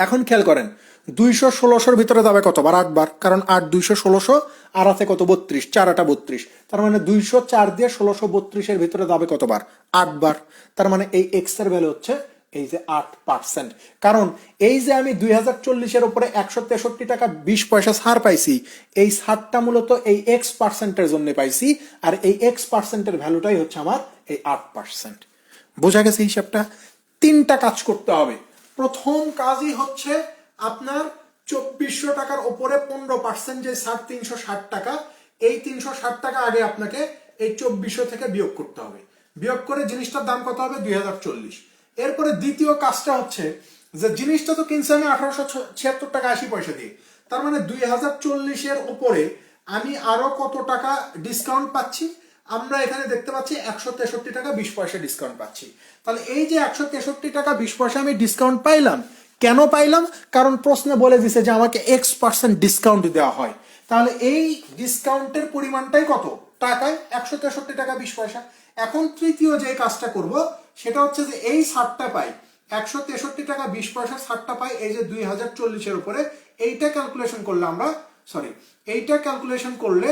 এখন খেয়াল করেন, 216-র ভিতরে যাবে কতবার? 8 বার, কারণ 8 216 আর আছে কত? 32, 4 8 32। তার মানে 204 দিয়ে 1632-এর ভিতরে যাবে কতবার? 8 বার। তার মানে এই এক্স এর ভ্যালু হচ্ছে এই যে 8%। কারণ এই যে আমি 2040-এর উপরে 163 টাকা 20 পয়সা ছাড় পাইছি, এই ছাড়টা মূলত এই X%-এর জন্য পাইছি, আর এই X%-এর ভ্যালুটাই হচ্ছে আমার এই 8%। বোঝা গেছে হিসাবটা? 3টা কাজ করতে হবে। প্রথম কাজই হচ্ছে আপনার 2400 টাকার উপরে 15% যে 360 টাকা, এই 360 টাকা আগে আপনাকে এই 2400 থেকে বিয়োগ করতে হবে। বিয়োগ করে জিনিসটার দাম কত হবে? 2040। এরপরে দ্বিতীয় কাজটা হচ্ছে যে জিনিসটা তো কিনছি আমি 1876 টাকা 80 পয়সা দিয়ে, তার মানে 2040-এর উপরে আমি আরো কত টাকা ডিসকাউন্ট পাচ্ছি? আমরা এখানে দেখতে পাচ্ছি 163 টাকা 20 পয়সা ডিসকাউন্ট পাচ্ছি। তাহলে এই যে 163 টাকা 20 পয়সা আমি ডিসকাউন্ট পাইলাম, কেন পাইলাম? কারণ প্রশ্নে বলে দিছে যে আমাকে X% ডিসকাউন্ট দেওয়া হয়। তাহলে এই ডিসকাউন্টের পরিমাণটাই কত টাকায়? 163 টাকা 20 পয়সা। এখন তৃতীয় যে কাজটা করব সেটা হচ্ছে যে এই ছাড়টা পাই, 163 টাকা 20 পয়সা ছাড়টা পাই এই যে 2040-এর উপরে। এইটা ক্যালকুলেশন করলে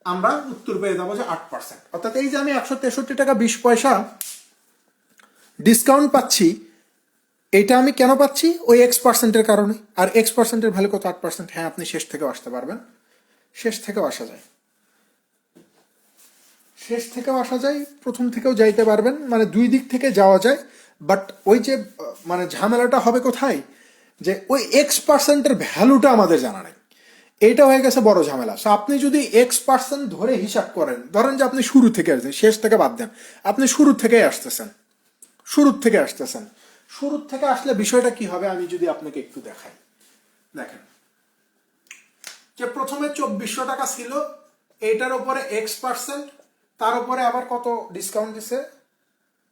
আমরা উত্তর পেয়ে যাবো যে 8%। অর্থাৎ এই যে আমি 163 টাকা 20 পয়সা ডিসকাউন্ট পাচ্ছি, এটা আমি কেন পাচ্ছি? ওই X%-এর কারণে। আর X%-এর ভ্যালু কত? 8%। হ্যাঁ, আপনি শেষ থেকেও আসতে পারবেন, শেষ থেকেও আসা যায়, শেষ থেকেও আসা যায়, প্রথম থেকেও যাইতে পারবেন, মানে দুই দিক থেকে যাওয়া যায়। বাট ওই যে মানে ঝামেলাটা হবে কোথায়? যে ওই X%-এর ভ্যালুটা আমাদের জানা নেই, এইটা হয়ে গেছে বড় ঝামেলা। সো আপনি যদি X% ধরে হিসাব করেন, ধরেন যে আপনি শুরু থেকে আসছেন, শেষ থেকে বাদ দেন, আপনি শুরু থেকে আসতেছেন, শুরু থেকে আসলে বিষয়টা কি হবে আমি যদি আপনাকে একটু দেখাই। দেখেন যে প্রথমে 2400 টাকা ছিল, এইটার উপরে X%, তার উপরে আবার কত ডিসকাউন্ট দিছে?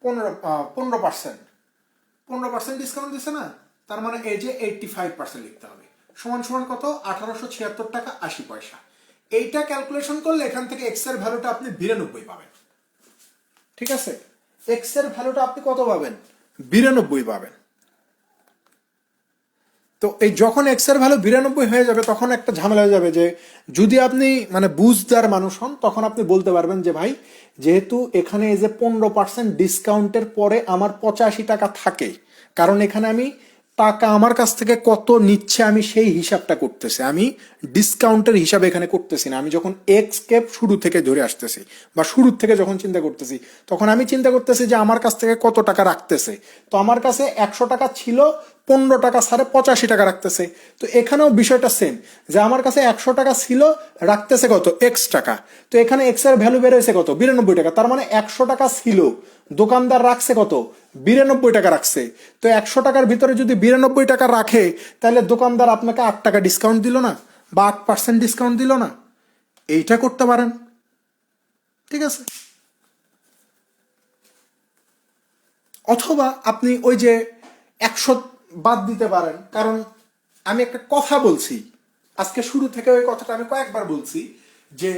15% ডিসকাউন্ট দিছে না? তার মানে এই যে 85% লিখতে হবে, সমান সমান কত? 1876 টাকা 80 পয়সা। এইটা ক্যালকুলেশন করলে এখান থেকে এক্স এর ভ্যালুটা আপনি 92 পাবেন। ঠিক আছে, এক্স এর ভ্যালুটা আপনি কত পাবেন? 92 পাবেন। তো এই যখন এক্স এর ভ্যালু 92 হয়ে যাবে, তখন একটা ঝামেলা হয়ে যাবে যে যদি আপনি মানে বুঝদার মানুষ হন, তখন আপনি বলতে পারবেন যে ভাই, যেহেতু এখানে এই যে 15% ডিসকাউন্টের পরে আমার 85 টাকা থাকে, কারণ এখানে আমি টাকা আমার কাছ থেকে কত নিচ্ছে আমি সেই হিসাবটা করতেছি, আমি ডিসকাউন্টের হিসাব এখানে করতেছি না। আমি যখন এক্স ক্যাপ শুরু থেকে ধরে আসতেছি বা শুরু থেকে যখন চিন্তা করতেছি, তখন আমি চিন্তা করতেছি যে আমার কাছ থেকে কত টাকা রাখতেছে। তো আমার কাছে 100 টাকা ছিল, 15 টাকা ছাড়ে 85 টাকা রাখতেছে। তো এখানেও বিষয়টা সেম, যে আমার কাছে 100 টাকা ছিল, রাখতেছে কত? এক্স টাকা। তো এখানে এক্স এর ভ্যালু বেরোয়েছে কত? 92 টাকা। তার মানে 100 টাকা ছিল, দোকানদার রাখছে কত? 92 টাকা রাখছে। তো 100 টাকার ভিতরে যদি 92 টাকা রাখে, তাহলে দোকানদার আপনাকে 8 টাকা ডিসকাউন্ট দিল না, বা 8% ডিসকাউন্ট দিল না? এইটা করতে পারেন। ঠিক আছে, অথবা আপনি ওই যে 100 বাদ দিতে পারেন, কারণ আমি একটা কথা বলছি আজকে শুরু থেকে, ওই কথাটা আমি কয়েকবার বলছি যে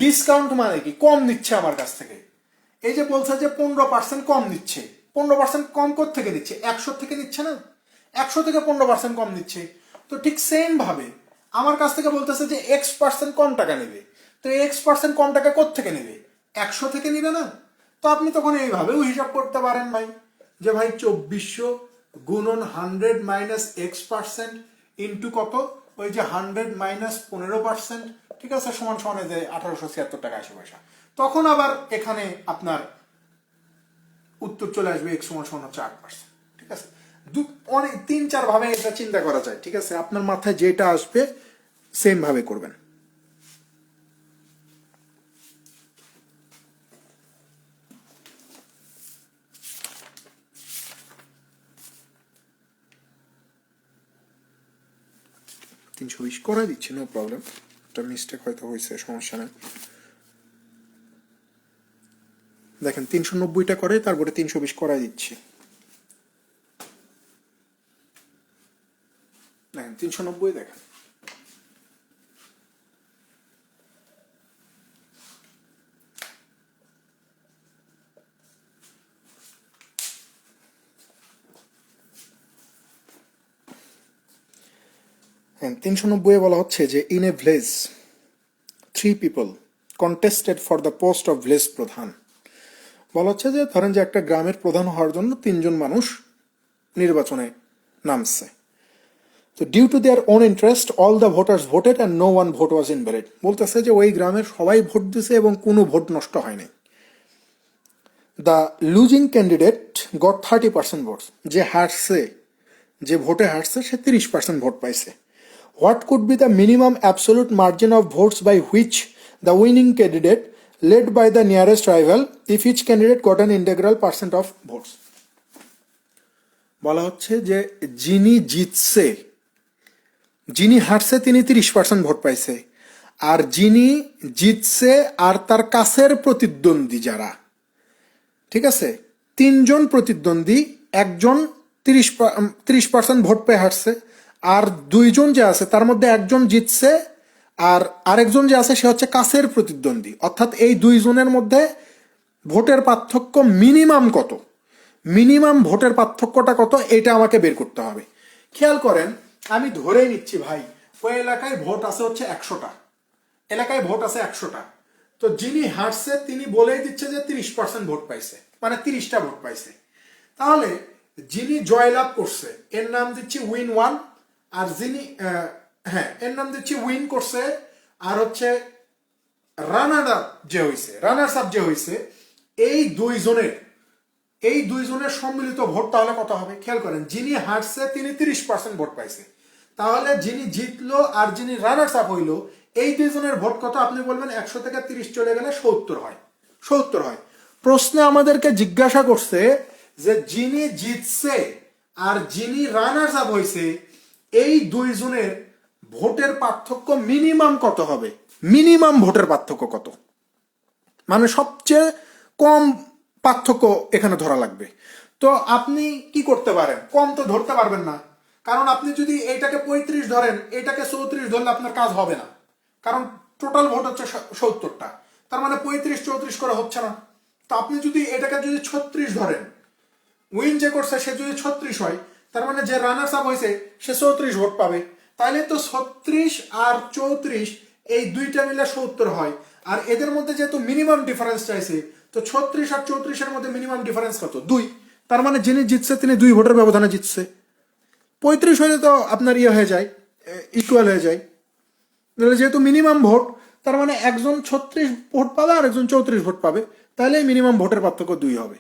ডিসকাউন্ট মানে কি? কম নিচ্ছে আমার কাছ থেকে। এই যে বলছে যে 15% কম নিচ্ছে, 15% কম থেকে নিচ্ছে? 100 থেকে নিচ্ছে না, 100 থেকে 15% কম নিচ্ছে। তো ঠিক সেম ভাবে আমার কাছ থেকে বলতেছে যে X% কম টাকা নেবে, তো X% কম টাকা কোত্থেকে নেবে, 100 থেকে নেবে না? তো আপনি তখন এইভাবেও হিসাব করতে পারেন ভাই, যে ভাই 2400 গুণন 100 মাইনাস X% ইন্টু কত, ওই যে 100 মাইনাস 15%, ঠিক আছে, সমান সমান যে 1876 টাকা 80 পয়সা। তখন আবার এখানে আপনার উত্তর চলে আসবে X সমান সমান হচ্ছে 8%, ঠিক আছে। অনেক 3-4 ভাবে এটা চিন্তা করা যায়, ঠিক আছে, আপনার মাথায় যেটা আসবে সেম ভাবে করবেন। তিনশো 20 করে দিচ্ছি, নো প্রবলেম, একটা মিস্টেক হয়তো হয়েছে, সমস্যা নেই। দেখেন 390টা করে, তারপরে 320 করাই দিচ্ছি। দেখেন 390 দেখেন। হ্যাঁ, 390 বলা হচ্ছে যে in a village 3 people contested for the post of village প্রধান। বলা হচ্ছে যে ধরেন যে একটা গ্রামের প্রধান হওয়ার জন্য 3 জন মানুষ নির্বাচনে নামছে। তো due to their own interest all the voters voted and no one vote was invalid. বলতেছে যে ওই গ্রামের সবাই ভোট দিছে এবং কোনো ভোট নষ্ট হয়নি। The losing candidate got 30% vote. যে হারছে, যে ভোটে হারছে সে 30% ভোট পাইছে। What could be the minimum absolute margin of votes by which the winning candidate led by the nearest rival if each candidate got an integral percent of votes। বলা হচ্ছে যে যিনি জিতছে, যিনি হারছে তিনি 30% ভোট পাইছে, আর যিনি জিতছে আর তার কাছের প্রতিদ্বন্দ্বী যারা, ঠিক আছে, 3 জন প্রতিদ্বন্দ্বী, একজন 30% ভোট পেয়ে হারছে, আর 2 জন যে আছে তার মধ্যে একজন জিতছে আর আরেকজন যে আছে সে হচ্ছে কাছের প্রতিদ্বন্দ্বী। অর্থাৎ এই 2 জনের মধ্যে ভোটের পার্থক্য মিনিমাম কত, মিনিমাম ভোটের পার্থক্যটা কত, এটা আমাকে বের করতে হবে। খেয়াল করেন, আমি ধরেই নিচ্ছি ভাই ওই এলাকায় ভোট আছে হচ্ছে 100টা, এলাকায় ভোট আছে 100টা। তো যিনি হারছে তিনি বলেই দিচ্ছে যে 30% ভোট পাইছে, মানে 30টা ভোট পাইছে। তাহলে যিনি জয়লাভ করছে এর নাম দিচ্ছি উইন 1, আর যিনি হ্যাঁ এর নাম দিচ্ছি উইন করছে, আর হচ্ছে রানার আপ যে হয়েছে, রানার্স আপ যে হয়েছে, এই 2 জনের সম্মিলিত ভোট তাহলে কত হবে? খেয়াল করেন, যিনি হারছে তিনি 30% ভোট পাইছে, তাহলে যিনি জিতলো আর যিনি রানার্স আপ হইলো এই 2 জনের ভোট কত? আপনি বলবেন 100 থেকে 30 চলে গেলে 70 হয়, 70 হয়। প্রশ্নে আমাদেরকে জিজ্ঞাসা করছে যে যিনি জিতছে আর যিনি রানার্স আপ হয়েছে এই 2 জনের ভোটের পার্থক্য মিনিমাম কত হবে, মিনিমাম ভোটের পার্থক্য কত, মানে সবচেয়ে কম পার্থক্য এখানে ধরা লাগবে। তো আপনি কি করতে পারেন? কম তো ধরতে পারবেন না, কারণ আপনি যদি এইটাকে 35 ধরেন, এটাকে 34 ধরলে আপনার কাজ হবে না, কারণ টোটাল ভোট হচ্ছে 70টা, তার মানে 35-34 করে হচ্ছে না। তো আপনি যদি এটাকে যদি 36 ধরেন, উইন যে করছে সে যদি 36 হয়, তার মানে যে রানার্স আপ হয়েছে সে 34 ভোট পাবে। তাহলে তো 36 আর 34 এই দুইটা মিলে 70 হয়, আর এদের মধ্যে যেহেতু মিনিমাম ডিফারেন্স চাইছে, তো 36 আর 34-এর মধ্যে মিনিমাম ডিফারেন্স কত? 2। তার মানে যিনি জিতছে তিনি 2 ভোটের ব্যবধানে জিতছে। 35 হলে তো আপনার ইয়ে হয়ে যায়, ইকুয়াল হয়ে যায়। যেহেতু মিনিমাম ভোট, তার মানে একজন 36 ভোট পাবে আর একজন 34 ভোট পাবে, তাহলে মিনিমাম ভোটের পার্থক্য 2 হবে।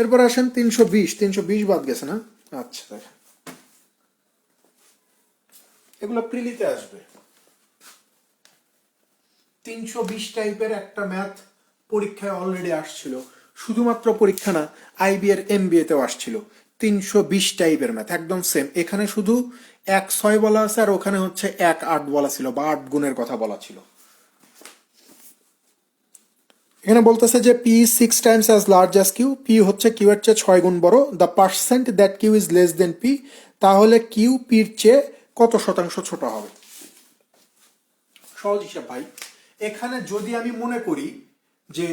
এরপর আসেন 320 বাদ গেছে না? আচ্ছা দেখেন, এগুলো প্রিলিতে আসবে। 320 টাইপের একটা ম্যাথ পরীক্ষায় অলরেডি আসছিল, শুধুমাত্র পরীক্ষা না, আইবি এর এমবিএ তেও আসছিল। 320 টাইপের ম্যাথ একদম সেম, এখানে শুধু 1-6 বলা আছে আর ওখানে হচ্ছে 1-8 বলা ছিল, বা 8 গুণের কথা বলা ছিল। এখানে বলতেছে যে P 6 times as large as Q, P হচ্ছে কিউ এর চেয়ে 6 গুণ বড়, the percent that Q is less than P, তাহলে কিউ পির চেয়ে কত শতাংশ ছোট হবে? সহজ হিসাব ভাই। এখানে যদি আমি মনে করি যে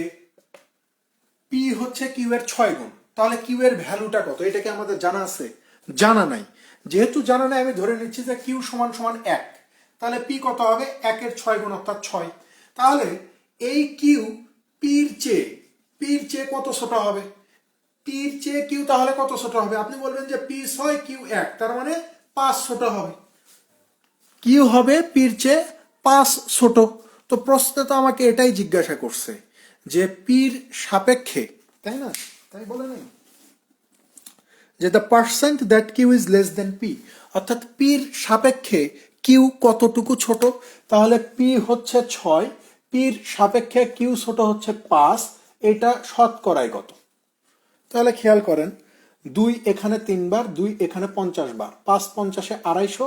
পি হচ্ছে কিউ এর 6 গুণ, তাহলে কিউ এর ভ্যালুটা কত? এটা কি আমাদের জানা আছে? জানা নাই। যেহেতু জানা নাই আমি ধরে নিচ্ছি যে কিউ সমান সমান 1, তাহলে পি কত হবে 1 এর 6 গুণ অর্থাৎ 6। তাহলে এই কিউ পির চেয়ে কত ছোট হবে? পির চেয়ে কিউ তাহলে কত ছোট হবে? আপনি বলবেন যে পি 6 কিউ 1, তার মানে 5 ছোট হবে। কিউ হবে পির চেয়ে 5 ছোট। তো প্রশ্নে তো আমাকে এটাই জিজ্ঞাসা করছে যে পির সাপেক্ষে, তাই না? তাই বলে নাই যে the percent that Q is less than P, অর্থাৎ পির সাপেক্ষে কিউ কতটুকু ছোট। তাহলে পি হচ্ছে 6, পির সাপেক্ষে কিউ ছোট হচ্ছে 5, এটা শতকরায় কত? তাহলে খেয়াল করেন 2 এখানে 3 বার, 2 এখানে 50 বার, 5 50-এ 250,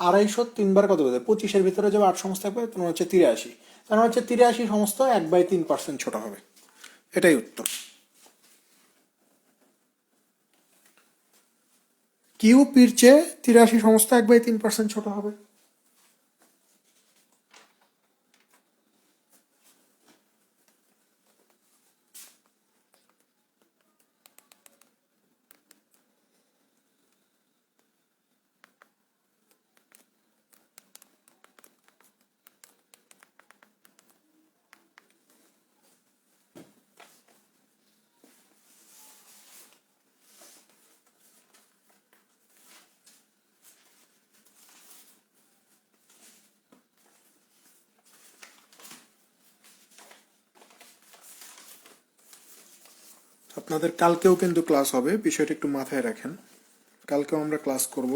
250 3 বার কত হবে? 25-এর ভিতরে যাবে 8 সমস্ত থাকবে, তার মানে হচ্ছে 83, তার মানে হচ্ছে 83 সমস্ত 1/3% ছোট হবে। এটাই উত্তর। কিউ পির চেয়ে 83 সমস্ত 1/3% ছোট হবে। আপনাদের কালকেও কিন্তু ক্লাস হবে, বিষয়টা একটু মাথায় রাখেন। কালকেও আমরা ক্লাস করব।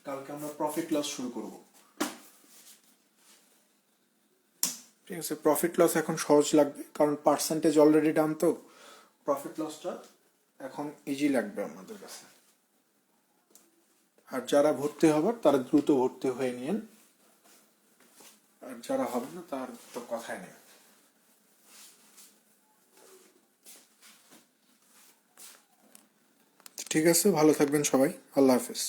কালকে আমরা প্রফিট লস শুরু করব। ঠিক আছে, প্রফিট লস এখন সহজ লাগবে কারণ পার্সেন্টেজ অলরেডি ডান, তো প্রফিট লসটা এখন ইজি লাগবে আমাদের কাছে। আর যারা ভর্তি হবার তারা দ্রুত ভর্তি হয়ে নিন, আর যারা হবে না তার তো কথাই নেই। ঠিক আছে, ভালো থাকবেন সবাই, আল্লাহ হাফেজ।